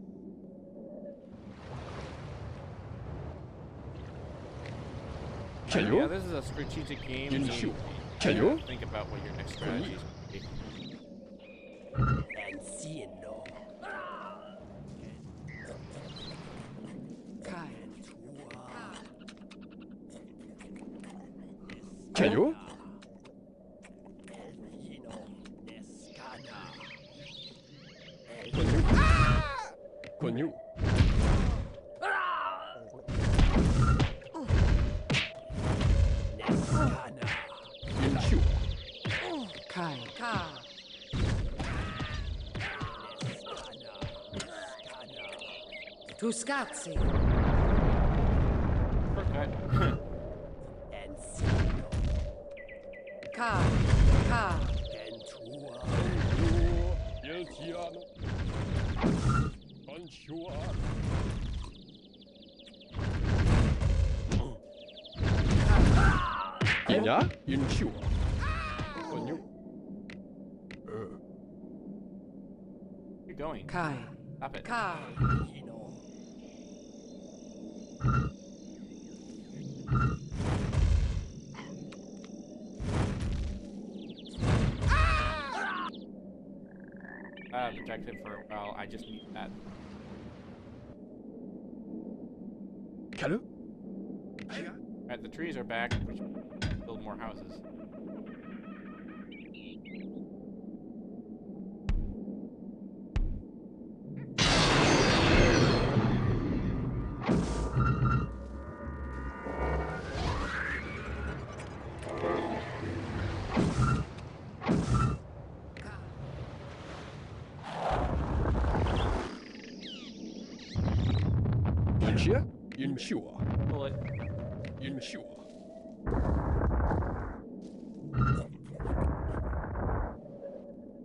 Yeah, this is a strategic game. So you Chayo. think about what your next strategy is going to be. Enciendo. Kai. Chayo. Konyu. Inshu. Kai. Ka. Tu scazzi. Shortcut. Ka. Ka. Geltiano. Bonjour. 이냐? 인치워. 번유. You're going. Kai. Stop it. Ka. Protect him for a while. I just need that. Kalu? Alright, the trees are back. We should build more houses. 인치야? 인치워. Pull it. 인치워.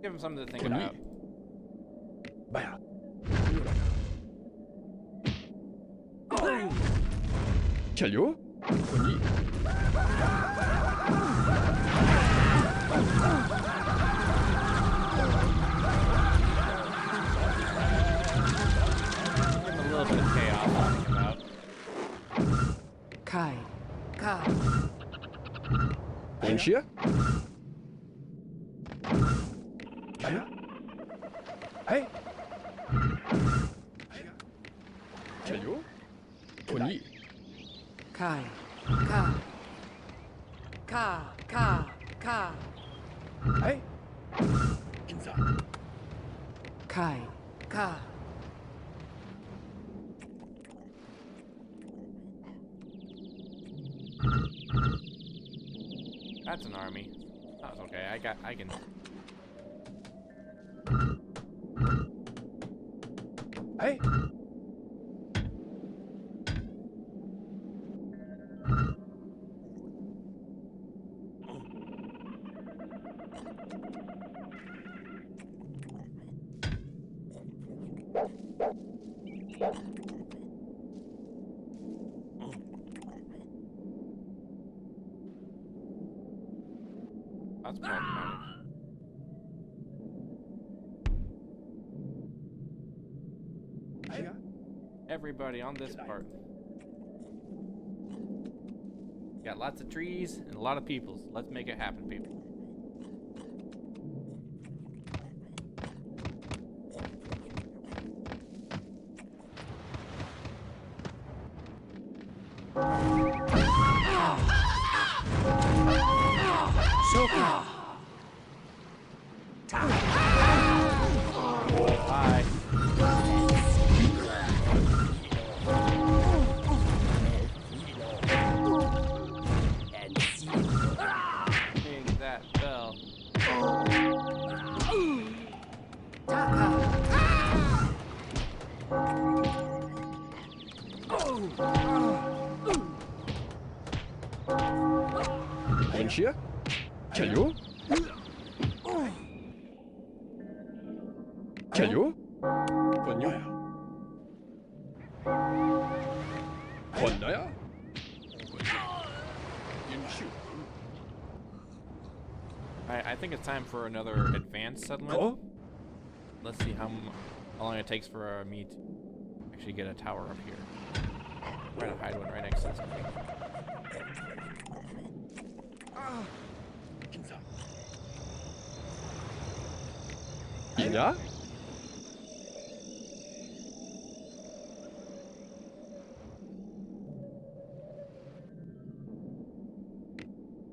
Give him something to think Bonnie. about. 마야. 켈요? 번이. Give him a little bit of chaos to think about. Kai. Ka. 인치야? 마야. 아이. 켈요? 번이. Kai. Ka. Ka. Ka. Ka. 아이. 인사. Kai. Ka. That's an army. That's okay. I can. 아이. That's problematic. Everybody on this part. Got lots of trees and a lot of peoples. Let's make it happen, people. Soka. Bye. Ring that bell. Taka. 인치야? 켈요? 켈요? 번유야. 번나야? 인치. Alright, I think it's time for another advanced settlement. 어? Let's see how long it takes for me to actually get a tower up here. I'm trying to hide one right next to this one. 인사. 이냐?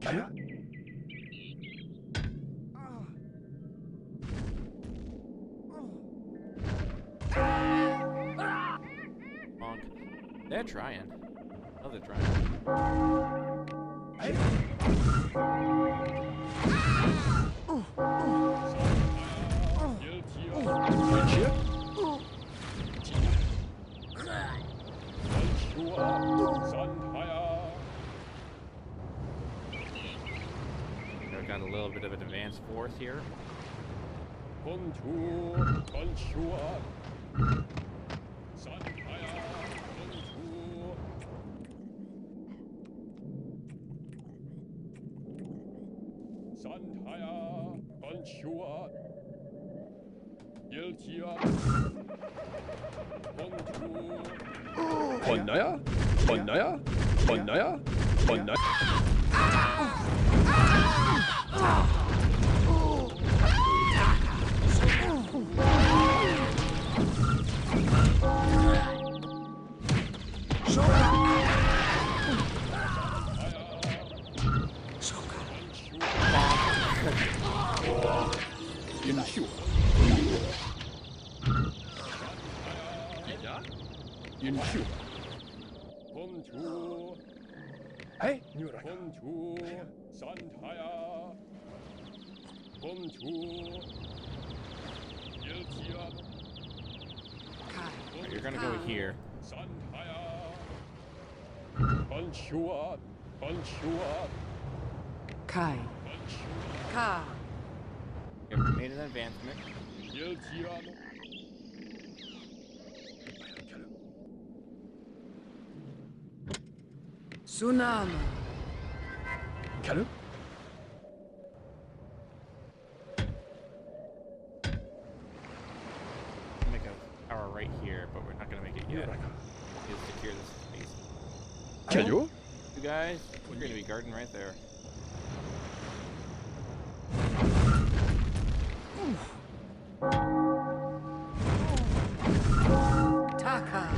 아야? Bonk. They're trying. Oh, they're trying. 아이. 인치야? They've got a little bit of an advanced force here. Sandhaya, Bonchua, Yiltia, Bontu, Honaya, Honaya, Honaya, Honaya. Yenshu. Yenshu. Bontu. Hey, Bontu. Sandhaya. Bontu. Yiltia. Kai. You're gonna go here. Sandhaya. Bonchua. Bonchua. Kai. Bonchua. Ka. You've made an advancement. Yiltia. Tsunami. Kalu. Make a tower right here, but we're not gonna make it yet. Just secure this space. Kalu. You guys, we're gonna be guarding right there. Taka.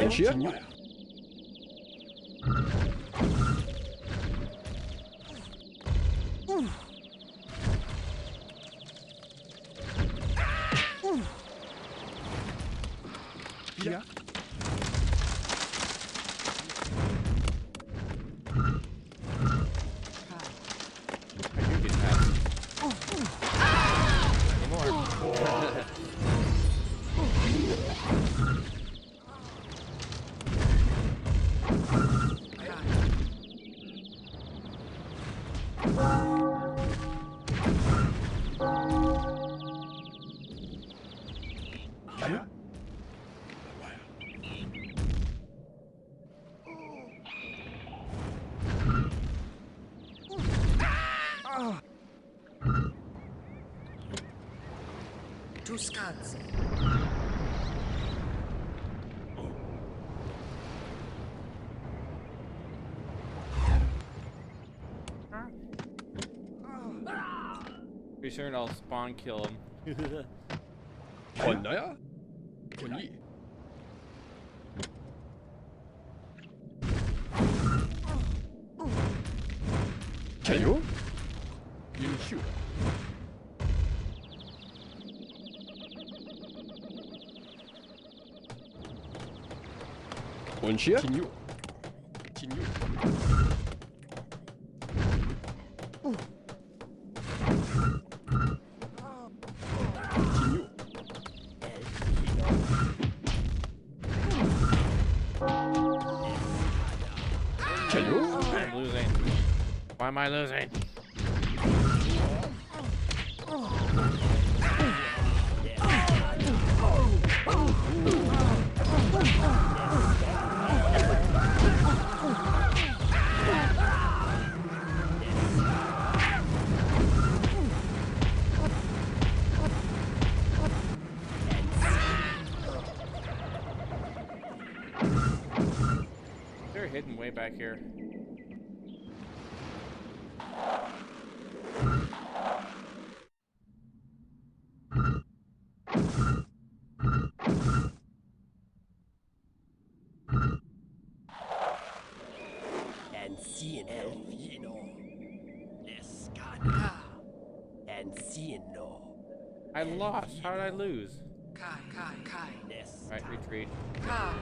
Yenshu. Yeah. I do get past. Anymore. Kalu. Tuskadze. Pretty sure I'll spawn kill him. Honaya. Koni. Kalu. Yenshu. Bonchia. Tinyu. Tinyu. Tinyu. Kalu. I'm losing. Why am I losing? They're hidden way back here. Encino fino. Escana. Encino. I lost. How did I lose? Kai. Kai. Kai. Alright, retreat. Ka.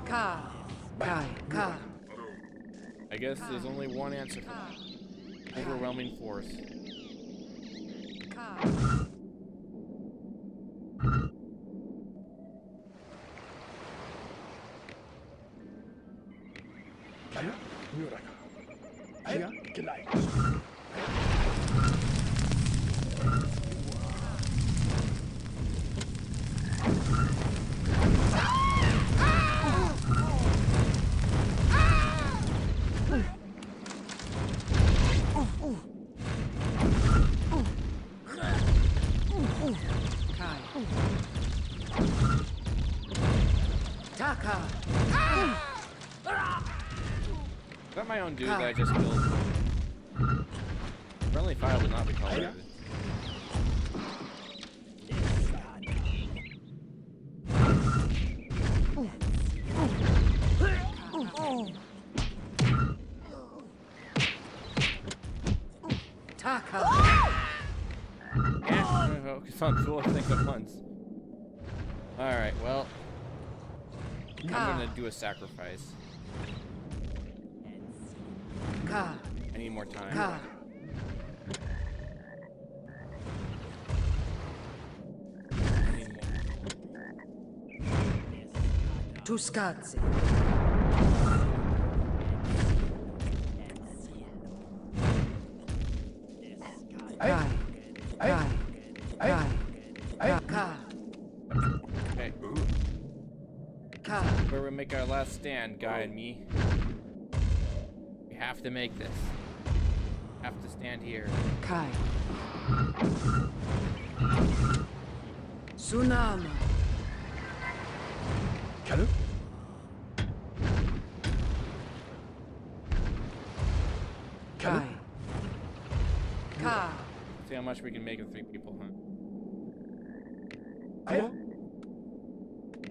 Ka. Kai. Ka. I guess there's only one answer for Ka. that. Overwhelming force. Ka. my own dude that I just killed. Friendly fire would not be tolerated. Taka. Yeah, focus on four things at once. Alright, well. I'm gonna do a sacrifice. Ka. I need more time. Ka. I need more. Tuskadze. Kai. Kai. Kai. Ka. Okay. Ka. Where we make our last stand, Guy and me. We have to make this. We have to stand here. Kai. Tsunami. Kalu? Kai. Ka. See how much we can make of 3 people, huh? Aya?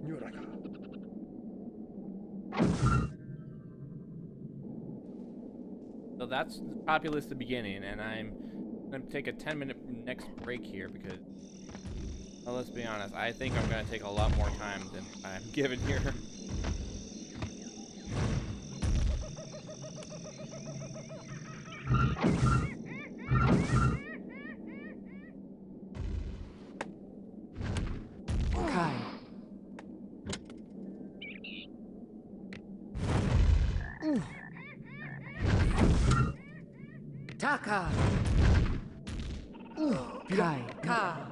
Nyuraka. So that's Populous the beginning, and I'm gonna take a 10-minute next break here because, well, let's be honest, I think I'm gonna take a lot more time than I'm given here. Kai. Taka. Kai. Ka.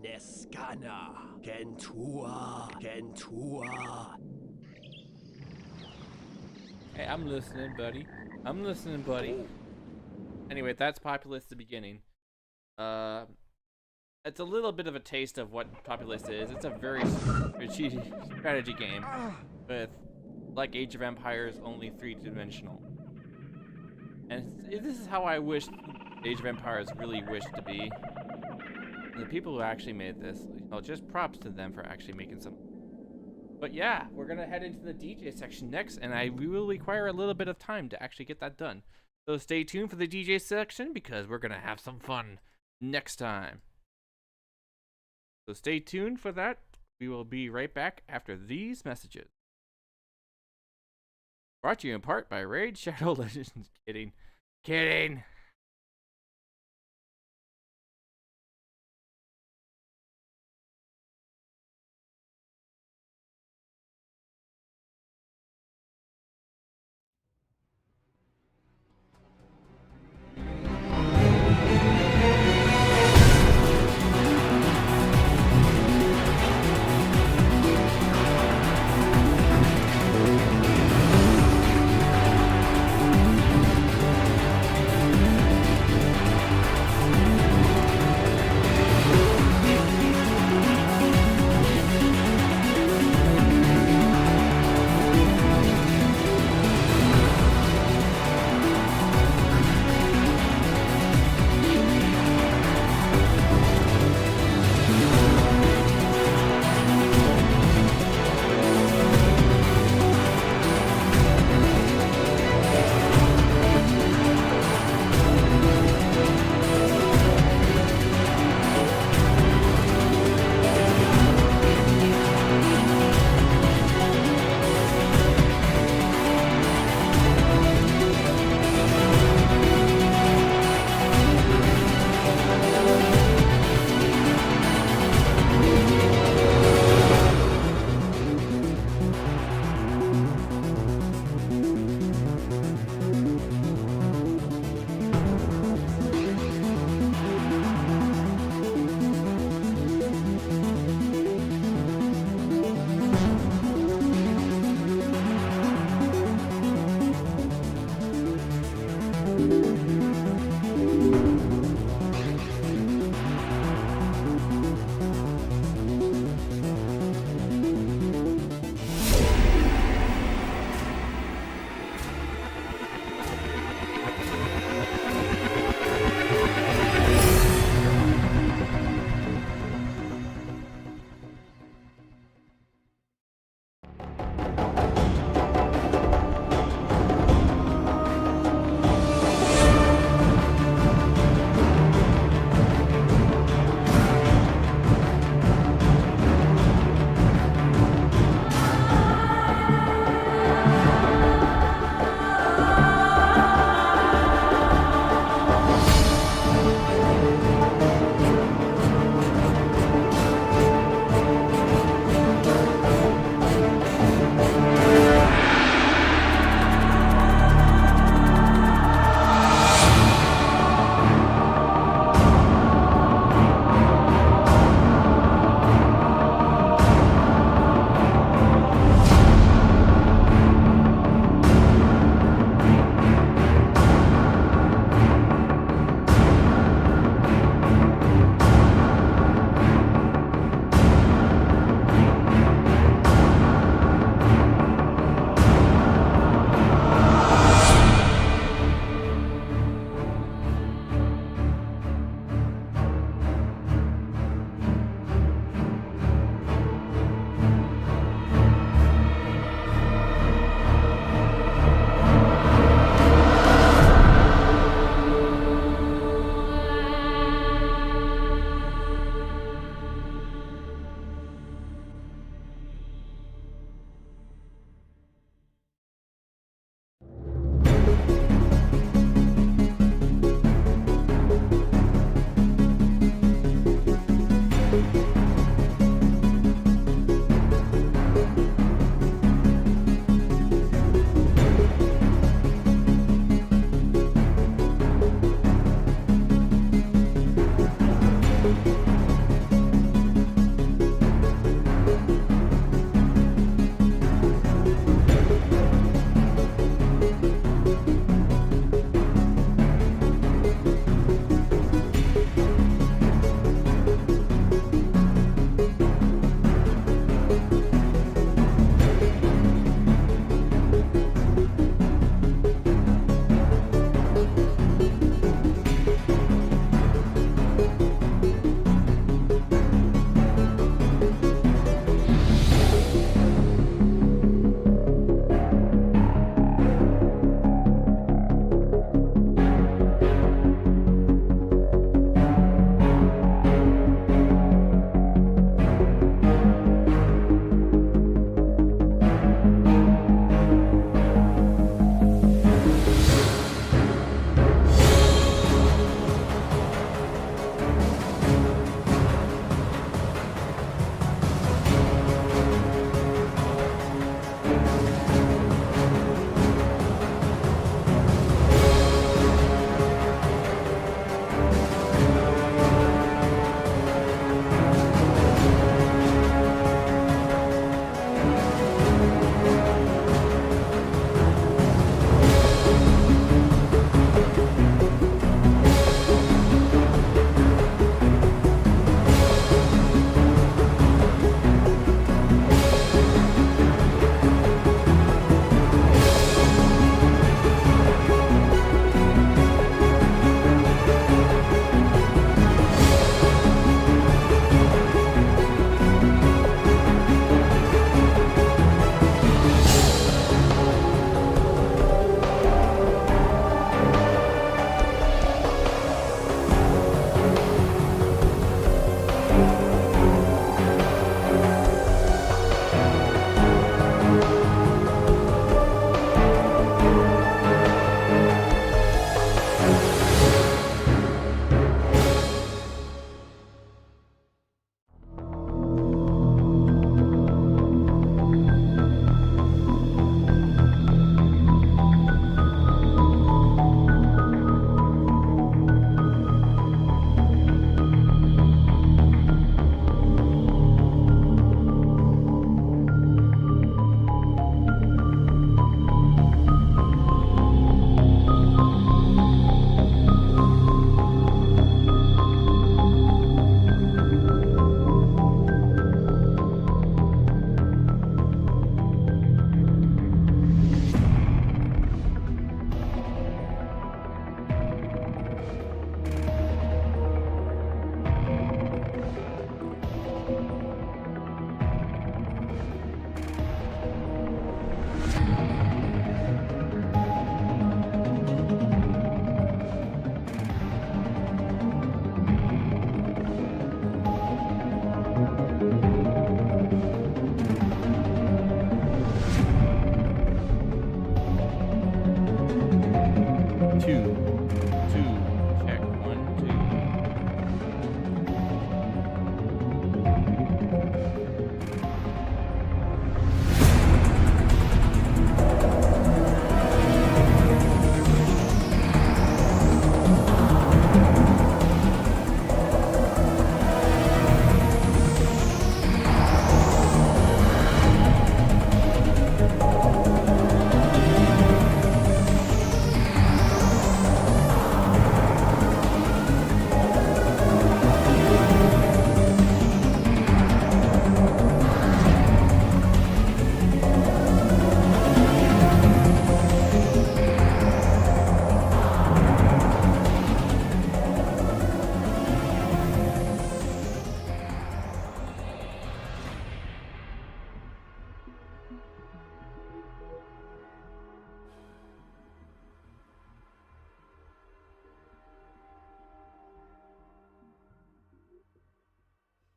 Neskana. Gentua. Gentua. Hey, I'm listening, buddy. I'm listening, buddy. Anyway, that's Populous the beginning. It's a little bit of a taste of what Populous is. It's a very strategy game with, like Age of Empires, only 3-dimensional. And this is how I wish Age of Empires really wished to be. And the people who actually made this, you know, just props to them for actually making some. But yeah, we're gonna head into the DJ section next, and we will require a little bit of time to actually get that done. So stay tuned for the DJ section because we're gonna have some fun next time. So stay tuned for that. We will be right back after these messages. Brought to you in part by Raid Shadow Legends. Kidding. Kidding.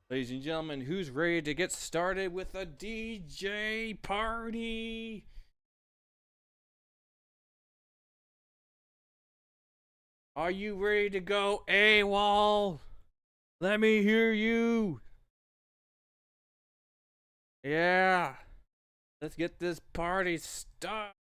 Ladies and gentlemen, who's ready to get started with a DJ party? Are you ready to go AWOL? Let me hear you. Yeah. Let's get this party started.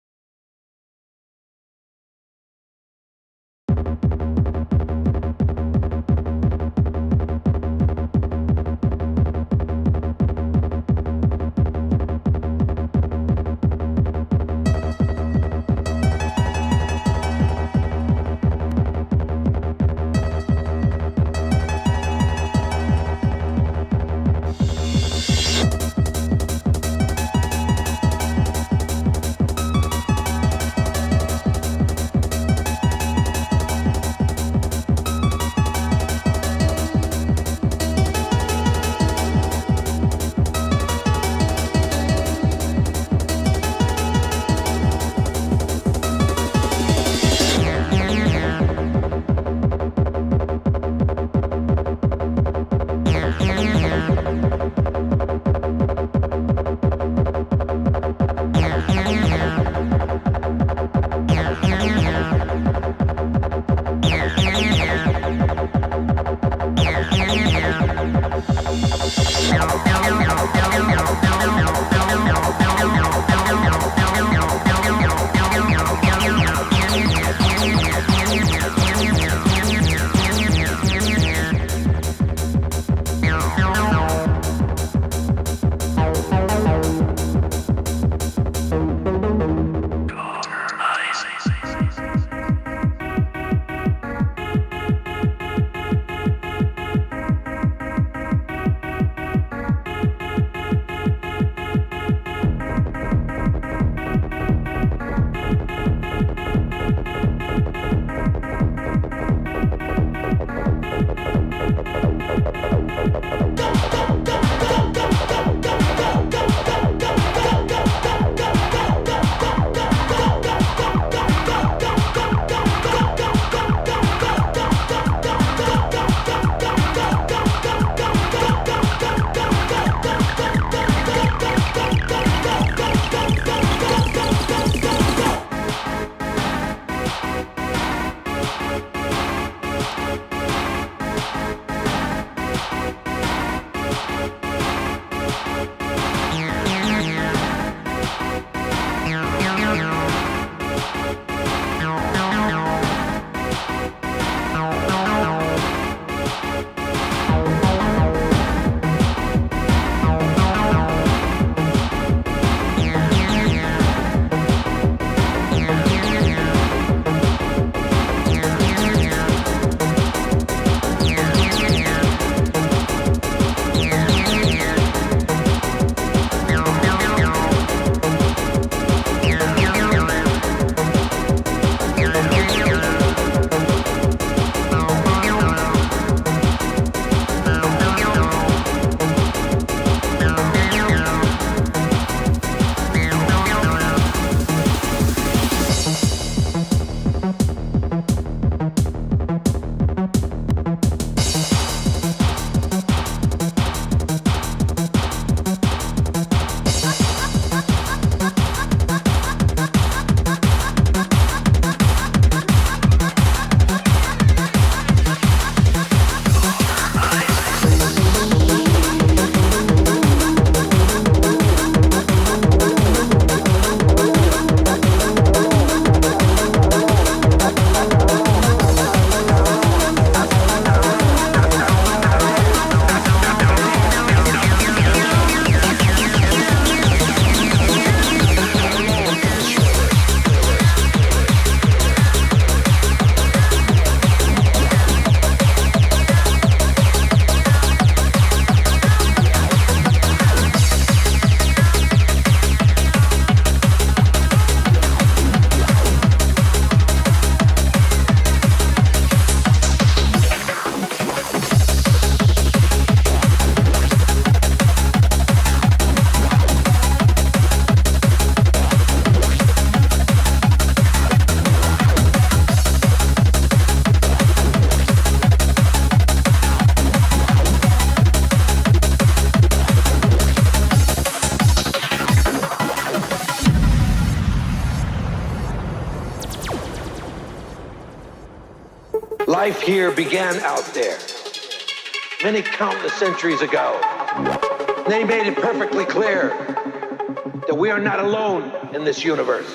Life here began out there, many countless centuries ago. They made it perfectly clear that we are not alone in this universe.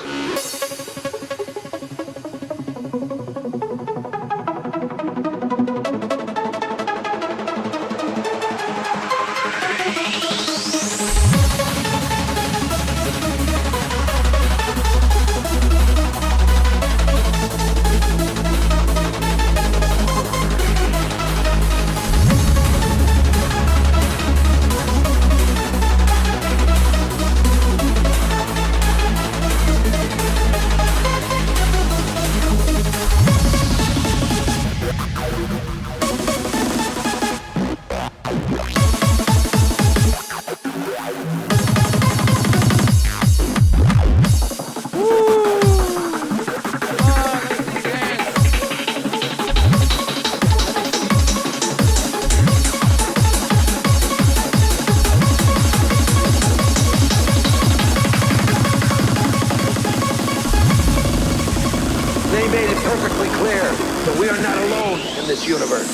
They made it perfectly clear that we are not alone in this universe.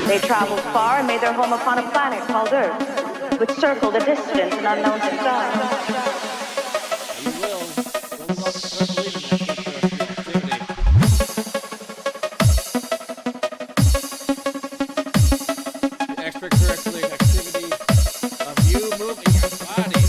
They traveled far and made their home upon a planet called Earth, which circled a distant and unknown star. You will. Don't start believing that the extracurricular activity of you moving your body.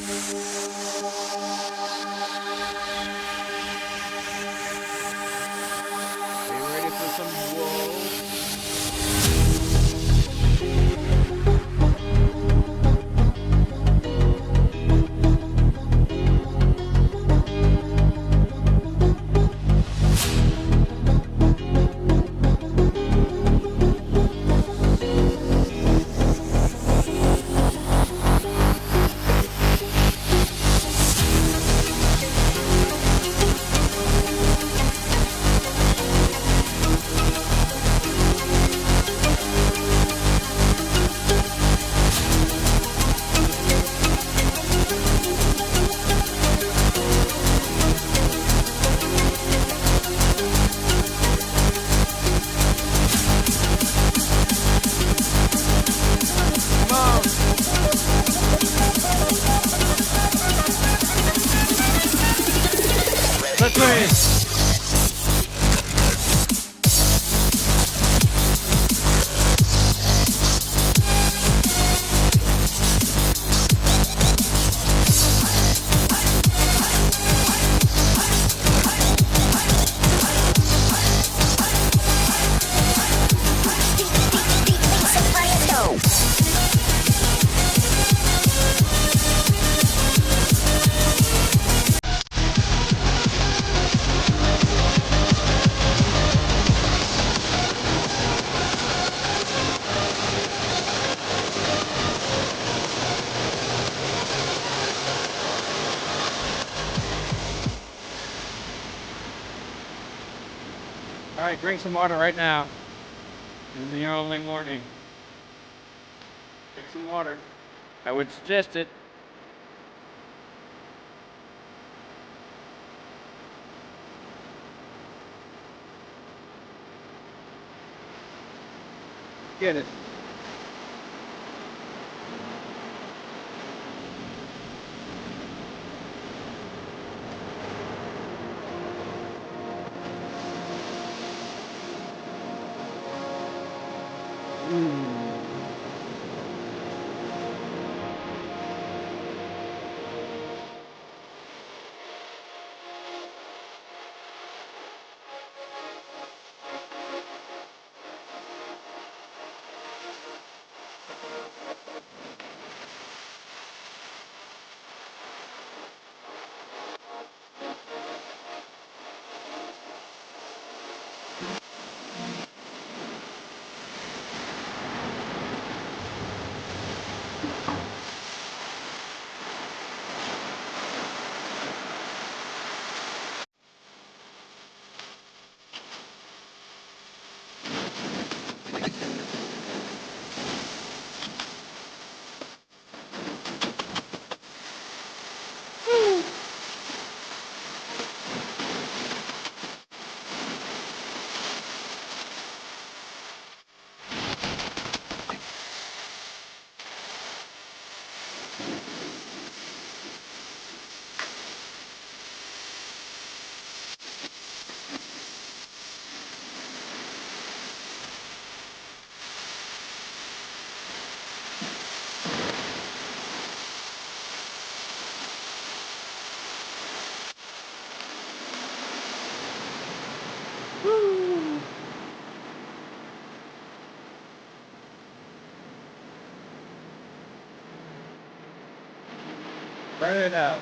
Are you ready for some woe? Come on. Let's win. All right, drink some water right now. In the early morning. Drink some water. I would suggest it. Get it. Burn it up.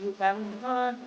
You having fun?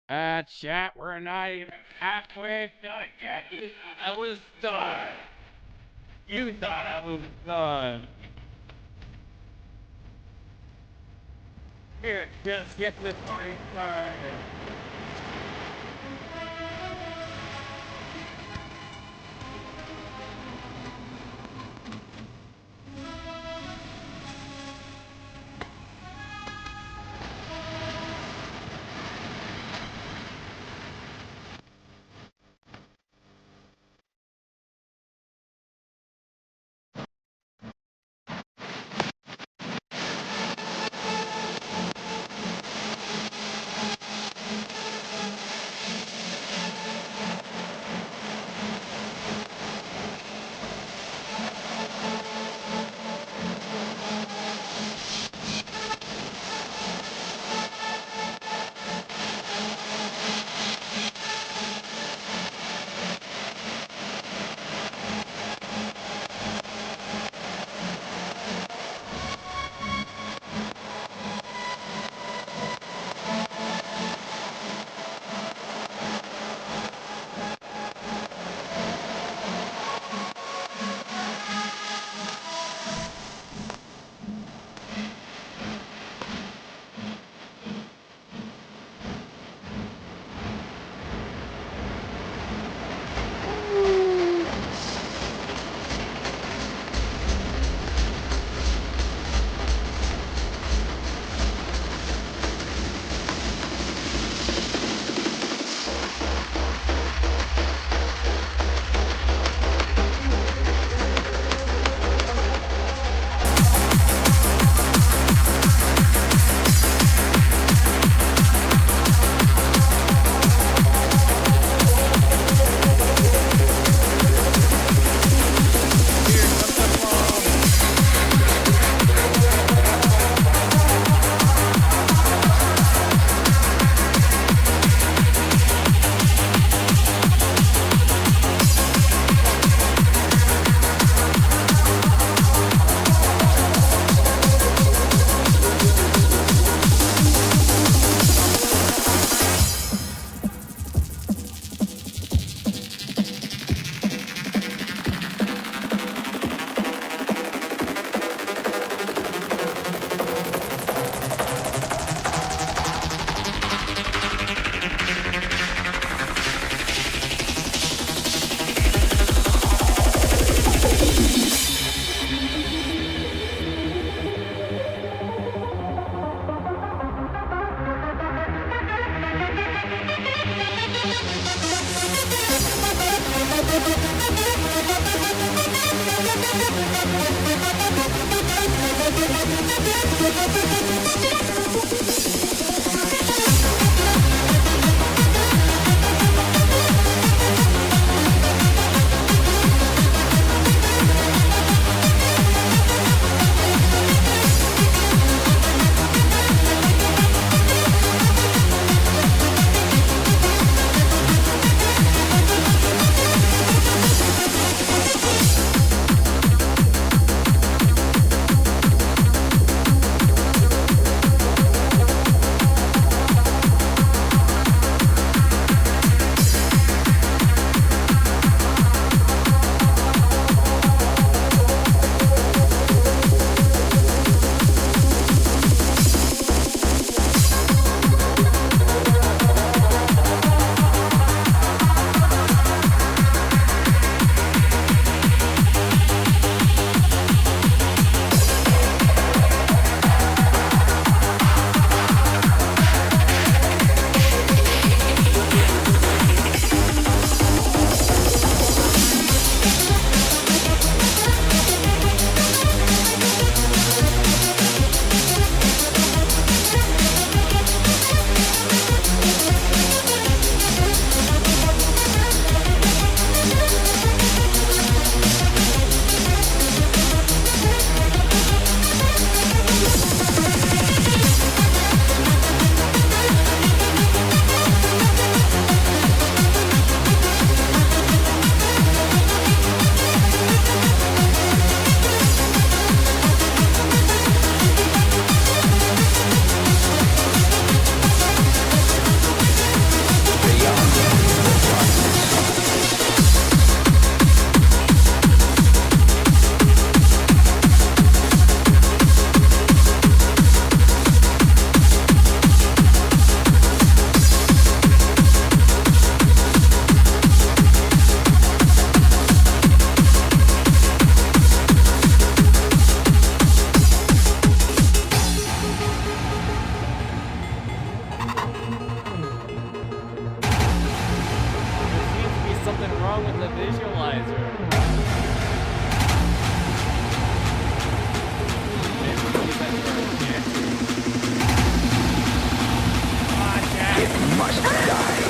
Chat, we're not even halfway done yet. I was done. You thought I was done. Here, just get this party started. wrong with the visualizer? Maybe we can use that for our reaction. It must die.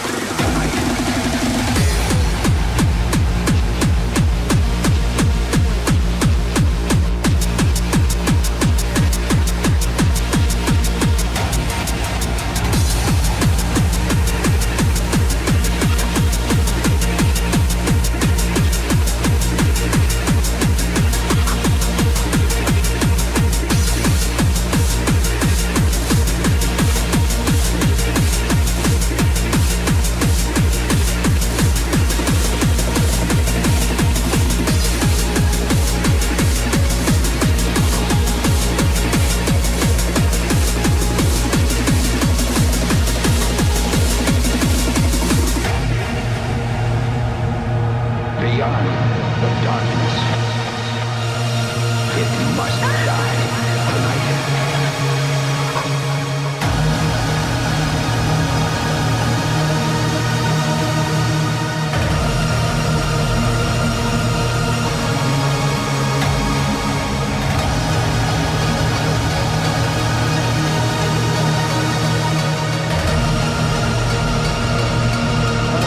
Beyond the darkness, it must die tonight.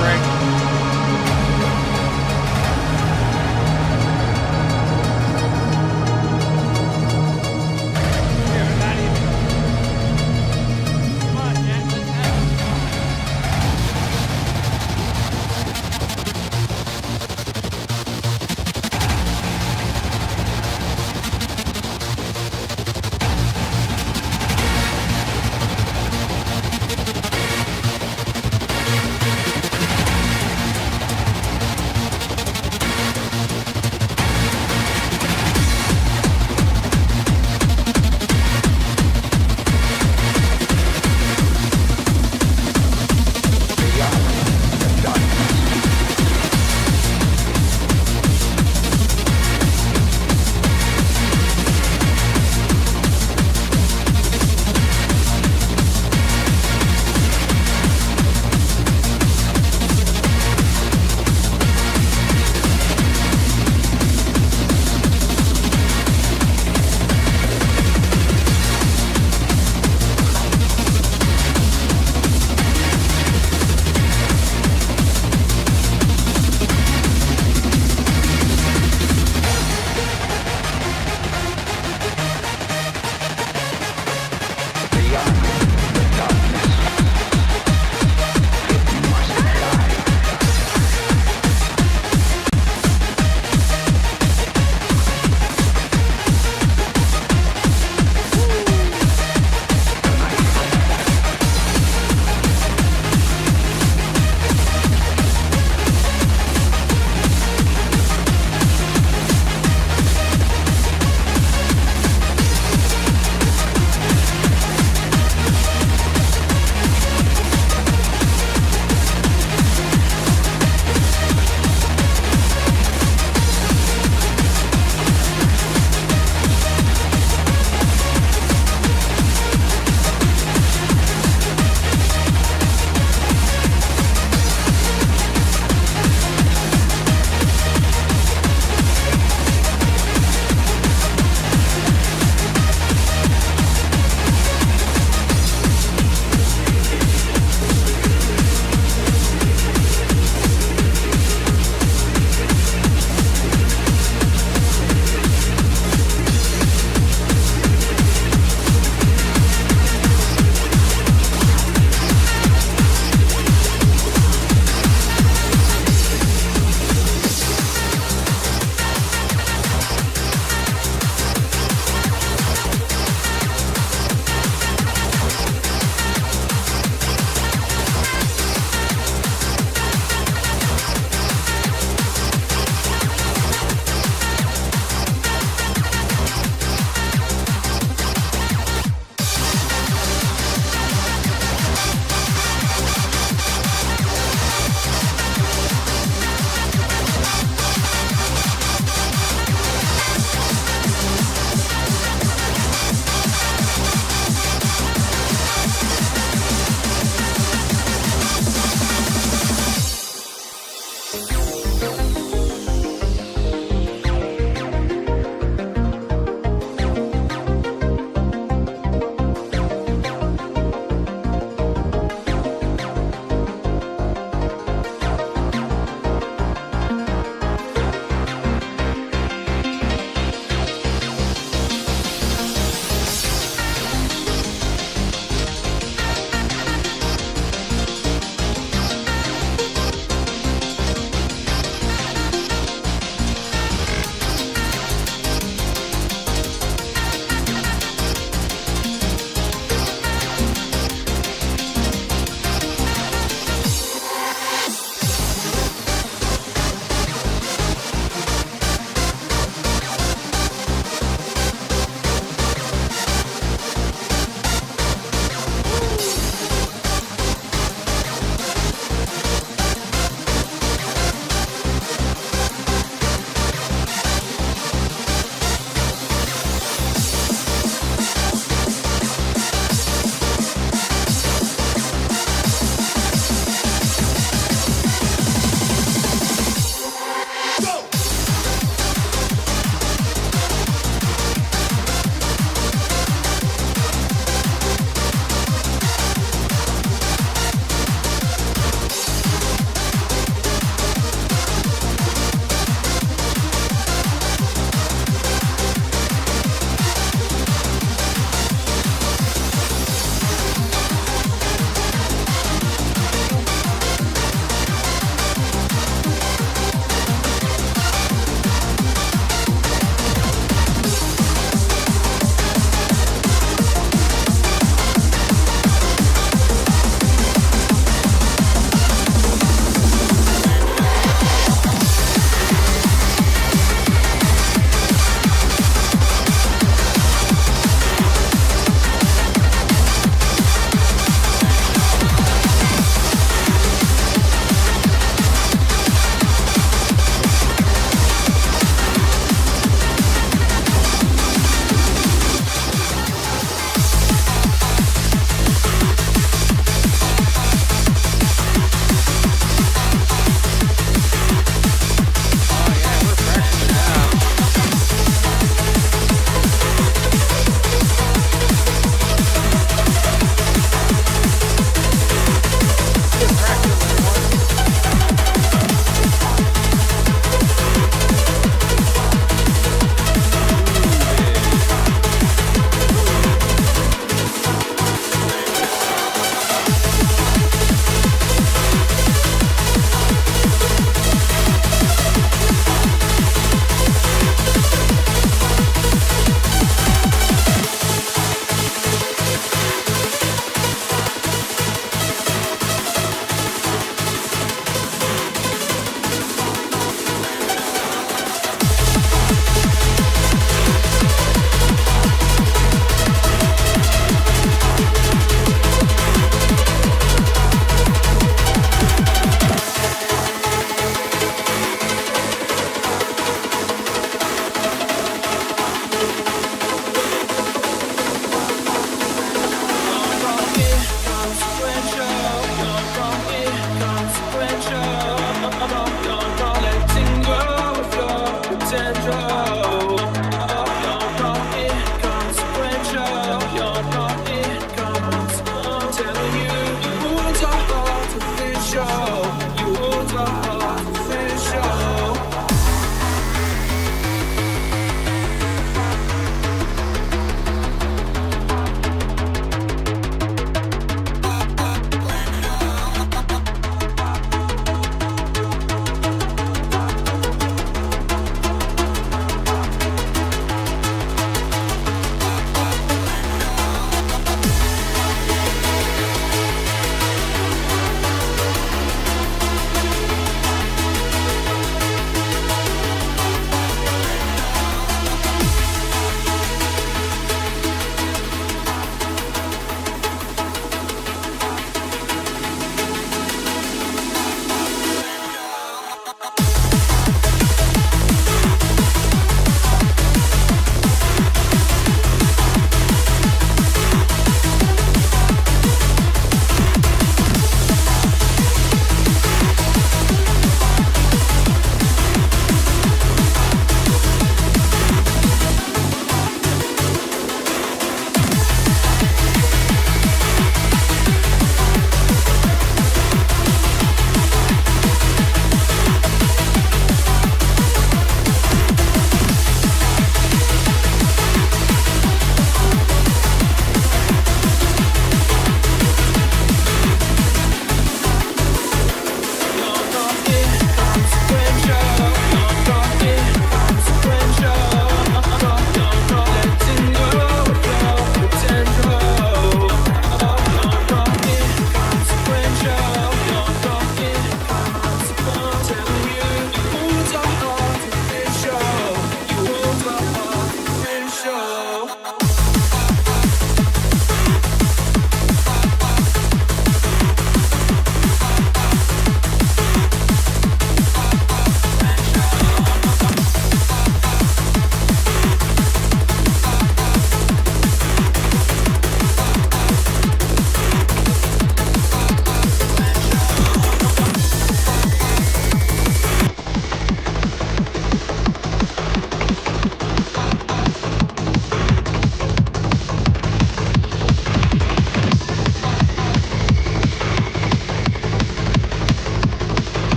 Break.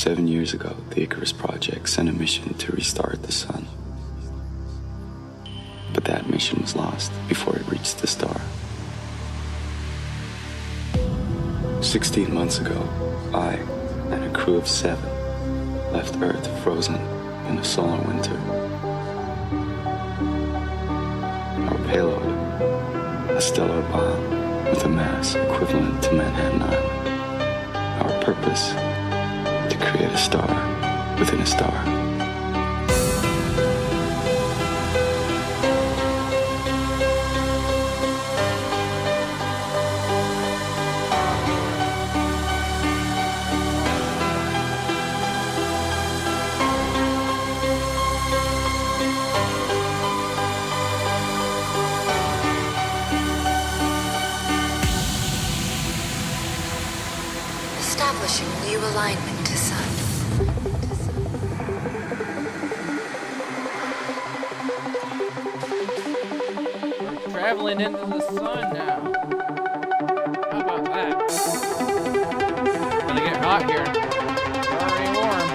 7 years ago, the Icarus Project sent a mission to restart the sun. But that mission was lost before it reached the star. 16 months ago, I and a crew of 7 left Earth frozen in a solar winter. Our payload, a stellar bomb with a mass equivalent to Manhattan Island. Our purpose, to create a star within a star. Establishing new alignment to sun. We're traveling into the sun now. How about that? It's gonna get hot here. It's already warm.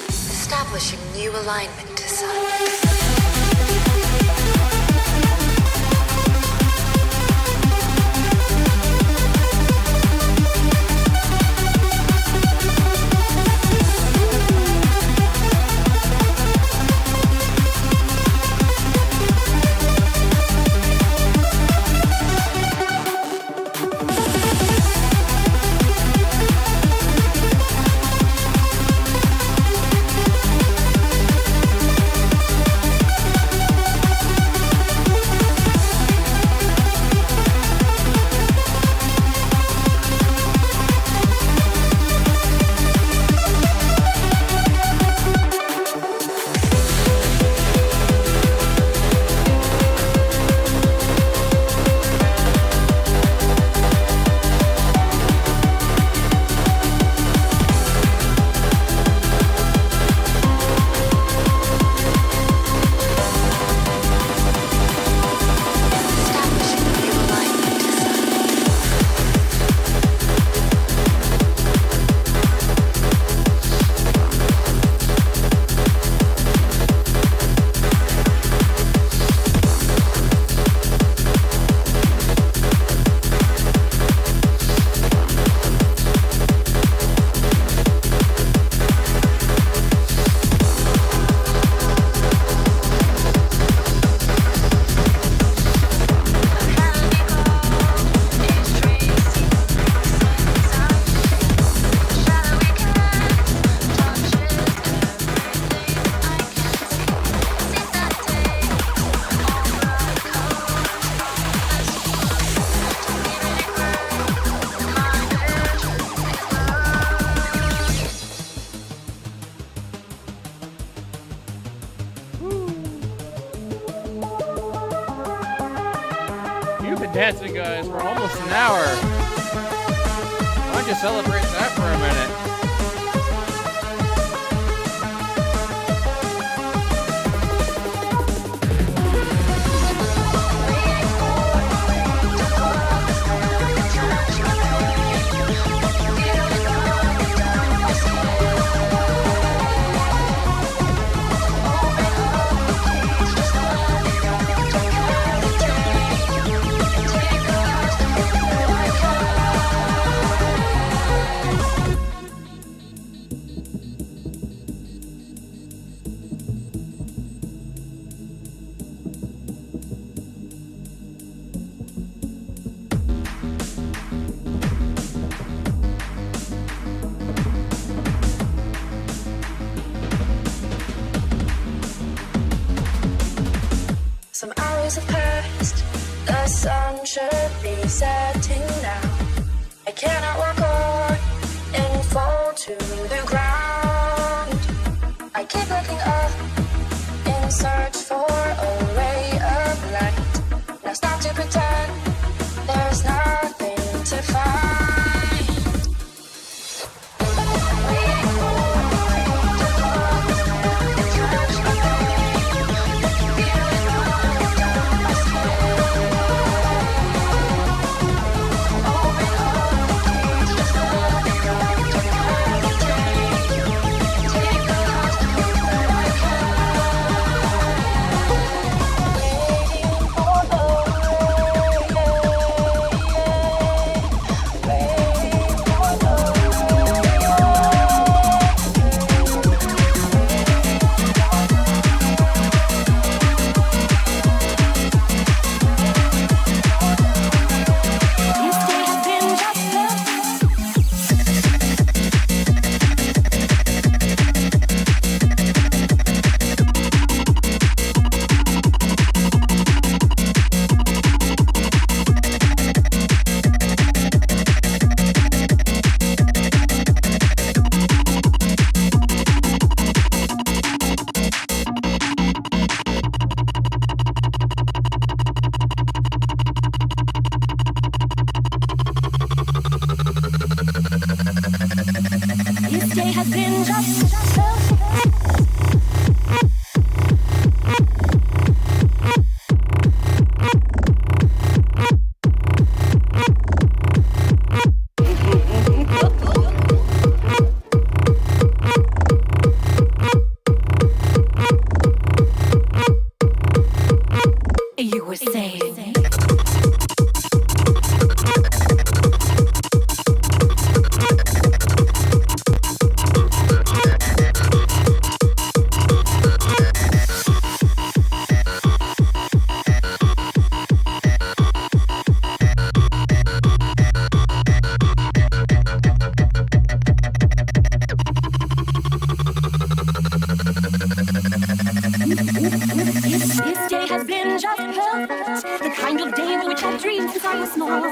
Establishing new alignment to sun. You've been dancing, guys, for almost an hour. Why don't you celebrate that for a minute? Some hours have passed, the sun should be setting now. I cannot walk on and fall to the ground. I keep looking up in search for a were saying. This day has been just perfect. The kind of day in which I dreamed since I was small.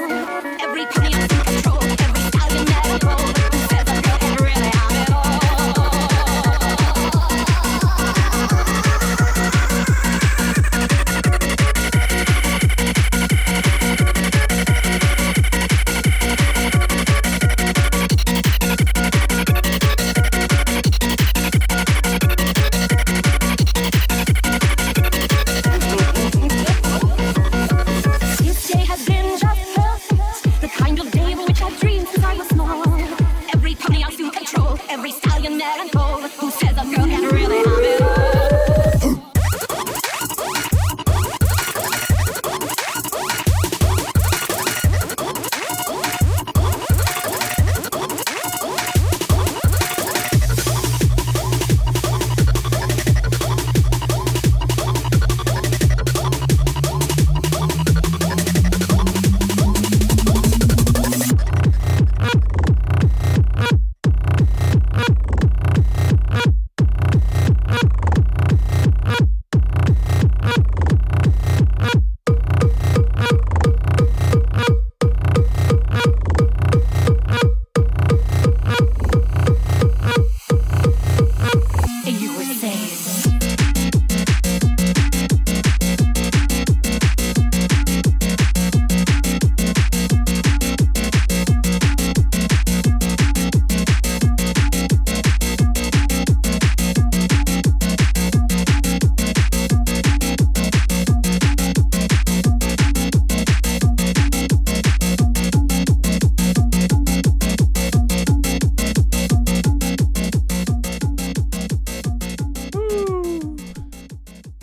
Every penny is in control, every stallion never rolled. Who says a girl can really have it all? This day has been just perfect. The kind of day in which I dreamed since I was small. Every pony I to control, every stallion that I'm cold. Who says a girl can really have it all? You were saying.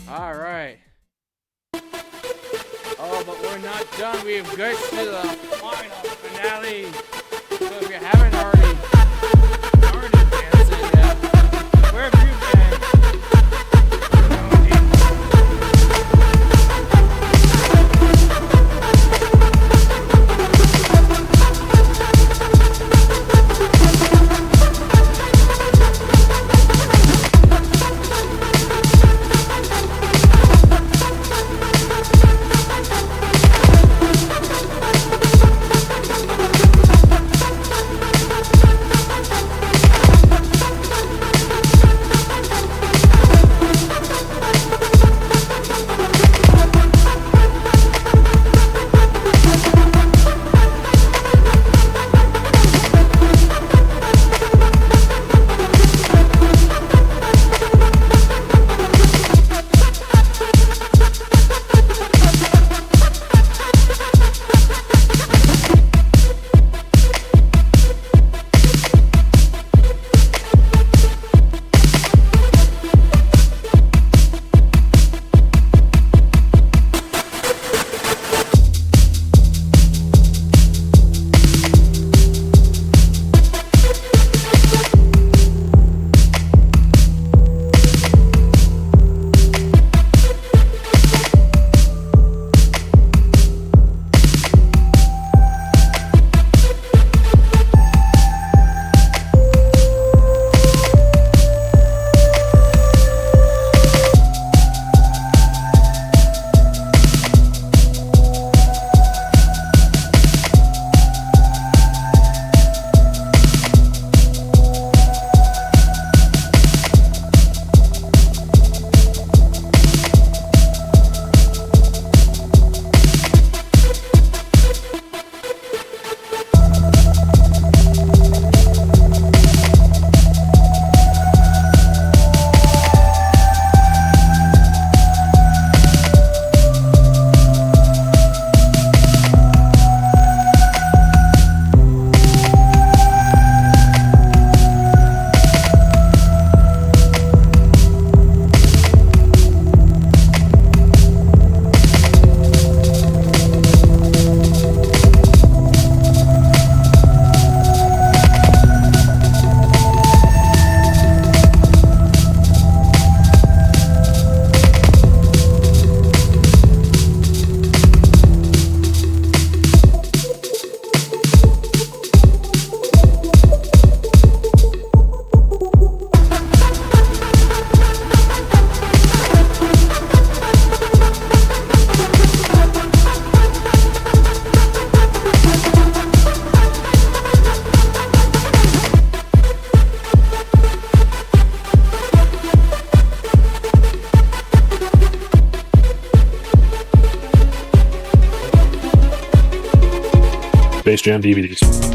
All right. Oh, but we're not done. We've got to the final finale. So if you haven't already danced it yet, where have you been? Space Jam DVDs.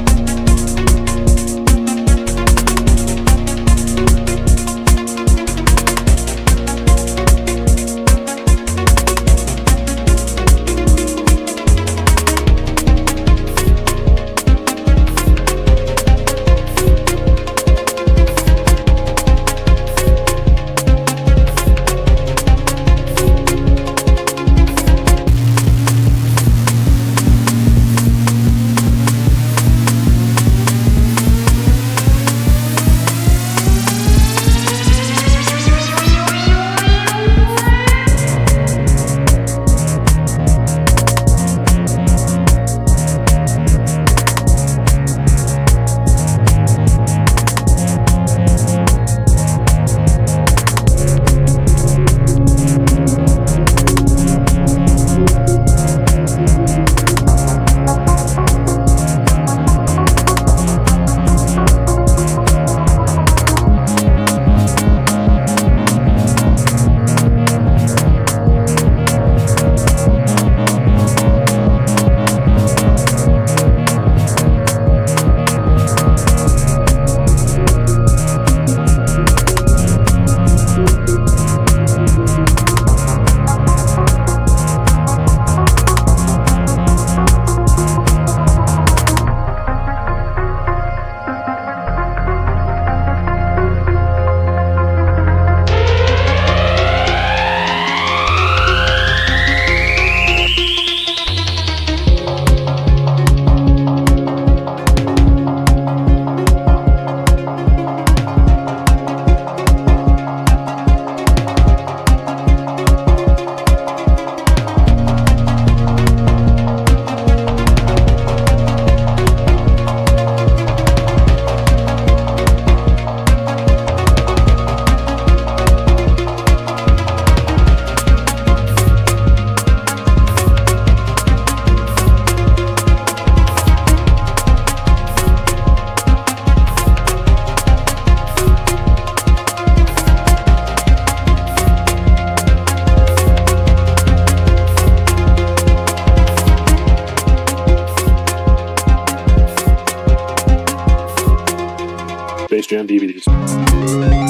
Space Jam DVDs.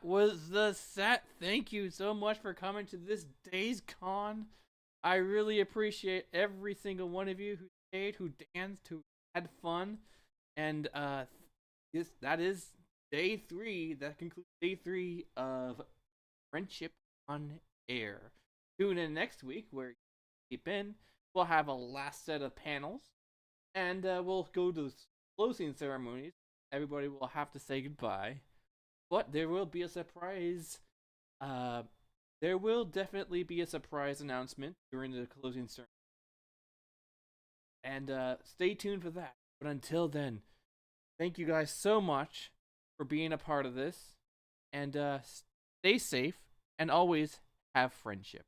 was the set. Thank you so much for coming to this Days Con. I really appreciate every single one of you who stayed, who danced, who had fun. And that is day 3. That concludes day 3 of Friendship on Air. Tune in next week where keep in. We'll have a last set of panels. And we'll go to the closing ceremonies. Everybody will have to say goodbye. But there will be a surprise. There will definitely be a surprise announcement during the closing ceremony. And stay tuned for that. But until then, thank you guys so much for being a part of this. And stay safe and always have friendship.